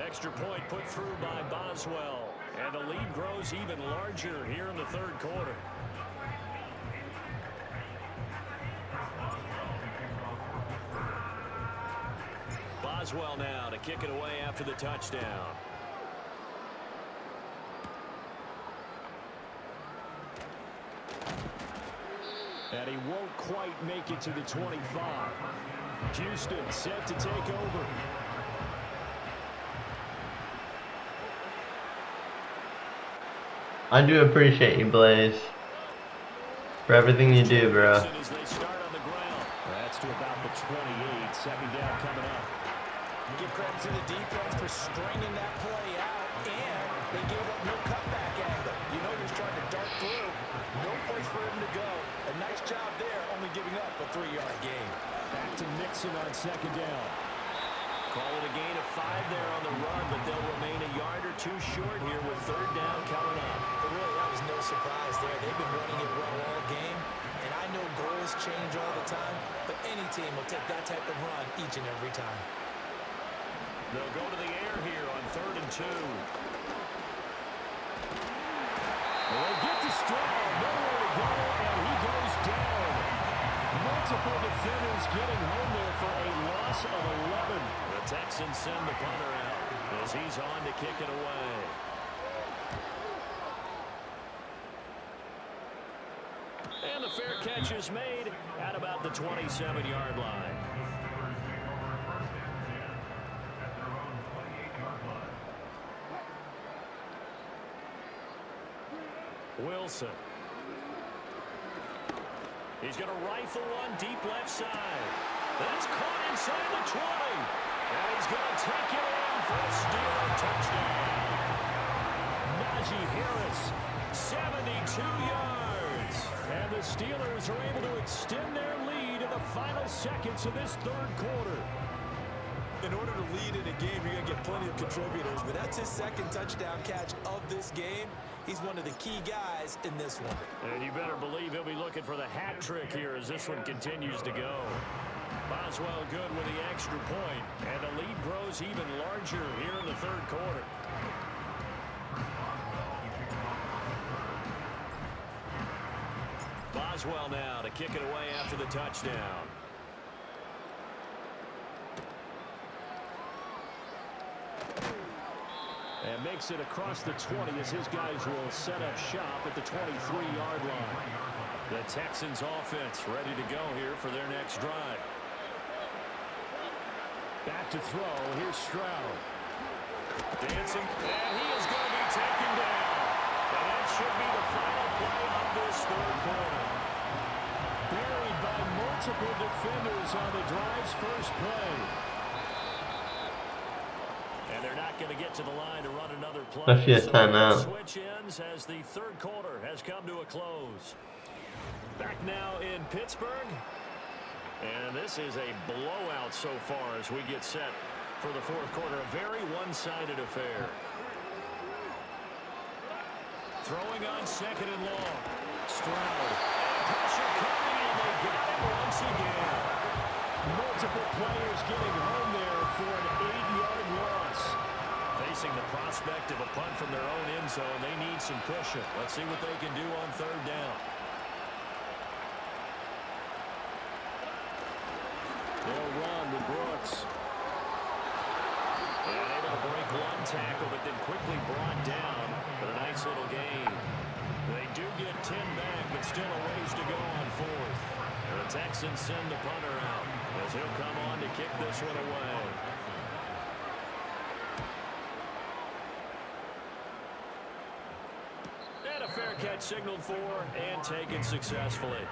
Speaker 5: Extra point put through by Boswell. And the lead grows even larger here in the third quarter. Boswell now to kick it away after the touchdown. And he won't quite make it to the 25. Houston set to take over.
Speaker 1: I do appreciate you, Blaze, for everything you do, bro.
Speaker 5: As they start on the ground. That's to about the 28. Second down coming up.
Speaker 3: Give credit to the defense for stringing that play out, and they gave up no cutback angle. You know he's trying to dart through. No place for him to go. A nice job there, only giving up a 3-yard gain.
Speaker 5: Back to Mixon on second down. Call it a gain of 5 there on the run, but they'll remain a yard or two short here with third down coming up.
Speaker 3: Really, that was no surprise there. They've been running it well all game, and I know goals change all the time, but any team will take that type of run each and every time.
Speaker 5: They'll go to the air here on 3rd and 2. They get to Stroud, nowhere to go, and he goes down. Multiple defenders getting home there for a loss of 11. The Texans send the punter out as he's on to kick it away. And the fair catch is made at about the 27-yard line. Wilson. He's going to rifle one deep left side. That's caught inside the 20. And he's going to take it in for a Steeler touchdown. Najee Harris, 72 yards. And the Steelers are able to extend their lead in the final seconds of this third quarter.
Speaker 3: In order to lead in a game, you're going to get plenty of contributors, but that's his second touchdown catch of this game. He's one of the key guys in this one.
Speaker 5: And you better believe he'll be looking for the hat trick here as this one continues to go. Boswell good with the extra point, and the lead grows even larger here in the third quarter. Boswell now to kick it away after the touchdown. And makes it across the 20 as his guys will set up shop at the 23-yard line. The Texans offense ready to go here for their next drive. Back to throw. Here's Stroud. Dancing. And he is going to be taken down. And that should be the final play of this third quarter. Buried by multiple defenders on the drive's first play. And they're not going to get to the line to run another play.
Speaker 1: Let's get timeout.
Speaker 5: Switch ends as the third quarter has come to a close. Back now in Pittsburgh. And this is a blowout so far as we get set for the fourth quarter. A very one-sided affair. Throwing on second and long. Stroud. Pressure coming, and they got it once again. Multiple players getting home there for an 8-yard loss. Facing the prospect of a punt from their own end zone, they need some cushion. Let's see what they can do on third down. They'll run with Brooks. And able to break one Good tackle, but then quickly brought down. But a nice little gain. They do get 10 back, but still a ways to go on fourth. And the Texans send the punter out as he'll come on to kick this one away. And a fair catch signaled for and taken successfully.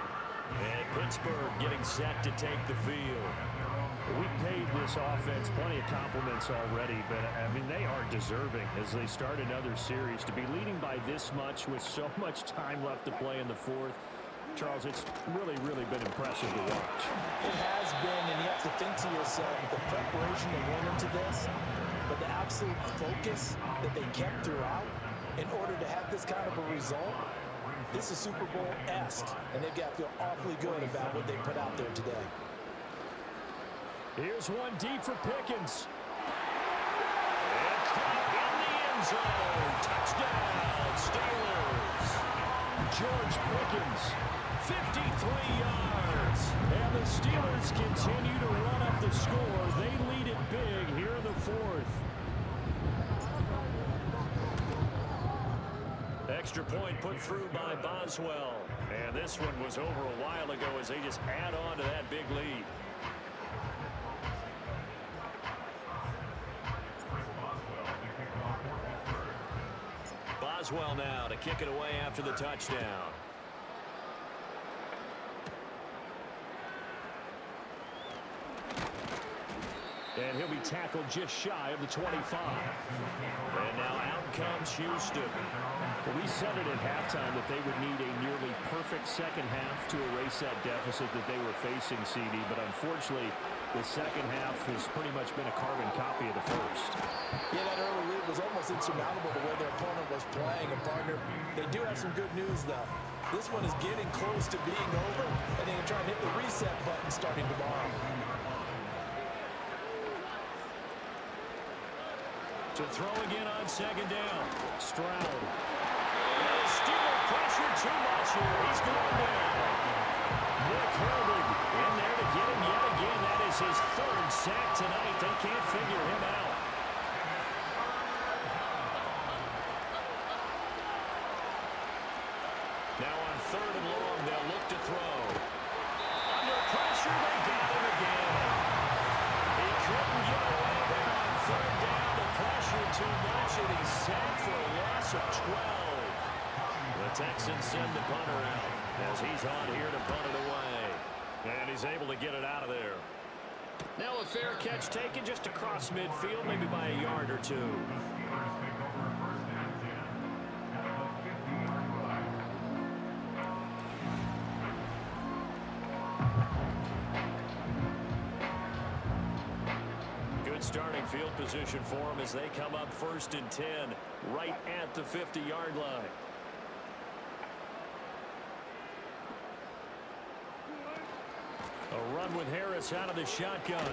Speaker 5: And Pittsburgh getting set to take the field.
Speaker 6: We paid this offense plenty of compliments already, but, I mean, they are deserving as they start another series. To be leading by this much with so much time left to play in the fourth, Charles, it's really, really been impressive to watch.
Speaker 3: It has been, and you have to think to yourself, the preparation that went into this, but the absolute focus that they kept throughout in order to have this kind of a result. This is Super Bowl-esque, and they've got to feel awfully good about what they put out there today.
Speaker 5: Here's one deep for Pickens. And caught in the end zone. Touchdown, Steelers. George Pickens, 53 yards. And the Steelers continue to run up the score. They lead it big here in the fourth. Extra point put through by Boswell. And this one was over a while ago as they just add on to that big lead. Boswell now to kick it away after the touchdown. And he'll be tackled just shy of the 25. And now out comes Houston.
Speaker 6: Well, we said it at halftime that they would need a nearly perfect second half to erase that deficit that they were facing, CD. But unfortunately, the second half has pretty much been a carbon copy of the first.
Speaker 3: Yeah, that early lead was almost insurmountable the way their opponent was playing. And, partner, they do have some good news, though. This one is getting close to being over, and they can try and hit the reset button starting tomorrow.
Speaker 5: To throw again on second down. Stroud. Steeler pressure too much here. He's going down. Nick Herbig in there to get him yet again. That is his third sack tonight. They can't figure him out. Now on third and long, they'll look to throw. Under pressure, they got him again. He couldn't get away there on third down. The pressure too much, and he's sacked for a loss of 12. The Texans send the punter out as he's on here to punt it away. And he's able to get it out of there. Now a fair catch taken just across midfield, maybe by a yard or two. Good starting field position for them as they come up 1st and 10 right at the 50-yard line. A run with Harris out of the shotgun. And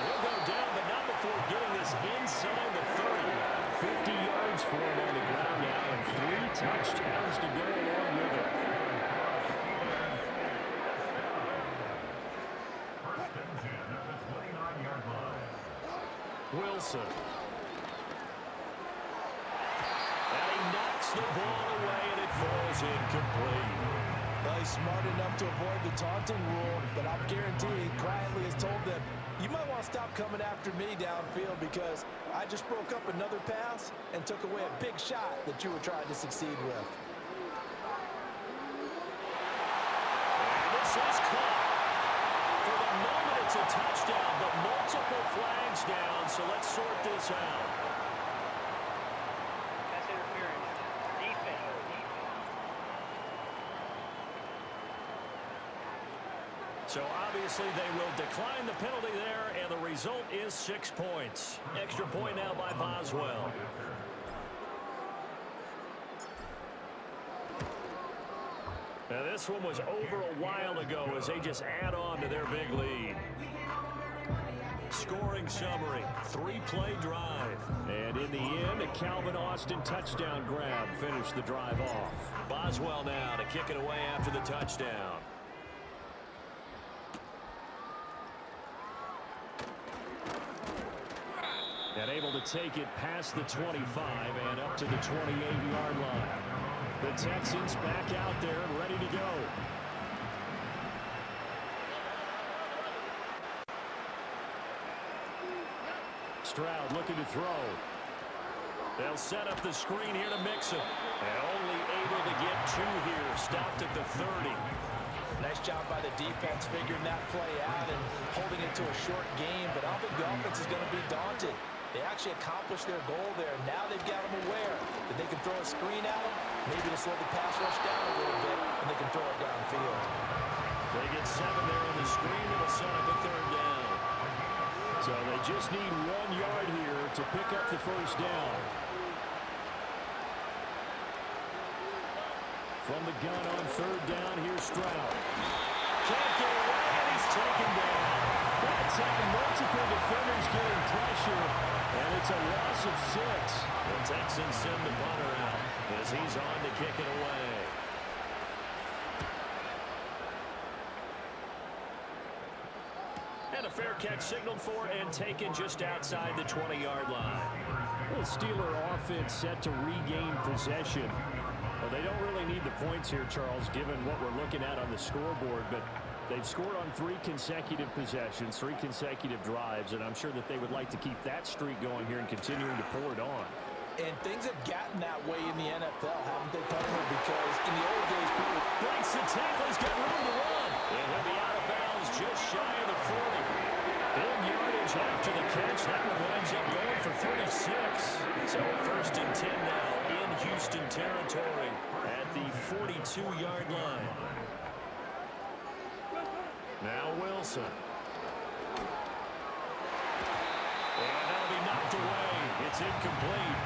Speaker 5: he'll go down, but not before getting this inside the 30. 50 yards for him on the ground now, and 3 touchdowns to go along with it. Wilson. And he knocks the ball away, and it falls incomplete.
Speaker 3: Well, he's smart enough to avoid the taunting rule, but I'm guaranteeing he quietly has told them, you might want to stop coming after me downfield because I just broke up another pass and took away a big shot that you were trying to succeed with.
Speaker 5: And this is caught. For the moment, it's a touchdown, but multiple flags down, so let's sort this out.
Speaker 4: Pass interference. Defense.
Speaker 5: So obviously they will decline the penalty there, and the result is 6 points. Extra point now by Boswell. Now this one was over a while ago as they just add on to their big lead. Scoring summary, 3-play drive. And in the end, a Calvin Austin touchdown grab finished the drive off. Boswell now to kick it away after the touchdown. And able to take it past the 25 and up to the 28-yard line. The Texans back out there and ready to go. Stroud looking to throw. They'll set up the screen here to Mixon. And only able to get 2 here. Stopped at the 30.
Speaker 3: Nice job by the defense figuring that play out and holding it to a short game. But I don't think the offense is going to be daunted. They actually accomplished their goal there. Now they've got them aware that they can throw a screen at them, maybe to slow the pass rush down a little bit, and they can throw it downfield.
Speaker 5: They get 7 there on the screen. It'll set up a 3rd down. So they just need 1 yard here to pick up the 1st down. From the gun on 3rd down, here's Stroud. Can't get away, and he's taken down. That's having multiple defenders getting pressure, and it's a loss of 6. The Texans send the punter out as he's on to kick it away. And a fair catch signaled for and taken just outside the 20-yard line. Well, Steeler offense set to regain possession. Well, they don't really need the points here, Charles, given what we're looking at on the scoreboard, but they've scored on 3 consecutive possessions, 3 consecutive drives, and I'm sure that they would like to keep that streak going here and continuing to pour it on.
Speaker 3: And things have gotten that way in the NFL, haven't they, Palmer? Because in the old days, people
Speaker 5: breaks the tackle, he's got room to run. And he'll be out of bounds just shy of the 40. Big yardage after the catch. That one winds up going for 36. So 1st and 10 now in Houston territory at the 42-yard line. Now Wilson. And that'll be knocked away. It's incomplete.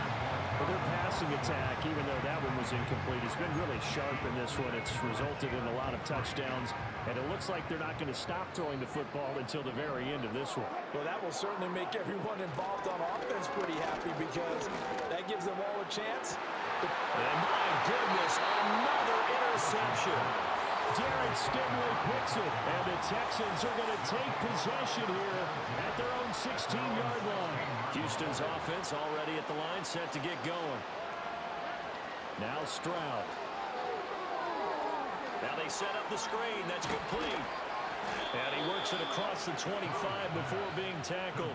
Speaker 5: Well, their passing attack, even though that one was incomplete, has been really sharp in this one. It's resulted in a lot of touchdowns, and it looks like they're not going to stop throwing the football until the very end of this one.
Speaker 3: Well, that will certainly make everyone involved on offense pretty happy because that gives them all a chance.
Speaker 5: And my goodness, another interception. Derek Stingley picks it, and the Texans are going to take possession here at their own 16-yard line. Houston's offense already at the line, set to get going. Now Stroud. Now they set up the screen. That's complete. And he works it across the 25 before being tackled.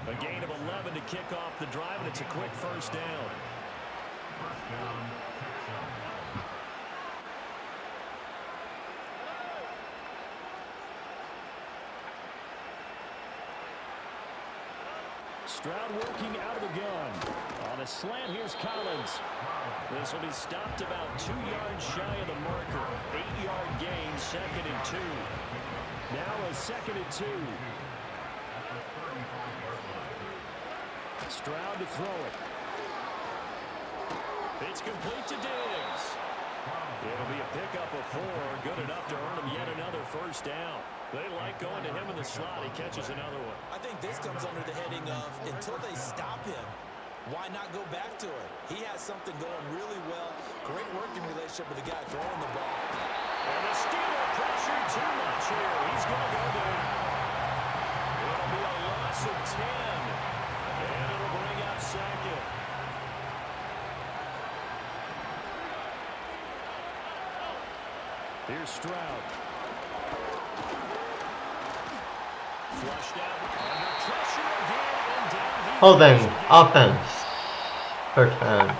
Speaker 5: A gain of 11 to kick off the drive, and it's a quick 1st down. Stroud working out of the gun. On a slant, here's Collins. This will be stopped about 2 yards shy of the marker. 8-yard gain, 2nd and 2. Now a 2nd and 2. Stroud to throw it. It's complete to Diggs. It'll be a pickup of 4, good enough to earn him yet another 1st down. They like going to him in the slot. He catches another one.
Speaker 3: I think this comes under the heading of until they stop him, why not go back to it? He has something going really well. Great working relationship with the guy throwing the ball.
Speaker 5: And the Steeler pressure too much here. He's going to go down. It'll be a loss of 10. And it'll bring out 2nd. Here's Stroud. Flushed out. Under pressure again. And down.
Speaker 1: Holding offense. 3rd down.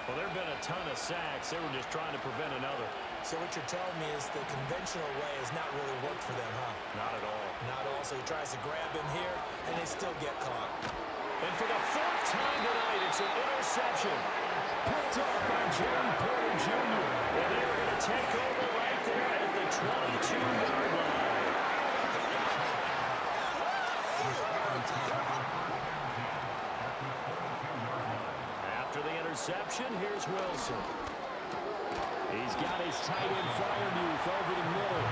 Speaker 5: Well, there have been a ton of sacks. They were just trying to prevent another.
Speaker 3: So what you're telling me is the conventional way has not really worked for them, huh?
Speaker 5: Not at all.
Speaker 3: Not at all. So he tries to grab him here, and they still get caught.
Speaker 5: And for the 4th time tonight, it's an interception. Picked up by Jerry Porter Jr. And they are going to take over right there at the 22-yard line. After the interception, here's Wilson. He's got his tight end Freiermuth over the middle.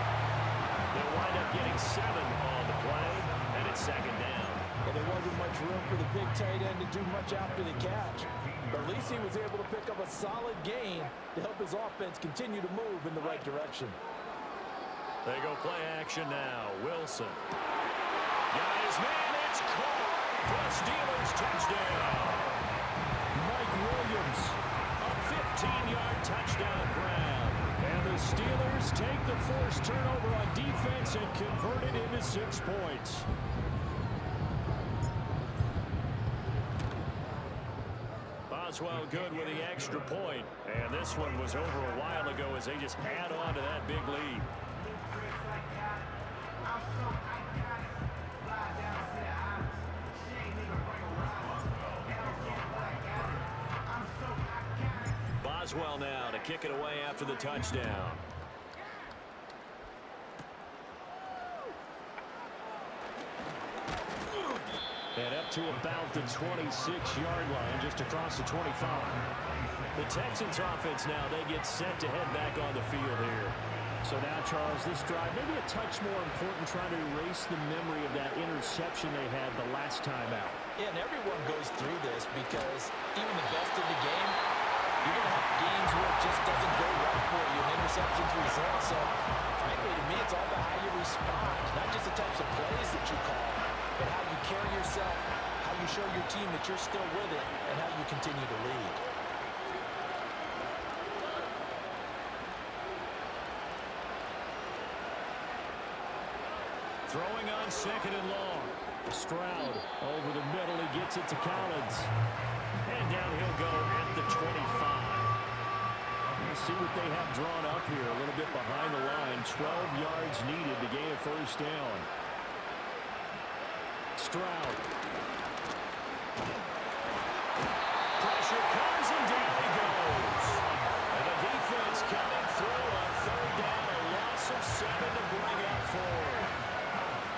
Speaker 5: They'll wind up getting 7 on the play, and it's 2nd down.
Speaker 3: And there wasn't much room for the big tight end to do much after the catch. But at least he was able to pick up a solid gain to help his offense continue to move in the right direction.
Speaker 5: They go play action now. Wilson. Got his man. It's caught for the Steelers touchdown. Mike Williams. A 15-yard touchdown grab. And the Steelers take the forced turnover on defense and convert it into 6 points. Boswell good with the extra point. And this one was over a while ago as they just add on to that big lead. Boswell now to kick it away after the touchdown. And up to about the 26-yard line, just across the 25. The Texans offense now, they get set to head back on the field here. So now, Charles, this drive maybe a touch more important, trying to erase the memory of that interception they had the last time out.
Speaker 3: Yeah, and everyone goes through this because even the best in the game, you're going to have games where it just doesn't go right for you, and interceptions result. So, frankly, to me, it's all about how you respond, not just the types of plays that you call, but how you carry yourself, how you show your team that you're still with it, and how you continue to lead.
Speaker 5: Throwing on 2nd and long. Stroud over the middle. He gets it to Collins. And down he'll go at the 25. We'll see what they have drawn up here. A little bit behind the line. 12 yards needed to gain a first down. Stroud. Pressure comes and down he goes. And the defense coming through on 3rd down. A loss of 7 to bring up 4.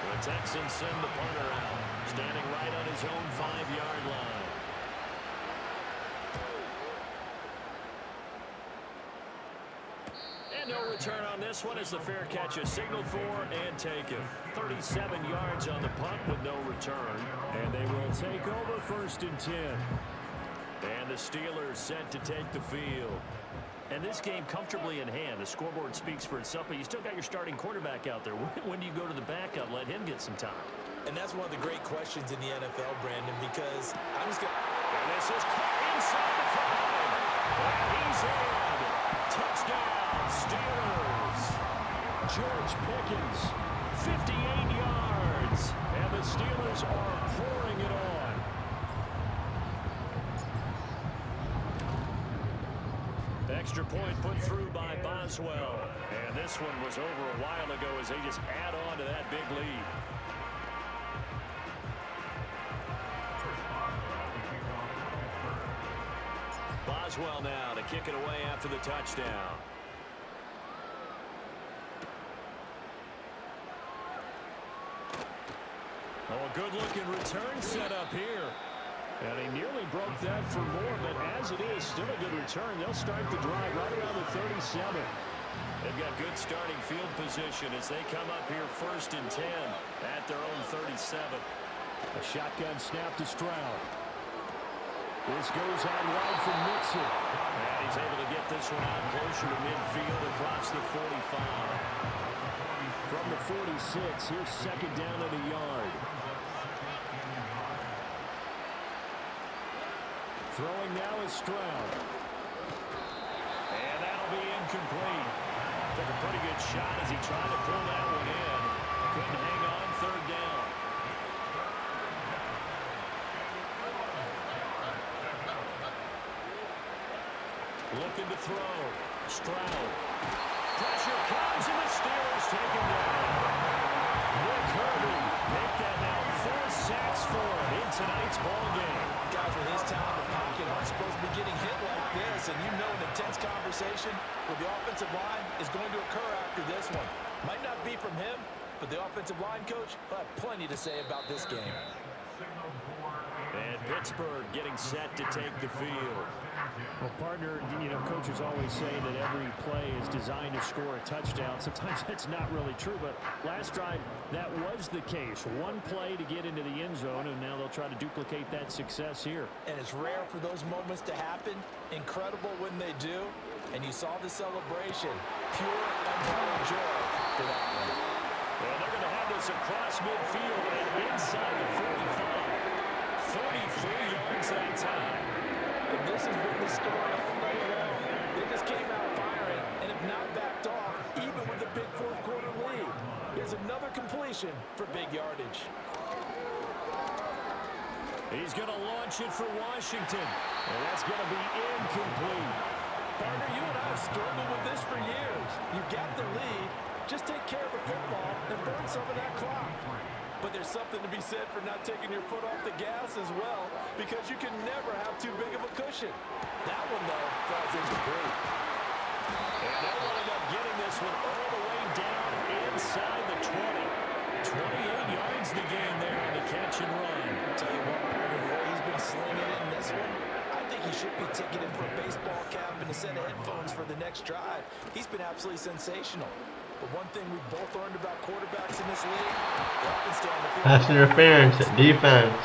Speaker 5: The Texans send the punter out, standing right on his own 5-yard line. And no return on this one as the fair catch is signaled for and taken. 37 yards on the punt with no return. And they will take over 1st and 10. And the Steelers set to take the field. And this game comfortably in hand. The scoreboard speaks for itself, but you still got your starting quarterback out there. When do you go to the backup? Let him get some time.
Speaker 3: And that's one of the great questions in the NFL, Brandon, because I'm just going to...
Speaker 5: And this is caught inside the 5. And he's in. Touchdown, Steelers. George Pickens, 58 yards. And the Steelers are pouring it on. Extra point put through by Boswell. And this one was over a while ago as they just add on to that big lead. Boswell now to kick it away after the touchdown. Oh, a good-looking return set up here. And he nearly broke that for more, but as it is, still a good return. They'll start the drive right around the 37. They've got good starting field position as they come up here 1st and 10 at their own 37. A shotgun snap to Stroud. This goes out wide from Mixon. And he's able to get this one out closer to midfield across the 45. From the 46, here's 2nd down at a yard. Throwing now is Stroud. And that'll be incomplete. Took a pretty good shot as he tried to pull that one in. Couldn't hang on 3rd down. Looking to throw. Stroud. Pressure comes and the Steelers take him down. Nick Herbig make that now 4 sacks for him in tonight's ball game.
Speaker 3: Guys with his talent in the pocket aren't supposed to be getting hit like this, and you know an intense conversation with the offensive line is going to occur after this one. Might not be from him, but the offensive line coach will have plenty to say about this game.
Speaker 5: And Pittsburgh getting set to take the field.
Speaker 6: Well, partner, you know, coaches always say that every play is designed to score a touchdown. Sometimes that's not really true, but last drive, that was the case. One play to get into the end zone, and now they'll try to duplicate that success here.
Speaker 3: And it's rare for those moments to happen. Incredible when they do. And you saw the celebration. Pure unbridled joy for that one.
Speaker 5: And they're going to have this across midfield and inside the 45. 33 yards that time.
Speaker 3: And this has been the story all night long. They just came out firing and have not backed off, even with the big fourth quarter lead. Here's another completion for big yardage.
Speaker 5: He's going to launch it for Washington. And that's going to be incomplete.
Speaker 3: Partner, you and I have struggled with this for years. You've got the lead. Just take care of the football and burn some of that clock. But there's something to be said for not taking your foot off the gas as well, because you can never have too big of a cushion. That one, though, falls incomplete.
Speaker 5: And they'll wind up getting this one all the way down inside the 20. 28 yards the gain there on the catch and run.
Speaker 3: Tell you what, partner, the way he's been slinging it in this one, I think he should be ticketed for a baseball cap and a set of headphones for the next drive. He's been absolutely sensational. But one thing we've both learned about quarterbacks in this league, they often stay on the field.
Speaker 1: Pass interference, defense.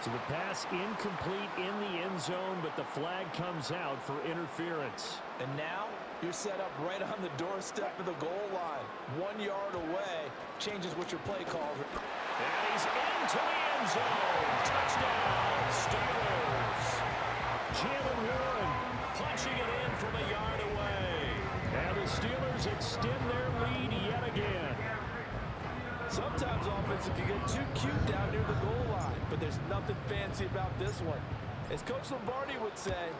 Speaker 5: So the pass incomplete in the end zone, but the flag comes out for interference.
Speaker 3: And now you're set up right on the doorstep of the goal line. 1 yard away changes what your play calls.
Speaker 5: And he's into the end zone. Touchdown, Steelers. Jalen Warren punching it in from a yard away. And the Steelers extend their lead yet again.
Speaker 3: Sometimes offenses can get too cute down near the goal line, but there's nothing fancy about this one. As Coach Lombardi would say,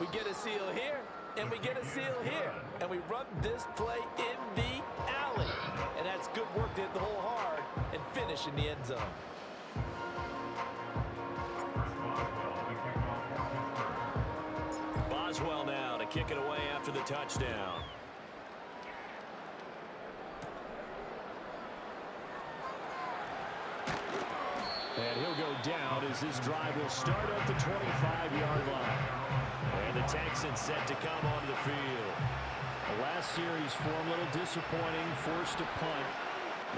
Speaker 3: we get a seal here, and we get a seal here, and we run this play in the alley. And that's good work to hit the hole hard and finish in the end zone.
Speaker 5: Boswell now to kick it away after the touchdown. And he'll go down as this drive will start at the 25-yard line. And the Texans set to come onto the field. The last series form a little disappointing, forced a punt.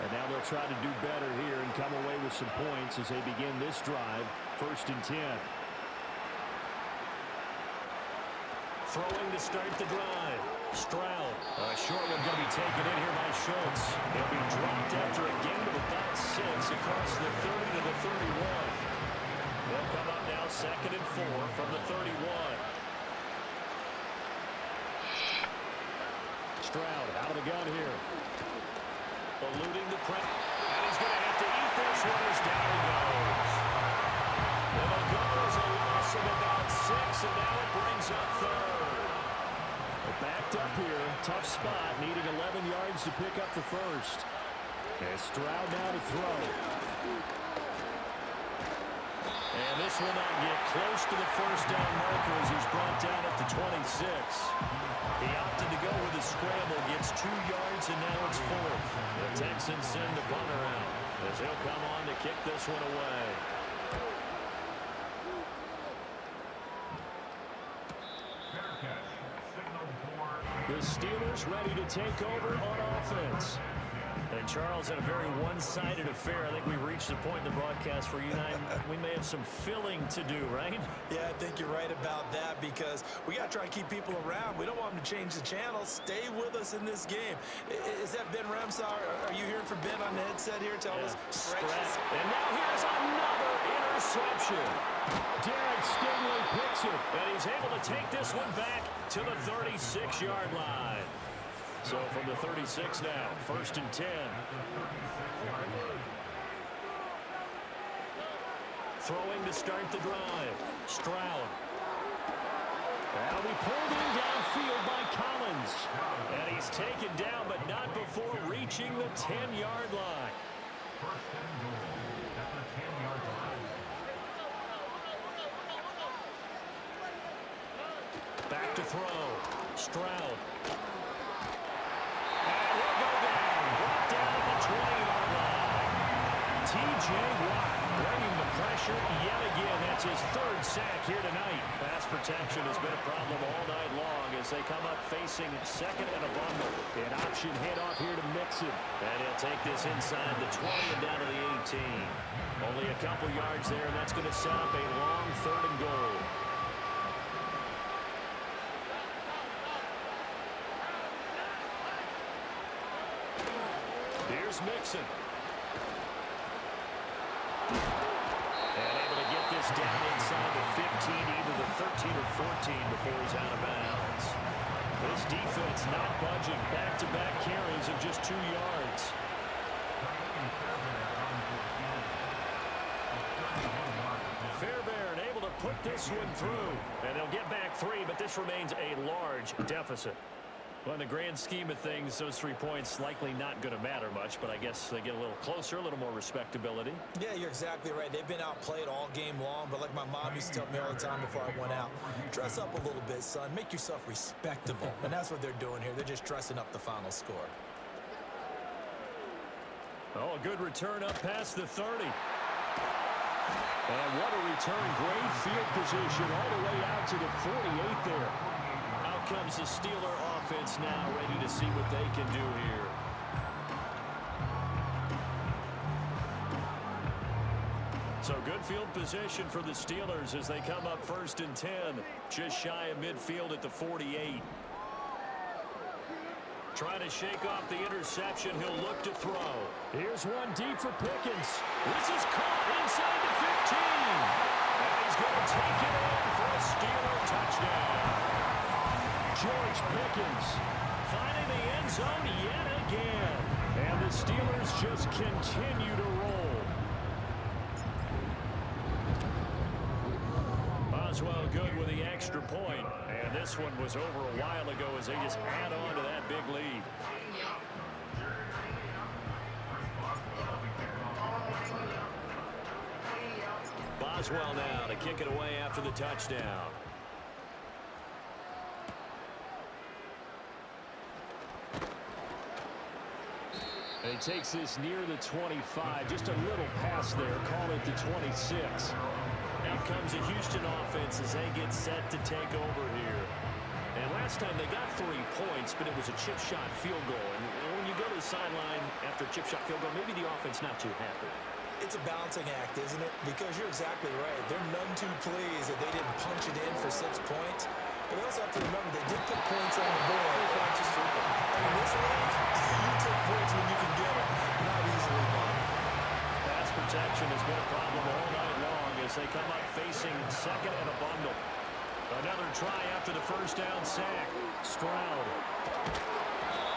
Speaker 5: And now they'll try to do better here and come away with some points as they begin this drive, 1st and 10. Throwing to start the drive. Stroud. A short one going to be taken in here by Schultz. He'll be dropped after a gain of about 6 across the 30 to the 31. They'll come up now 2nd and 4 from the 31. Stroud out of the gun here. Eluding the pressure. And he's going to have to eat this one as down he goes. And it goes a loss of about 6, and now it brings up 3rd. Backed up here, tough spot, needing 11 yards to pick up the first. And Stroud now to throw. And this will not get close to the first down marker as he's brought down at the 26. He opted to go with a scramble, gets 2 yards, and now it's 4th. The Texans send the punter out as he'll come on to kick this one away. The Steelers ready to take over on offense. And Charles, in a very one-sided affair, I think we reached the point in the broadcast where you and I, we may have some filling to do, right?
Speaker 3: Yeah, I think you're right about that because we got to try to keep people around. We don't want them to change the channel. Stay with us in this game. Is that Ben Ramsar? Are you hearing from Ben on the headset here? Tell us.
Speaker 5: And now here's another interception. Derek Stingley picks it, and he's able to take this one back to the 36-yard line. So from the 36 now, 1st and 10. Throwing to start the drive. Stroud. That'll be pulled in downfield by Collins. And he's taken down, but not before reaching the 10-yard line. Back to throw. Stroud. T.J. Watt bringing the pressure yet again. That's his 3rd sack here tonight. Pass protection has been a problem all night long as they come up facing 2nd and a bundle. An option handoff here to Mixon. And he'll take this inside the 20 and down to the 18. Only a couple yards there, and that's going to set up a long 3rd and goal. Here's Mixon. And able to get this down inside the 15, either the 13 or 14 before he's out of bounds. This defense not budging. Back-to-back carries of just 2 yards. Fairbairn able to put this one through. And they'll get back 3, but this remains a large deficit. Well, in the grand scheme of things, those 3 points likely not going to matter much, but I guess they get a little closer, a little more respectability.
Speaker 3: Yeah, you're exactly right. They've been outplayed all game long, but like my mom used to tell me all the time before I went out, dress up a little bit, son. Make yourself respectable. And that's what they're doing here. They're just dressing up the final score.
Speaker 5: Oh, a good return up past the 30. And what a return. Great field position all the way out to the 48 there. Out comes the Steeler offense now, ready to see what they can do here. So good field position for the Steelers as they come up 1st and 10. Just shy of midfield at the 48. Trying to shake off the interception. He'll look to throw. Here's one deep for Pickens. This is caught inside the 15. And he's going to take it in for a Steeler touchdown. George Pickens finding the end zone yet again. And the Steelers just continue to roll. Boswell good with the extra point. And this one was over a while ago as they just add on to that big lead. Boswell now to kick it away after the touchdown. And he takes this near the 25. Just a little pass there. Call it the 26. Out comes the Houston offense as they get set to take over here. And last time they got 3 points, but it was a chip shot field goal. And when you go to the sideline after a chip shot field goal, maybe the offense not too happy.
Speaker 3: It's a balancing act, isn't it? Because you're exactly right. They're none too pleased that they didn't punch it in for 6 points. But we also have to remember they did put points on the board. In this league, you take points when you can get them. Not easily done.
Speaker 5: Pass protection has been a problem all night long as they come up facing 2nd and a bundle. Another try after the 1st down sack. Stroud.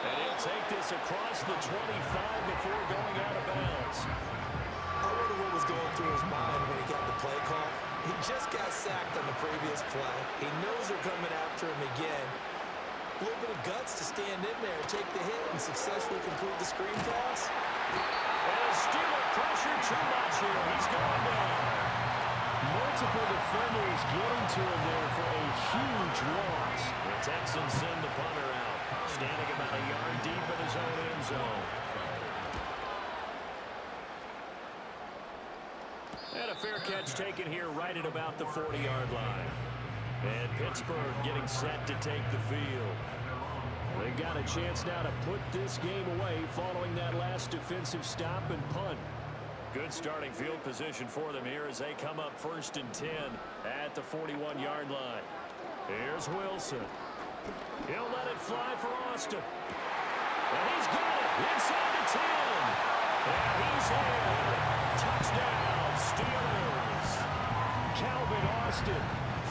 Speaker 5: And he'll take this across the 25 before going out of bounds.
Speaker 3: I wonder what was going through his mind when he got the play call. He just got sacked on the previous play. He knows they're coming after him again. A little bit of guts to stand in there, take the hit, and successfully complete the screen pass.
Speaker 5: And Steeler pressure too much here. He's going down. Multiple defenders getting to him there for a huge loss. The Texans send the punter out, standing about a yard deep in his own end zone. And a fair catch taken here right at about the 40-yard line. And Pittsburgh getting set to take the field. They've got a chance now to put this game away following that last defensive stop and punt. Good starting field position for them here as they come up 1st and 10 at the 41-yard line. Here's Wilson. He'll let it fly for Austin. And he's got it inside the 10. And he's in. Touchdown, Steelers. Calvin Austin,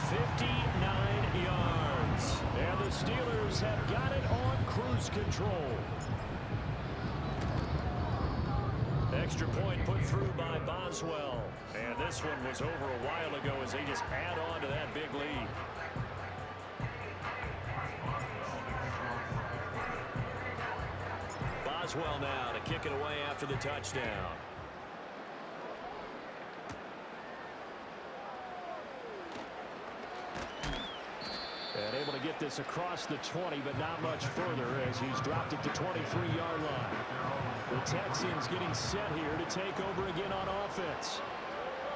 Speaker 5: 59 yards. And the Steelers have got it on cruise control. Extra point put through by Boswell. And this one was over a while ago as they just add on to that big lead. Boswell now to kick it away after the touchdown. And able to get this across the 20, but not much further as he's dropped at the 23-yard line. The Texans getting set here to take over again on offense.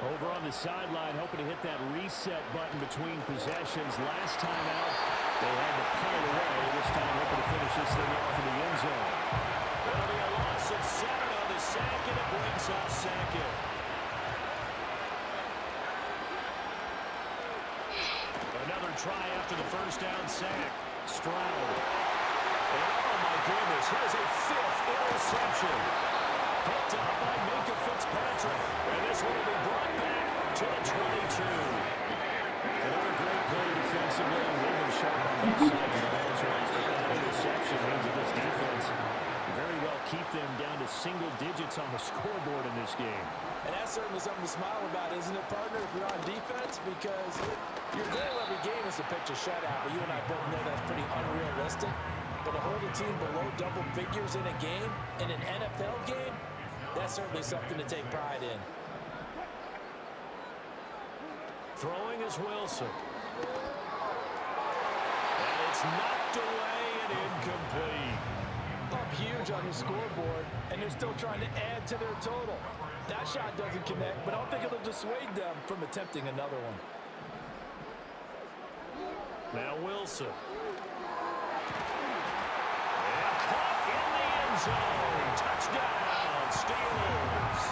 Speaker 5: Over on the sideline, hoping to hit that reset button between possessions. Last time out, they had to pull it away. This time, hoping to finish this thing off in the end zone. Well, the loss of 7 on the sack, and it brings up 2nd. try after the first down sack. Stroud. And oh, my goodness, here's a 5th interception. Picked up by Minka Fitzpatrick. And this one will be brought back to the 22. Another great play defensively. They've been sharp on both sides of the ball, Charles. But that interception means that this defense very well keep them down to single digits on the scoreboard in this game.
Speaker 3: And that's certainly something to smile about, isn't it, partner, if you're on defense? Because your goal every game is to pitch a shutout. But you and I both know that's pretty unrealistic. But to hold a team below double figures in a game, in an NFL game, that's certainly something to take pride in.
Speaker 5: Throwing is Wilson. And it's knocked away and incomplete.
Speaker 3: Up huge on the scoreboard, and they're still trying to add to their total. That shot doesn't connect, but I don't think it'll dissuade them from attempting another one.
Speaker 5: Now Wilson. And caught in the end zone. Touchdown, Steelers.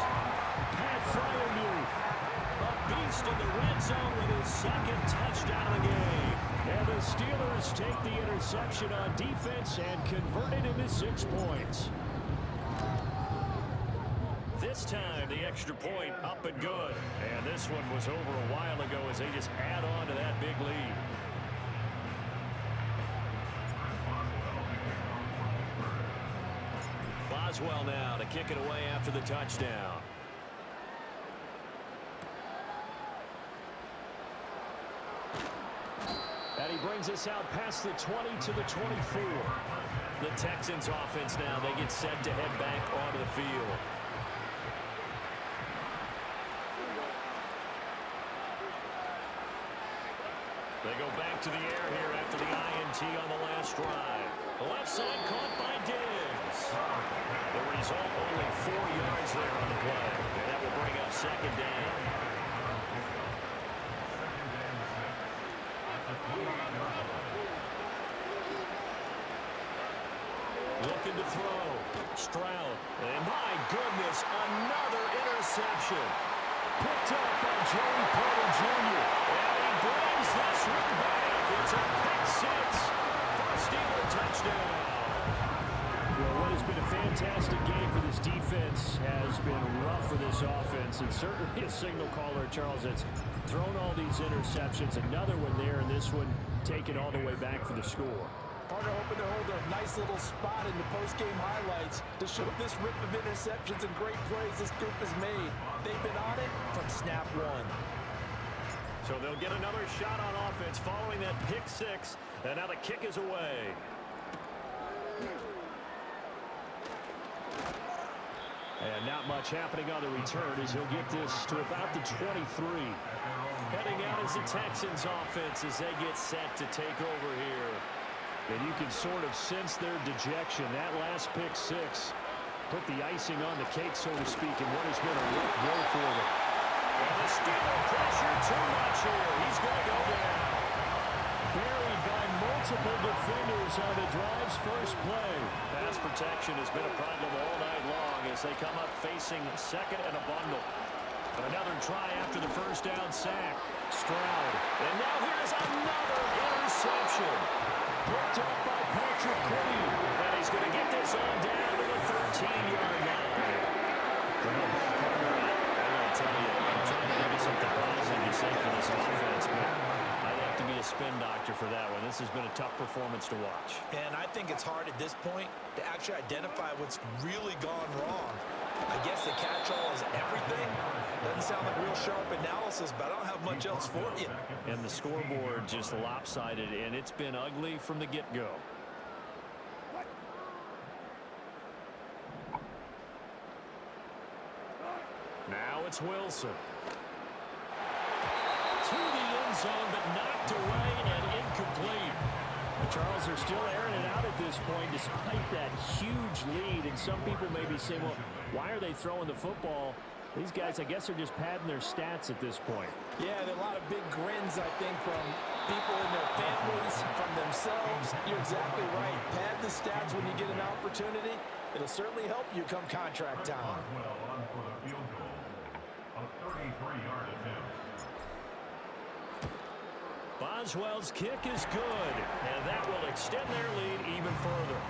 Speaker 5: Pat Fryermuth, a beast in the red zone with his 2nd touchdown of the game. And the Steelers take the interception on defense and convert it into 6 points. This time, the extra point up and good. And this one was over a while ago as they just add on to that big lead. Boswell now to kick it away after the touchdown. And he brings us out past the 20 to the 24. The Texans offense now, they get set to head back onto the field. They go back to the air here after the INT on the last drive. The left side caught by Diggs. The result, only 4 yards there on the play. And that will bring up 2nd down. Looking to throw. Stroud. And my goodness, another interception. Picked up by Joey Porter Jr. And he brings this one back. It's a pick 6 for a Steeler touchdown. Well, what has been a fantastic game for this defense has been rough for this offense. And certainly a signal caller, Charles, that's thrown all these interceptions. Another one there, and this one taken all the way back for the score.
Speaker 3: Partner hoping to hold a nice little spot in the post-game highlights to show this rip of interceptions and great plays this group has made. They've been on it from snap 1.
Speaker 5: So they'll get another shot on offense following that pick 6. And now the kick is away. And not much happening on the return as he'll get this to about the 23. Heading out is the Texans offense as they get set to take over here. And you can sort of sense their dejection. That last pick 6 put the icing on the cake, so to speak, in what has been a rough go for them. And the Steeler pressure too much here. He's going to go down. Buried by multiple defenders on the drive's first play. Pass protection has been a problem all night long as they come up facing 2nd and a bundle. Another try after the first down sack. Stroud. And now here's another interception. Picked up by Patrick Queen. And he's going to get this on down to the 13-yard line. Well, I'm going to tell you, I'm trying to give you something positive to say for this offense, but I'd have to be a spin doctor for that one. This has been a tough performance to watch.
Speaker 3: And I think it's hard at this point to actually identify what's really gone wrong. I guess the catch-all is everything. Doesn't sound like real sharp analysis, but I don't have much else for you.
Speaker 5: And the scoreboard just lopsided, and it's been ugly from the get-go. Now it's Wilson. To the end zone, but knocked away and incomplete. Charles, they're still airing it out at this point despite that huge lead. And some people may be saying, well, why are they throwing the football? These guys, I guess, are just padding their stats at this point.
Speaker 3: Yeah, there are a lot of big grins, I think, from people and their families, from themselves. You're exactly right. Pad the stats when you get an opportunity. It'll certainly help you come contract time.
Speaker 5: Boswell's kick is good, and that will extend their lead even further.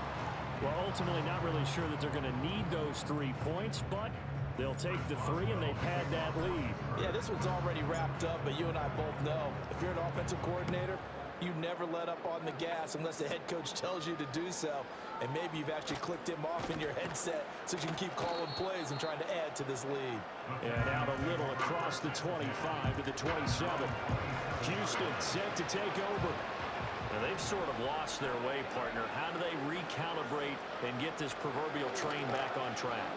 Speaker 5: Well, ultimately not really sure that they're going to need those 3 points, but they'll take the 3 and they pad that lead.
Speaker 3: Yeah, this one's already wrapped up, but you and I both know if you're an offensive coordinator, you never let up on the gas unless the head coach tells you to do so. And maybe you've actually clicked him off in your headset so you can keep calling plays and trying to add to this lead.
Speaker 5: And out a little across the 25 to the 27. Houston set to take over. Now they've sort of lost their way, partner. How do they recalibrate and get this proverbial train back on track?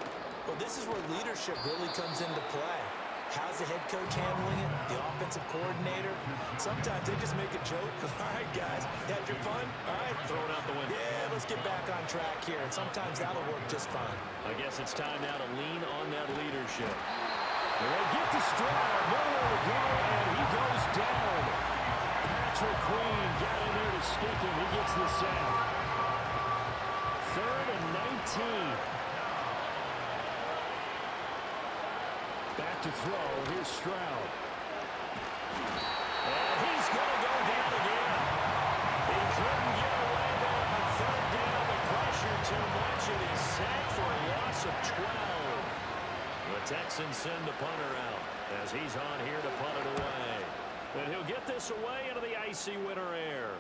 Speaker 3: Well, this is where leadership really comes into play. How's the head coach handling it? The offensive coordinator? Sometimes they just make a joke. All right, guys, had your fun? All right.
Speaker 5: Throw it out the window.
Speaker 3: Yeah, let's get back on track here. And sometimes that'll work just fine.
Speaker 5: I guess it's time now to lean on that leadership. And they get to Stroud. Nowhere to go, and he goes down. Patrick Queen got in there to stick him. He gets the sack. 3rd and 19. Back to throw. Here's Stroud. And he's going to go down again. He couldn't get away there on 3rd down. The pressure too much, and he's sacked for a loss of 12. The Texans send the punter out as he's on here to punt it away. And he'll get this away into the icy winter air.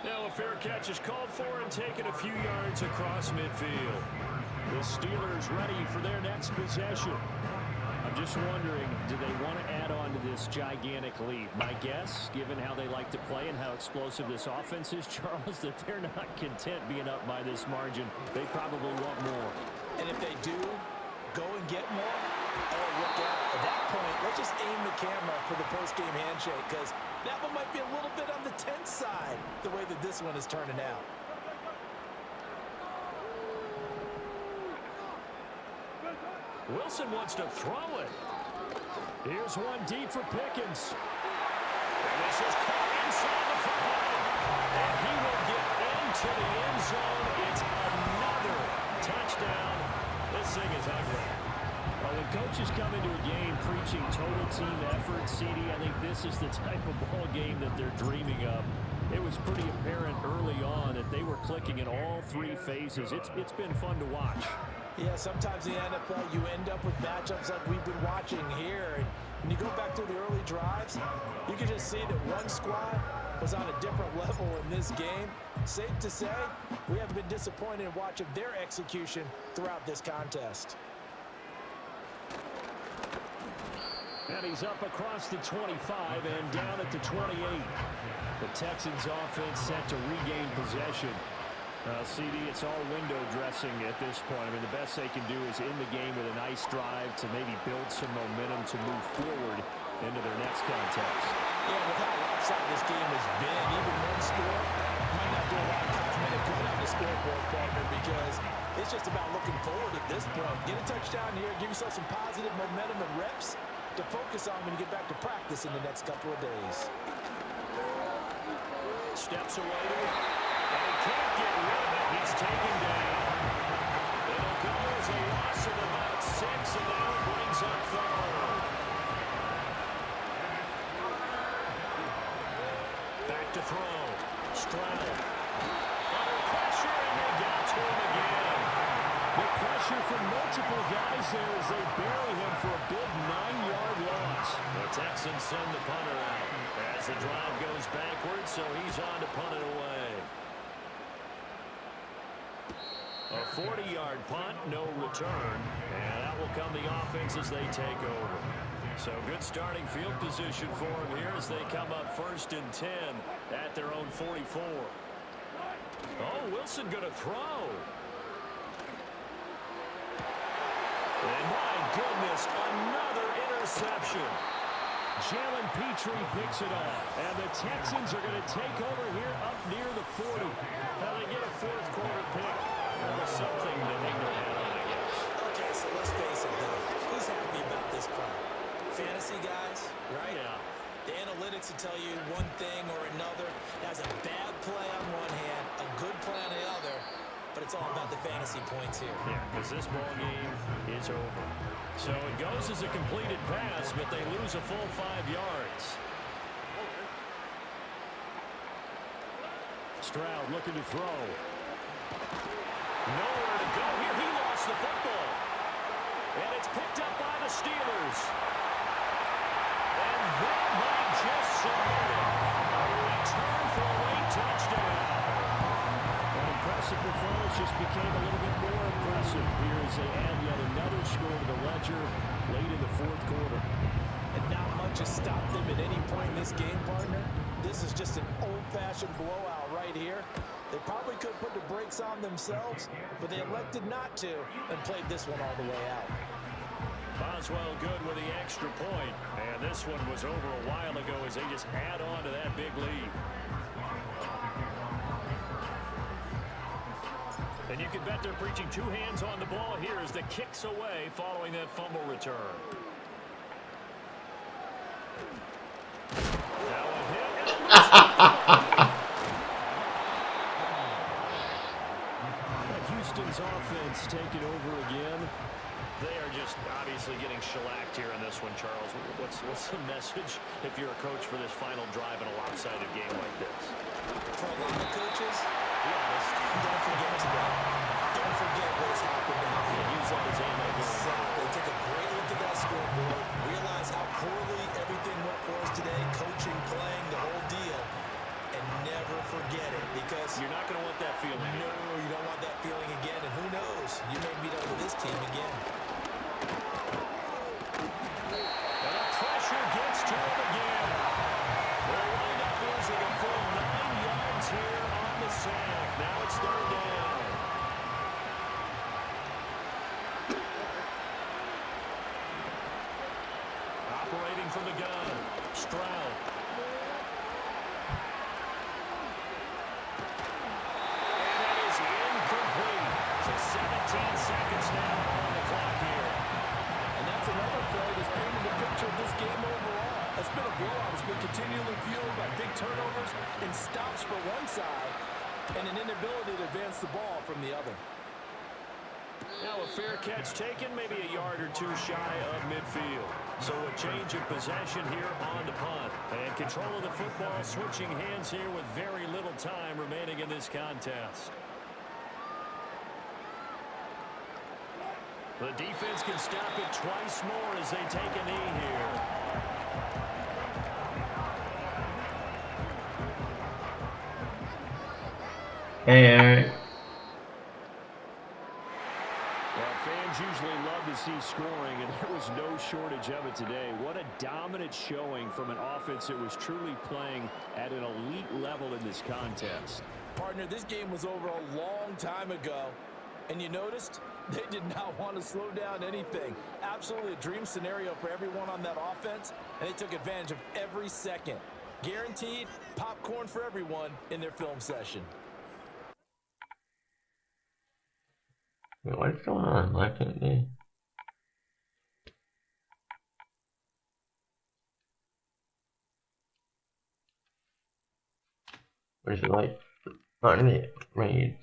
Speaker 5: Now a fair catch is called for and taken a few yards across midfield. The Steelers ready for their next possession. I'm just wondering, do they want to add on to this gigantic lead? My guess, given how they like to play and how explosive this offense is, Charles, that they're not content being up by this margin. They probably want more.
Speaker 3: And if they do go and get more, oh, look out. At that point, let's just aim the camera for the post-game handshake, because that one might be a little bit on the tense side, the way that this one is turning out.
Speaker 5: Wilson wants to throw it. Here's one deep for Pickens. And this is caught inside the 5. And he will get into the end zone. It's another touchdown. This thing is ugly. Well, when coaches come into a game preaching total team effort, CD, I think this is the type of ball game that they're dreaming of. It was pretty apparent early on that they were clicking in all 3 phases. It's been fun to watch.
Speaker 3: Yeah, sometimes in the NFL, you end up with matchups like we've been watching here. And when you go back to the early drives, you can just see that one squad was on a different level in this game. Safe to say, we have been disappointed in watching their execution throughout this contest.
Speaker 5: And he's up across the 25 and down at the 28. The Texans offense set to regain possession. CD, it's all window dressing at this point. I mean, the best they can do is in the game with a nice drive to maybe build some momentum to move forward into their next contest.
Speaker 3: Yeah, with how lopsided this game has been, even one score might not do a lot of cosmetic good on the scoreboard, partner, because it's just about looking forward at this point. Get a touchdown here, give yourself some positive momentum and reps to focus on when you get back to practice in the next couple of days.
Speaker 5: Steps away to it. And he can't get rid of it. He's taken down. It'll go as a loss of about 6, and now it brings up 3rd. Back to throw. Stroud. Under pressure, and they got to him again. The pressure from multiple guys there as they bury him for a big 9-yard loss. The Texans send the punter out as the drive goes backwards, so he's on to punt it away. A 40-yard punt, no return, and that will come the offense as they take over. So good starting field position for them here as they come up 1st and 10 at their own 44. Oh, Wilson going to throw. And my goodness, another interception. Jalen Petrie picks it up, and the Texans are going to take over here up near the 40. Now they get a 4th quarter pick. Something to hang their hat on, I guess.
Speaker 3: Okay, so let's face it, though. Who's happy about this play? Fantasy guys, right?
Speaker 5: Yeah.
Speaker 3: The analytics will tell you one thing or another. That's a bad play on one hand, a good play on the other, but it's all about the fantasy points here.
Speaker 5: Yeah, because this ball game is over. So it goes as a completed pass, but they lose a full 5 yards. Stroud looking to throw. Nowhere to go here. He lost the football. And it's picked up by the Steelers. And that might just submit it. A return for a late touchdown. An impressive performance just became a little bit more impressive here as they add yet another score to the ledger late in the fourth quarter.
Speaker 3: And not much has stopped them at any point in this game, partner. This is just an old-fashioned blowout right here. They probably could put the brakes on themselves, but they elected not to and played this one all the way out.
Speaker 5: Boswell good with the extra point. And this one was over a while ago as they just add on to that big lead. And you can bet they're preaching two hands on the ball here as the kick's away following that fumble return. Now a hit. Houston's offense taking over again. They are just obviously getting shellacked here in this one, Charles. What's the message if you're a coach for this final drive in a lopsided game like this?
Speaker 3: For a lot of coaches,
Speaker 5: Be honest.
Speaker 3: don't forget today. Don't forget what has happened down here.
Speaker 5: Use that as ammo.
Speaker 3: Exactly. Take a great look at that scoreboard. Realize how poorly everything went for us today. Coaching, playing, the whole deal. And never forget it because
Speaker 5: You're not going to want that feeling.
Speaker 3: no, you don't want that feeling again. And who knows? You may meet up with this team again.
Speaker 5: And the pressure gets to him again. They'll wind up losing a full 9 yards here on the sack. Now it's third down. Operating from the gun, Stroud. And that is incomplete. So 17 seconds now on the clock here.
Speaker 3: And that's another play that's painted the picture of this game overall. It's been a blowout. It's been continually fueled by big turnovers and stops for one side and an inability to advance the ball from the other.
Speaker 5: Now a fair catch taken, maybe a yard or two shy of midfield. So a change of possession here on the punt. And control of the football switching hands here with very little time remaining in this contest. The defense can stop it twice more as they take a knee here.
Speaker 1: And
Speaker 5: Well, fans usually love to see scoring, and there was no shortage of it today. What a dominant showing from an offense that was truly playing at an elite level in this contest.
Speaker 3: Partner, this game was over a long time ago. And you noticed they did not want to slow down anything. Absolutely a dream scenario for everyone on that offense. And they took advantage of every second. Guaranteed popcorn for everyone in their film session.
Speaker 1: wait, what's going on? Why can't they? Where's the light? Not in the raid.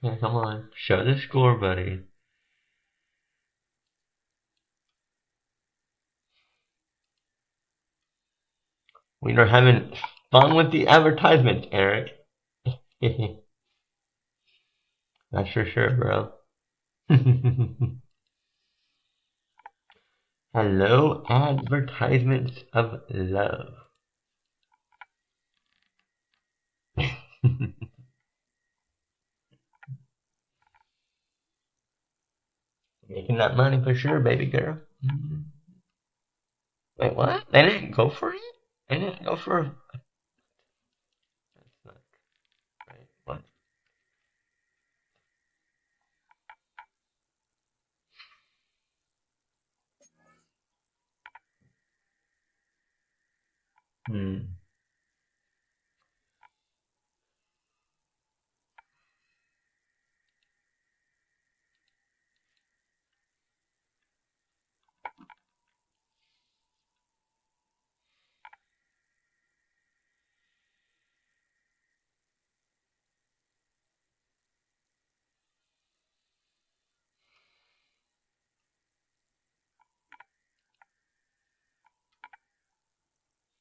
Speaker 1: Okay, come on. Show the score, buddy. We are having fun with the advertisement, Eric. That's for sure, bro. Hello, advertisements of love. Making that money for sure, baby girl. Wait, what? They didn't go for it? They didn't go for... That's not... Right, what?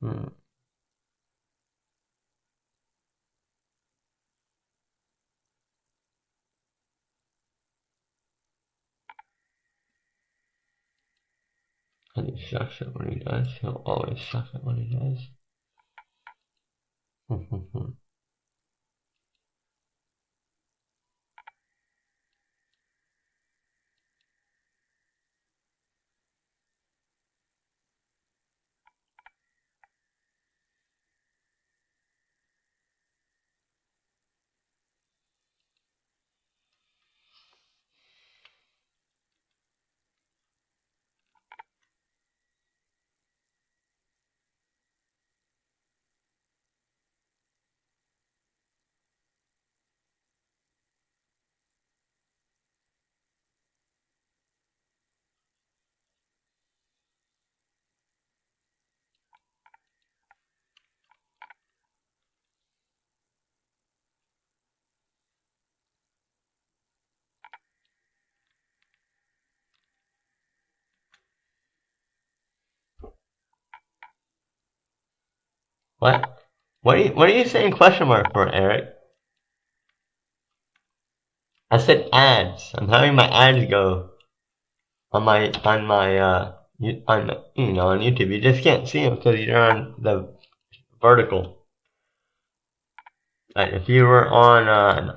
Speaker 1: Hmm. And he sucks at what he does. He'll always suck at what he does. What? What are you saying question mark for, Eric? I said ads. I'm having my ads go on YouTube. You just can't see them because you're on the vertical. Like if you were on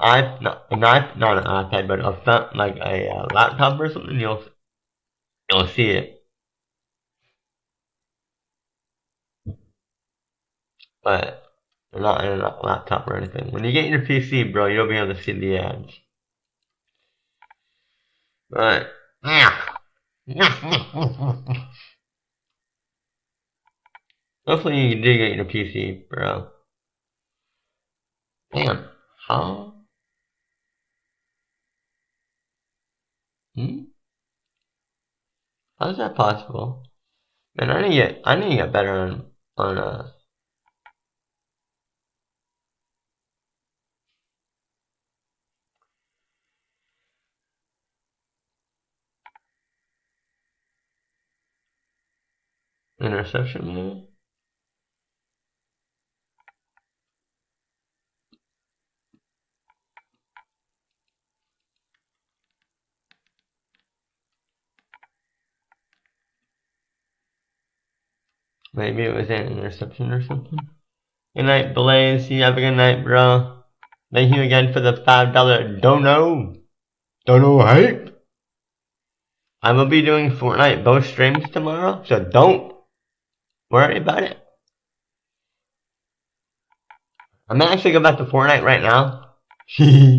Speaker 1: not an iPad, but a laptop or something, you'll see it. But not in a laptop or anything. When you get your PC, bro, you'll be able to see the ads. But yeah. Hopefully you do get your PC, bro. Damn. How? How is that possible? Man, I need to get better on interception, maybe. Maybe it was an interception or something. Good night, Blaze. You have a good night, bro. Thank you again for the $5 Dono hype. I will be doing Fortnite both streams tomorrow, so don't worry about it. I'm gonna actually go back to Fortnite right now.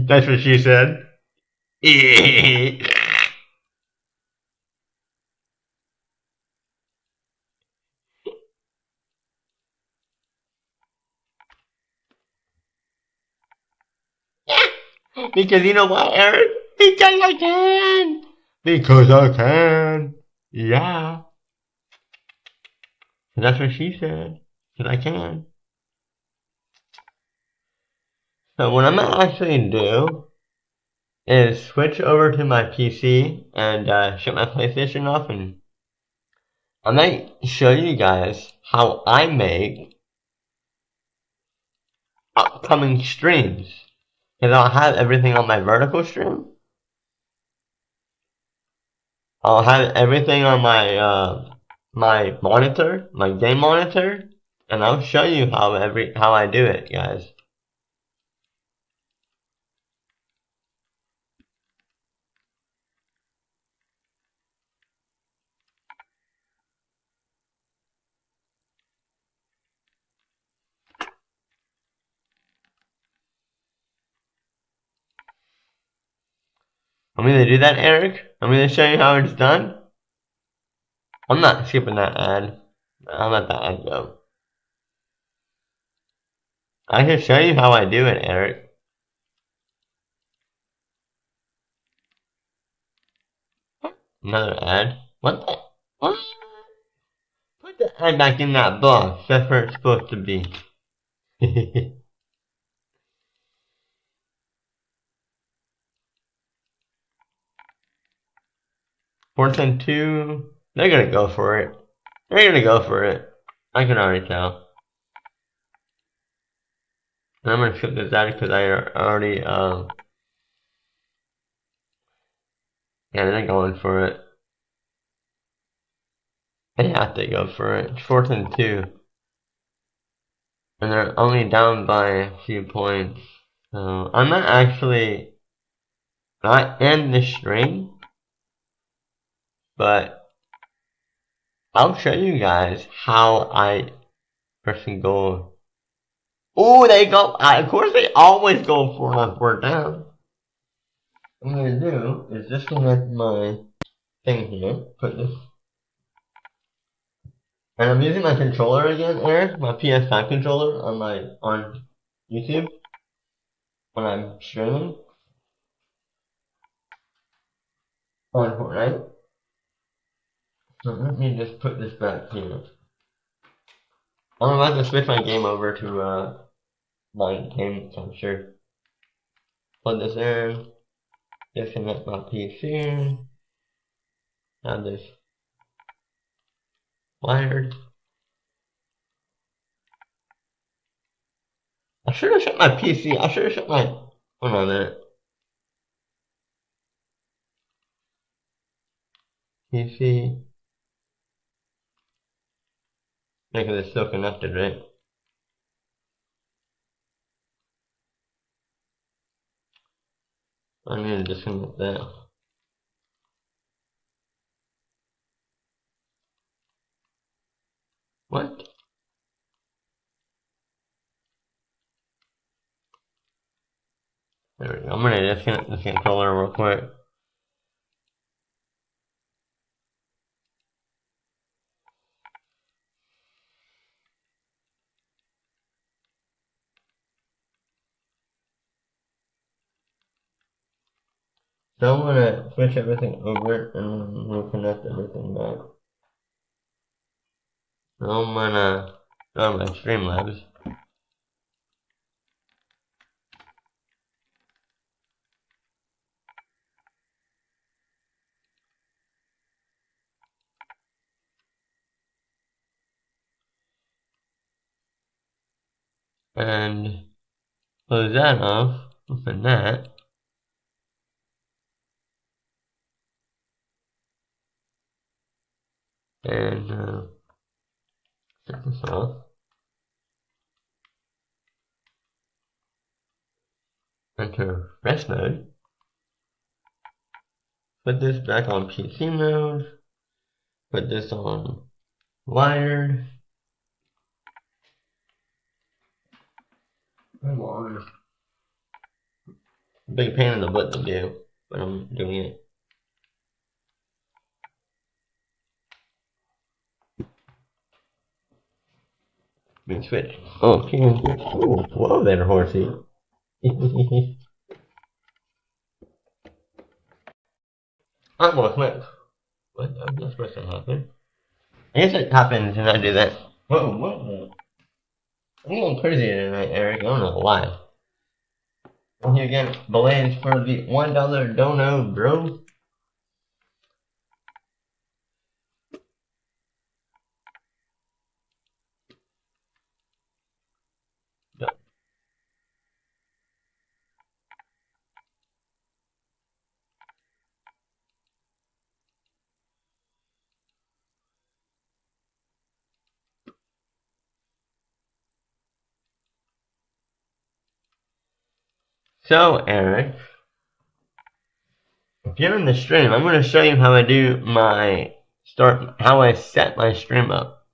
Speaker 1: That's what she said. Because you know what, Eric? Because I can. Because I can. Yeah. That's what she said. Because I can. So what I'm gonna actually do is switch over to my PC and shut my PlayStation off, and I might show you guys how I make upcoming streams. Because I'll have everything on my vertical stream. I'll have everything on my monitor, my game monitor, and I'll show you how I do it, guys. Want me to do that, Eric? Want me to show you how it's done? I'm not skipping that ad. I'll let that ad go. I can show you how I do it, Eric. Another ad. What the? What? Put the ad back in that box. That's where it's supposed to be. 410-2. They're gonna go for it. They're gonna go for it. I can already tell. And I'm gonna skip this out because I already, yeah, they're going for it. They have to go for it. It's 4th and 2. And they're only down by a few points. So, I'm not actually not in the string, but I'll show you guys how I personally go. Oh, they go. Of course, they always go for on 4th down. What I'm gonna do is disconnect my thing here. Put this. And I'm using my controller again, Eric, my PS5 controller on YouTube when I'm streaming on Fortnite. So let me just put this back here. I'm about to switch my game over to my game capture. Plug this in, disconnect my PC, have this wired. I should have shut my PC. I should have shut my. Hold on a minute. PC. Because it's still connected, right? I need to disconnect that. What? There we go. I'm gonna disconnect this controller real quick. So I'm gonna switch everything over and we'll connect everything back. So I'm gonna go to my Streamlabs. And close that off, open that. And shut this off. Enter rest mode. Put this back on PC mode. Put this on wired. Come on. Big pain in the butt to do, but I'm doing it. Big switch. Oh, can switch. Oh, whoa there, horsey. Almost went. What? I'm not supposed to happen. I guess it happens when I do that. Whoa, whoa. I'm going crazy tonight, Eric. I don't know why. And here again, Belan's for the $1 dono, bro. So, Eric, if you're in the stream, I'm going to show you how I do my how I set my stream up.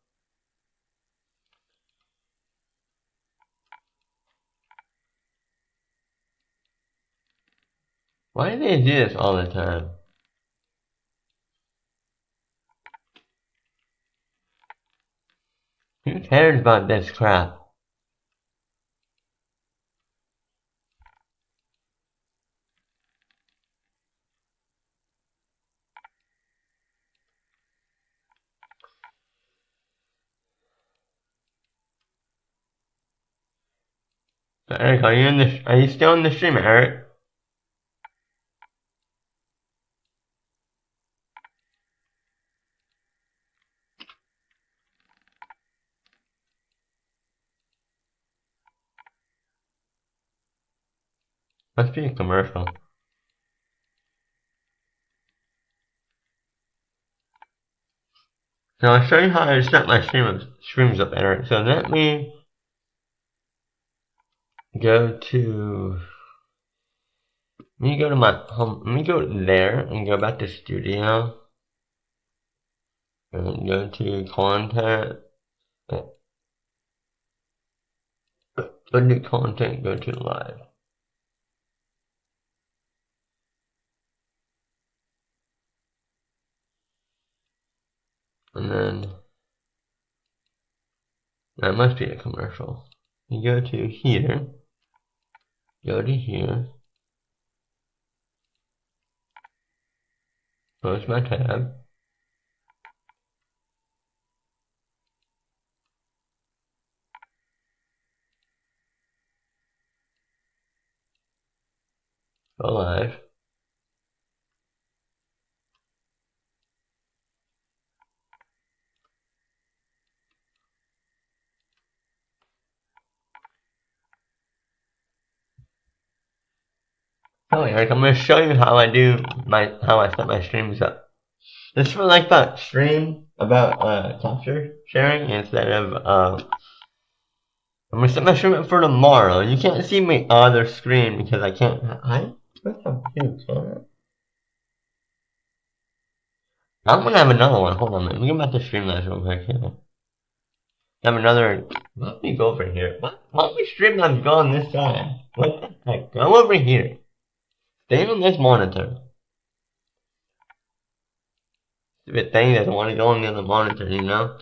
Speaker 1: Why do they do this all the time? Who cares about this crap? So, Eric, are you still in the stream, Eric? Must be a commercial. So I'll show you how I set my streams up better. So let me go to my home. Let me go there and go back to studio and go to content. Go to content. Go to live. And then that must be a commercial. You go to here. Go to here. Close my tab. Go live. Oh, Eric, I'm gonna show you how I set my streams up. This is for like that stream about capture sharing instead of I'm gonna set my stream up for tomorrow. You can't see my other screen because I can't. What's up here, can I'm gonna have another one. Hold on a minute. Let me go back to Streamlabs real quick here. Have another. Let me go over here. Why don't we Streamlabs go on this side? What the heck? Go over here. Stay on this monitor. Stupid thing doesn't want to go on the other monitor, you know?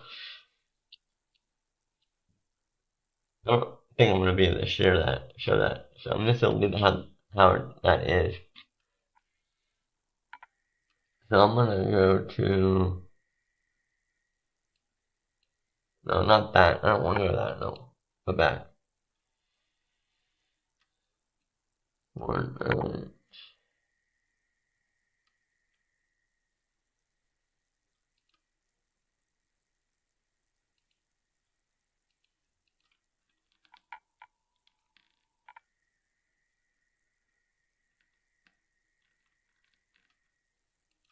Speaker 1: I don't think I'm gonna be able to show that. So I'm just gonna leave how that is. So I'm gonna go to. No, not that. I don't want to go to that. No, go back.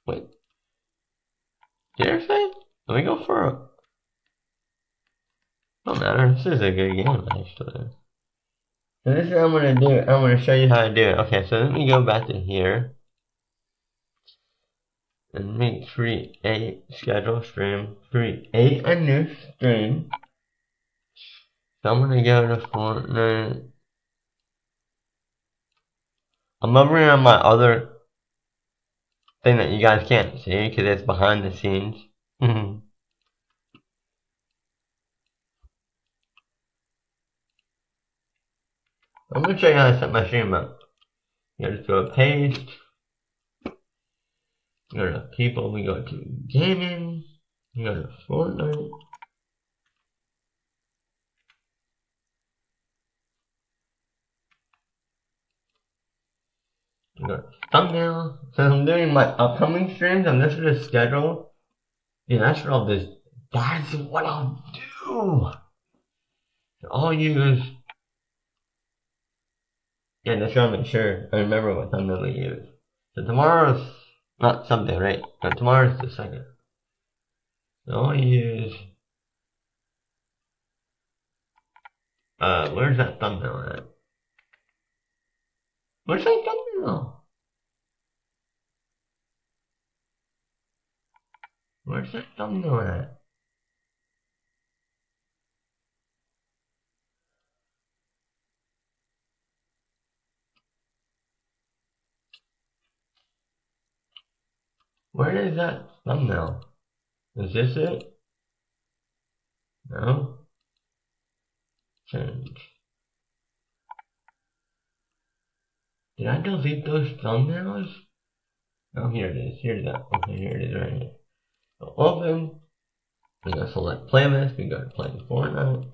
Speaker 1: Wait. Seriously? Let me go for a. Don't matter. This is a good game, actually. So this is what I'm gonna do. I'm gonna show you how to do it. Okay, so let me go back to here. And create schedule stream. Create a new stream. So I'm gonna go to Fortnite. I'm over here on my other thing that you guys can't see because it's behind the scenes. I'm gonna show you how to set my stream up. You just go to paste. Go to people. We go to gaming. You go to Fortnite. You go to thumbnail. Since I'm doing my upcoming streams, I'm just gonna schedule. Yeah, that's what I'll do. That's what I'll do. So I'll use. Yeah, just gotta make sure I remember what thumbnail to use. So tomorrow's not Sunday, right? No, tomorrow's the 2nd. So I'll use. Where's that thumbnail at? Where's that thumbnail? Where's that thumbnail at? Where is that thumbnail? Is this it? No? Change. Did I delete those thumbnails? Oh, here it is. Here's that. Okay, here it is right here. So open. We go select playlist. We go to play Fortnite.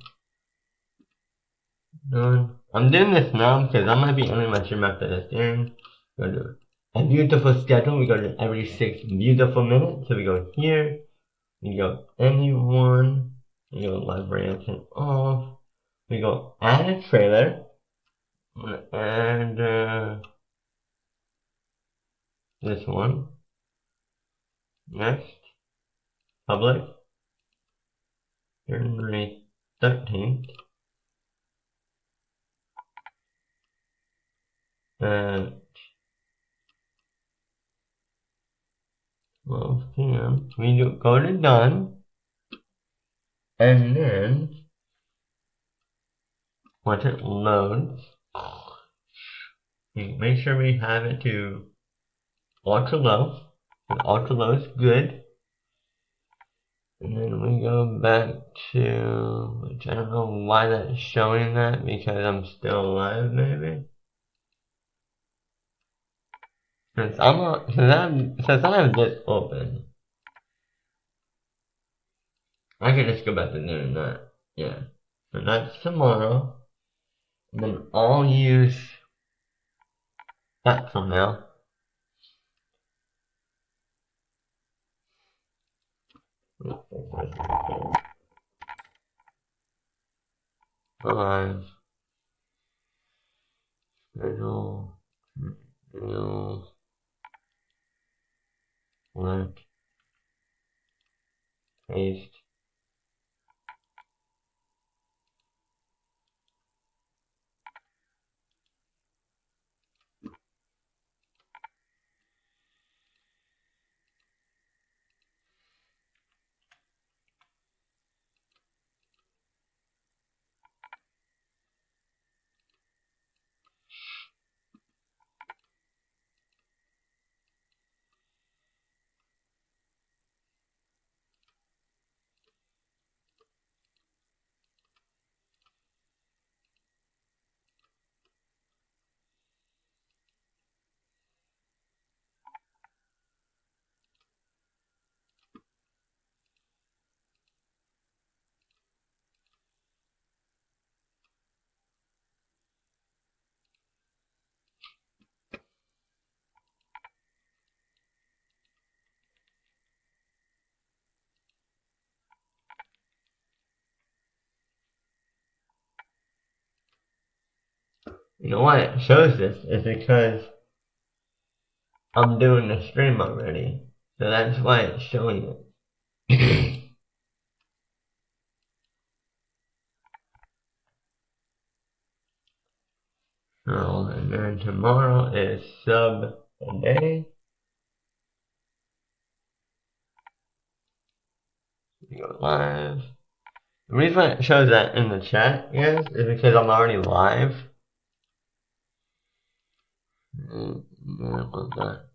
Speaker 1: Done. I'm doing this now because I might be ending my stream after this game. Go to a beautiful schedule. We go to every 6 beautiful minutes. So we go here. We go anyone. We go live reaction off. We go add a trailer. And this one. Next. Public. January 13th. At 12 p.m. We go to done. And then, once it loads, make sure we have it to ultra low. And ultra low is good. And then we go back to, which I don't know why that's showing that, because I'm still alive maybe. Since I have this open, I can just go back to doing that. Yeah. So that's tomorrow. And then I'll use that from now. Alive. Schedule. Video. Link. Paste. You know why it shows this is because I'm doing the stream already. So that's why it's showing it. So, and then tomorrow is sub a day. We go live. The reason why it shows that in the chat, is because I'm already live. What was that?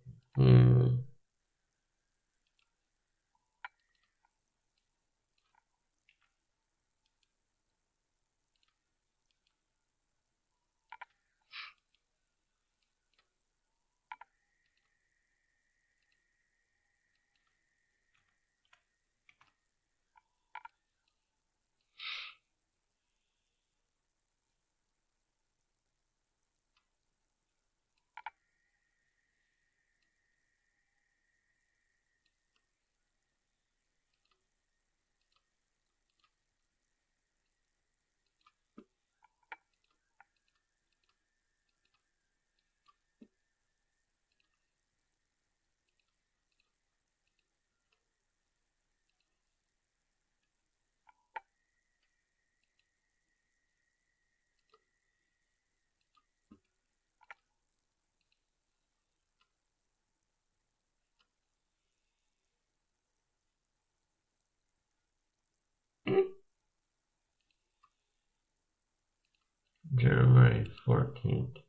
Speaker 1: January 14th.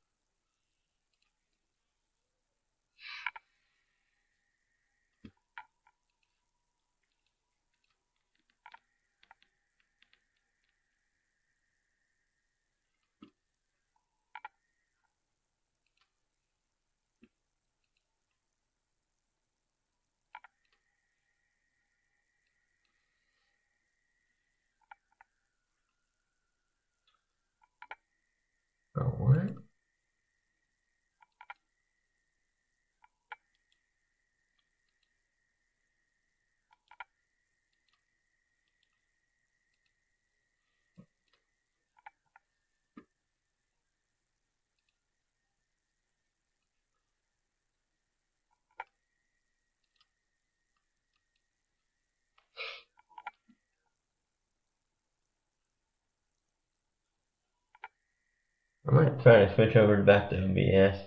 Speaker 1: Oh, what? I might try to switch over back to OBS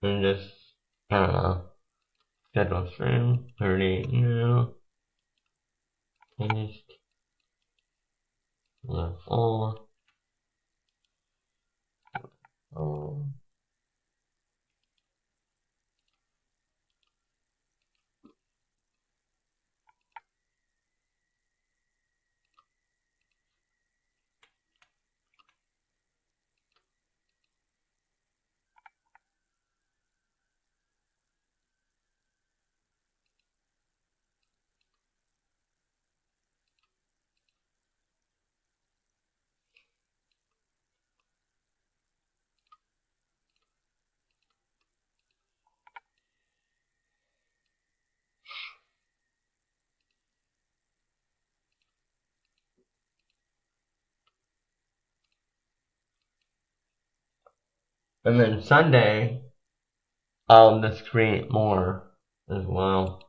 Speaker 1: and just, I don't know, schedule stream, 30, paste, left all, and then Sunday, I'll just create more as well.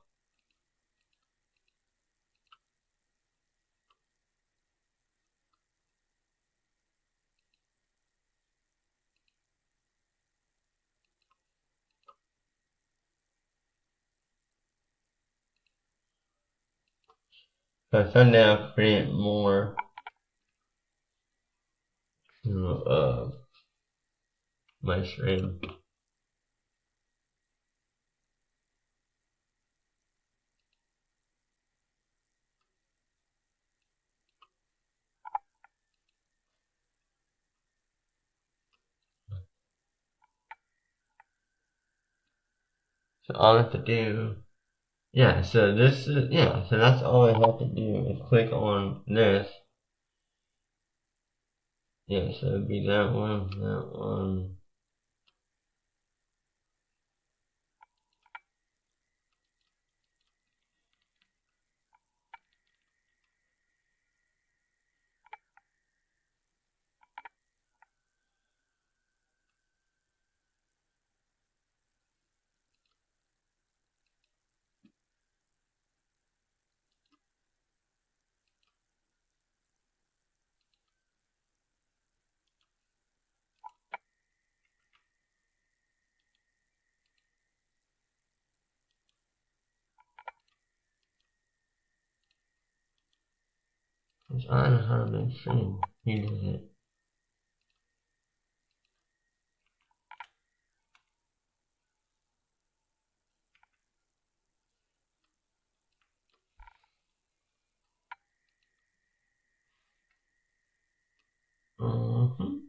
Speaker 1: So Sunday I'll create more to my stream. So all I have to do, yeah, so this is, yeah, so that's all I have to do is click on this. Yeah, so it'd be that one, that one. Cause I know how to make stream. He does it. Mm-hmm.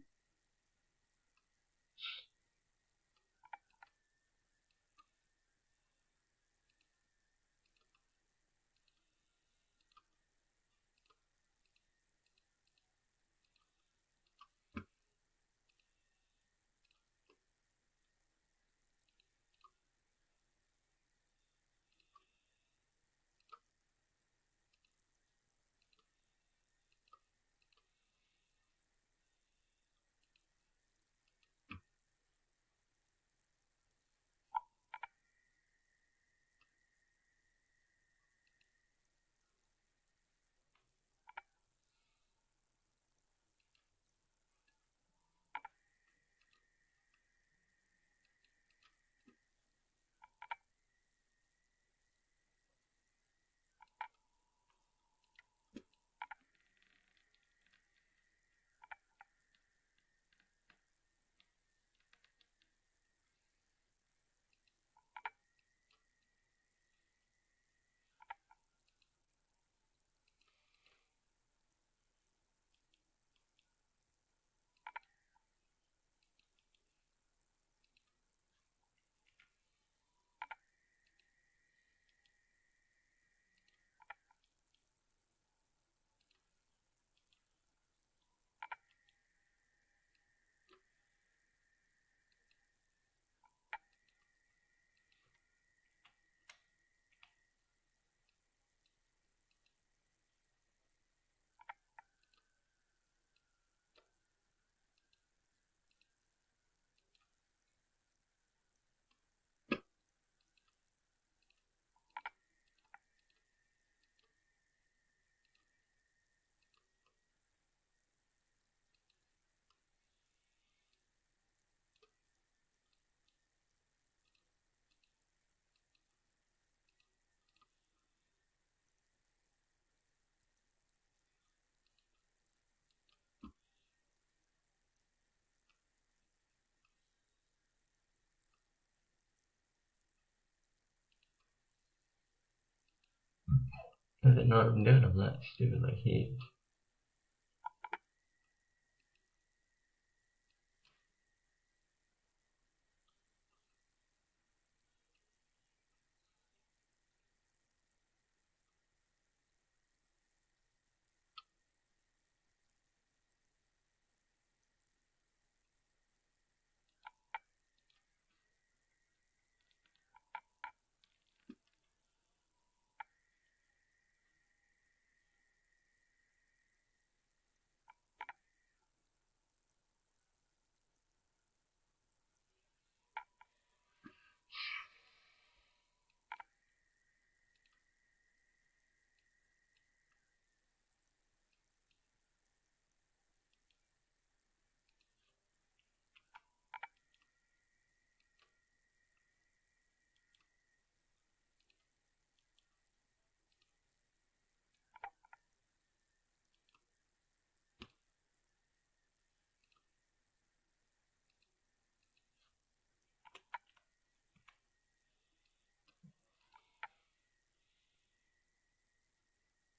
Speaker 1: Doesn't know what I'm doing. I'm not stupid like he is.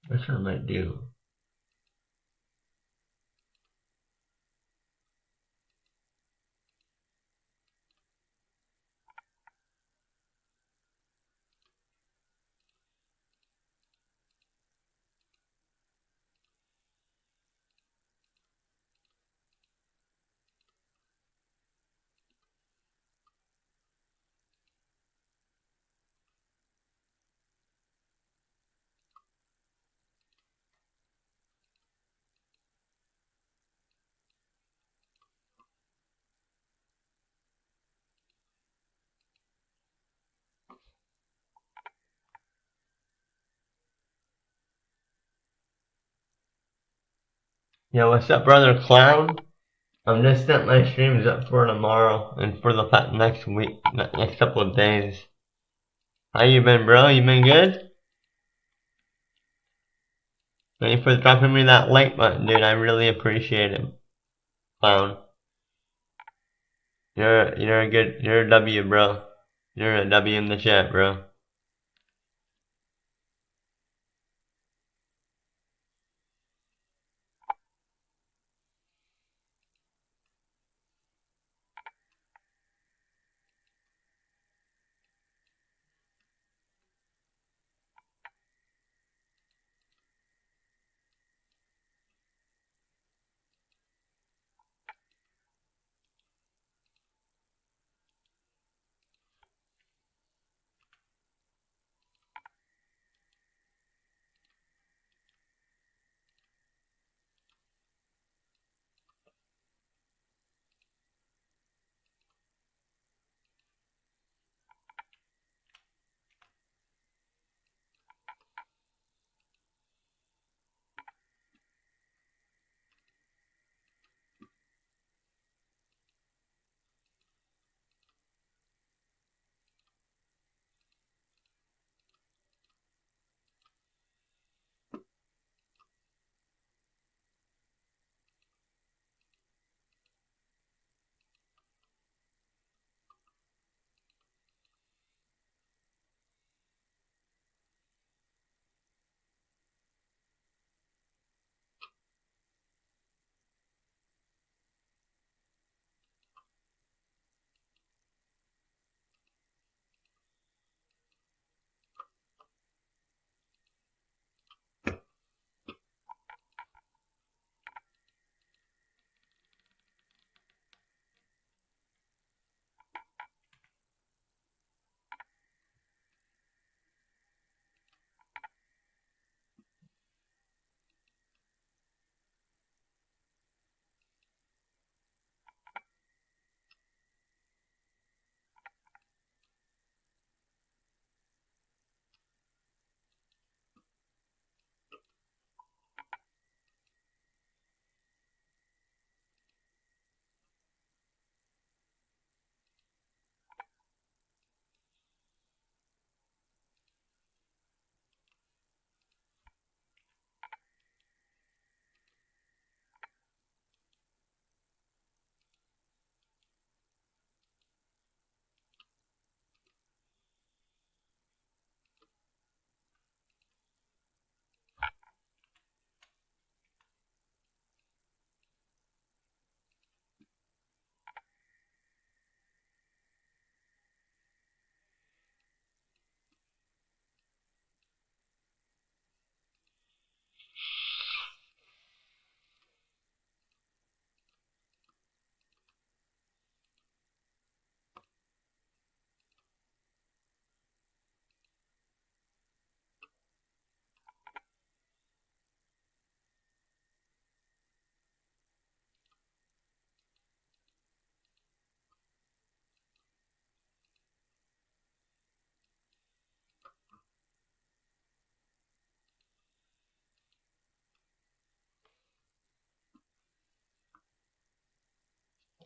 Speaker 1: That's what I might do. Yo, what's up, brother Clown? I'm just setting my streams up for tomorrow and for the next week, next couple of days. How you been, bro? You been good? Thank you for dropping me that like button, dude. I really appreciate it, Clown. You're a W, bro. You're a W in the chat, bro.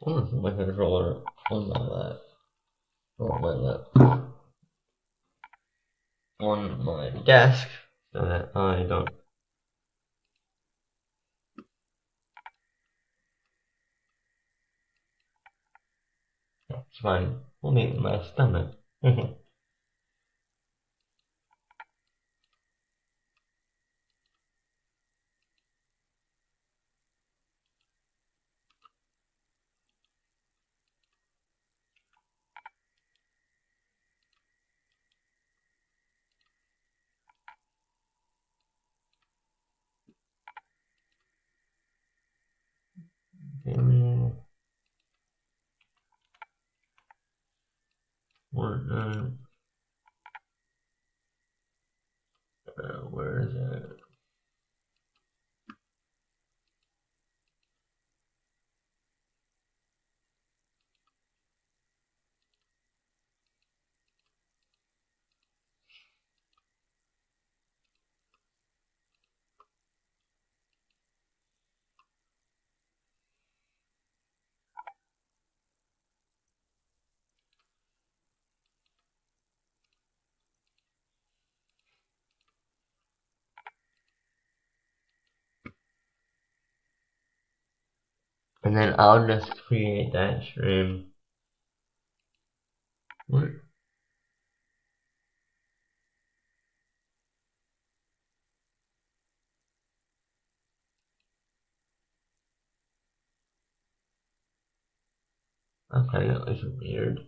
Speaker 1: I'm gonna put my controller on my lap. On my lap. On my desk so that I don't. That's fine. We'll meet my stomach. Where is it? And then I'll just create that stream. What? Okay, that was weird.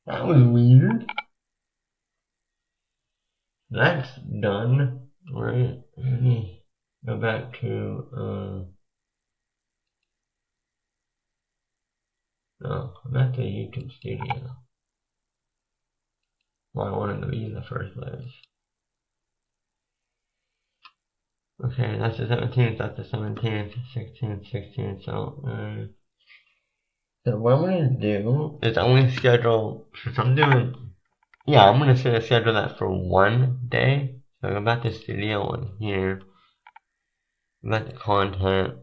Speaker 1: That was weird. That's done. Right. Let me go back to no, back to YouTube Studio. Well, I wanted to be in the first place. Okay, that's the 17th, that's the 17th, 16th, 16th, so what I'm gonna do is I'm gonna schedule, since I'm doing, yeah, I'm gonna schedule that for one day. So go back to studio on here, go back to content,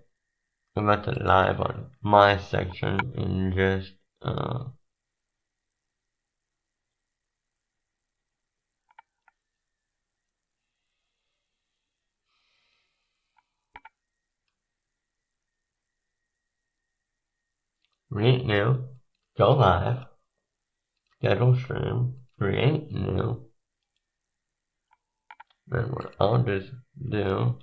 Speaker 1: go back to live on my section, and just, create new, go live, schedule stream, create new, then what I'll just do,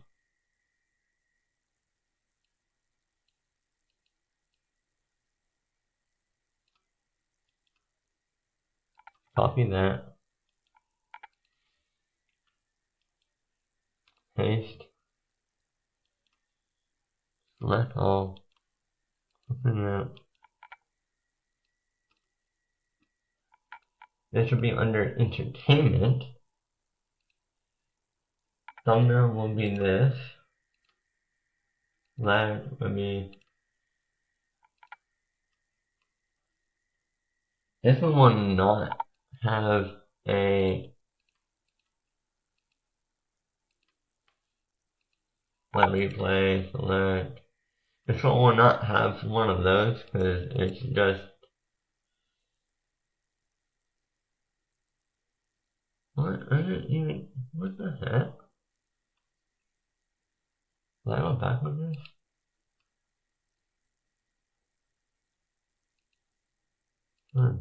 Speaker 1: copy that, paste, select all, open that. This should be under entertainment. Thumbnail will be this. Live will be. This one will not have a let replay select. This one will not have one of those because it's just. What is it even? What the heck? Did I go back with this? What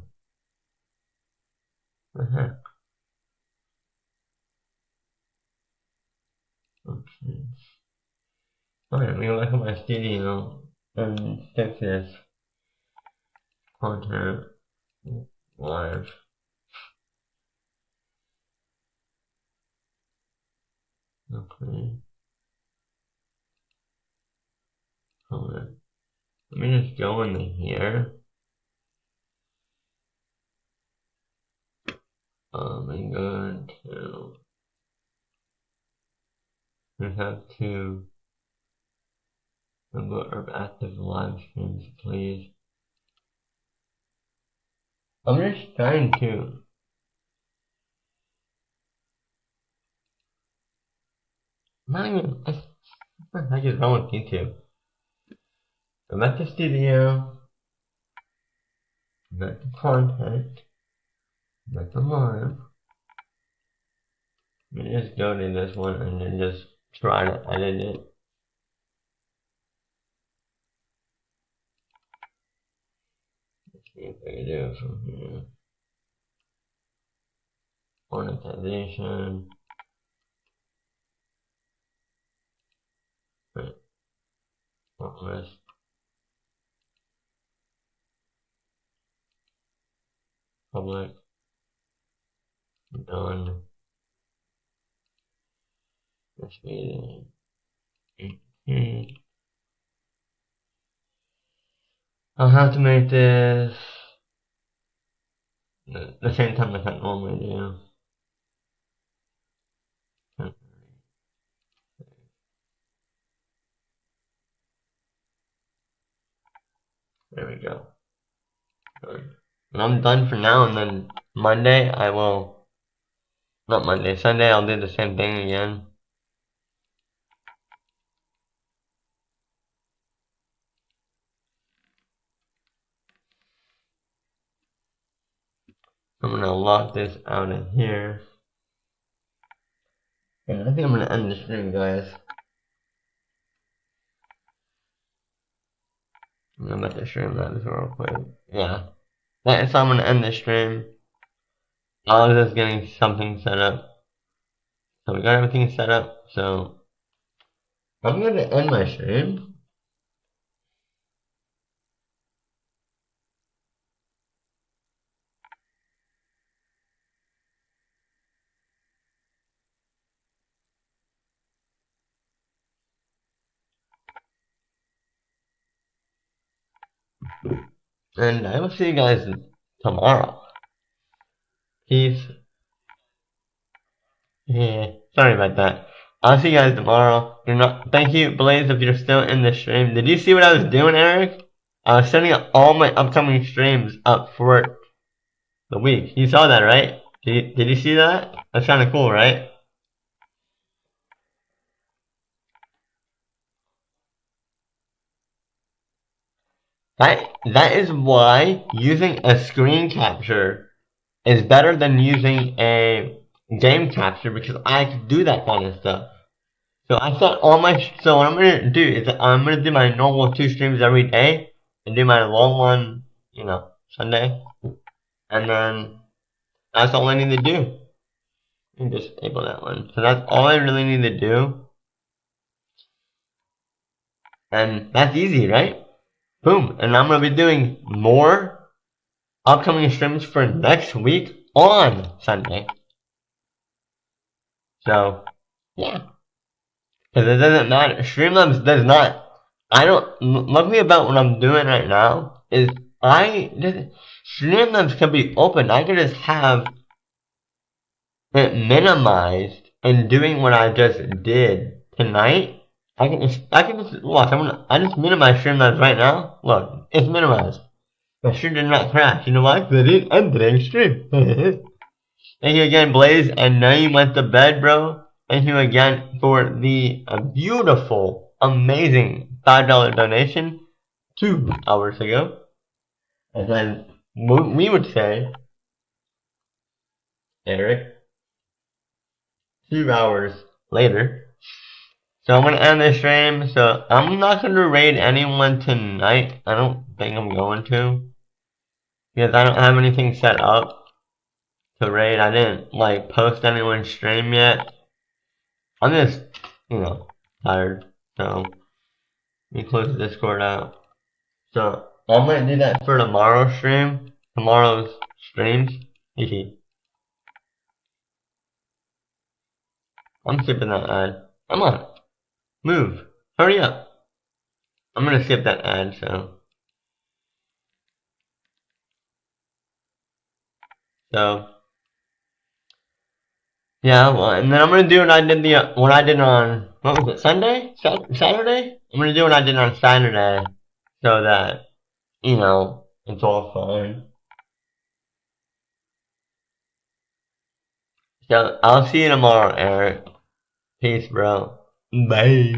Speaker 1: the heck? Okay. Alright, we go back to my studio and fix this content live. Okay. Hold on. Let me just go into here. And go to. We have to number of active live streams, please. I'm just trying to. Not even. What the heck is wrong with YouTube? Go back to studio. not the content, not the live. Let me just go to this one and then just try to edit it. Let's see if I can do it from here. Monetization. Right. Almost. Public. Done. This meeting. I'll have to make this the same time as I normally do. There we go. Good. And I'm done for now, and then Monday I will, not Monday, Sunday I'll do the same thing again. I'm gonna lock this out of here. And I think I'm gonna end the stream, guys. I'm about to stream that real quick. Yeah. So I'm gonna end the stream. I was just getting something set up. So we got everything set up, so I'm gonna end my stream. And I will see you guys tomorrow. Peace. Yeah, sorry about that. I'll see you guys tomorrow. Thank you, Blaze, if you're still in the stream. Did you see what I was doing, Eric? I was setting up all my upcoming streams up for the week. You saw that, right? Did you see that? That's kind of cool, right? That is why using a screen capture is better than using a game capture, because I can do that kind of stuff. So I thought so what I'm gonna do is I'm gonna do my normal 2 streams every day and do my long one, Sunday. And then that's all I need to do. Let me just enable that one. So that's all I really need to do. And that's easy, right? Boom. And I'm gonna be doing more upcoming streams for next week on Sunday. So, yeah. Because it doesn't matter. Streamlabs does not. Luckily about what I'm doing right now is Streamlabs can be open. I can just have it minimized and doing what I just did tonight. I can just watch. I just minimize Streamlabs right now. Look, it's minimized. My stream did not crash. You know why? Because I'm doing stream. Thank you again, Blaze. I know you went to bed, bro. Thank you again for the beautiful, amazing $5 donation 2 hours ago. And then we would say, Eric, 2 hours later. So I'm going to end the stream. So I'm not going to raid anyone tonight. I don't think I'm going to. Because I don't have anything set up to raid. I didn't post anyone's stream yet. I'm just, tired. So, let me close the Discord out. So, I'm gonna do that for tomorrow's stream. Tomorrow's streams. I'm skipping that ad. Come on. Move. Hurry up. I'm gonna skip that ad, so. Yeah, well, and then I'm gonna do what I did on, what was it, Sunday? Saturday? I'm gonna do what I did on Saturday, so that, it's all fine. So, I'll see you tomorrow, Eric. Peace, bro. Bye.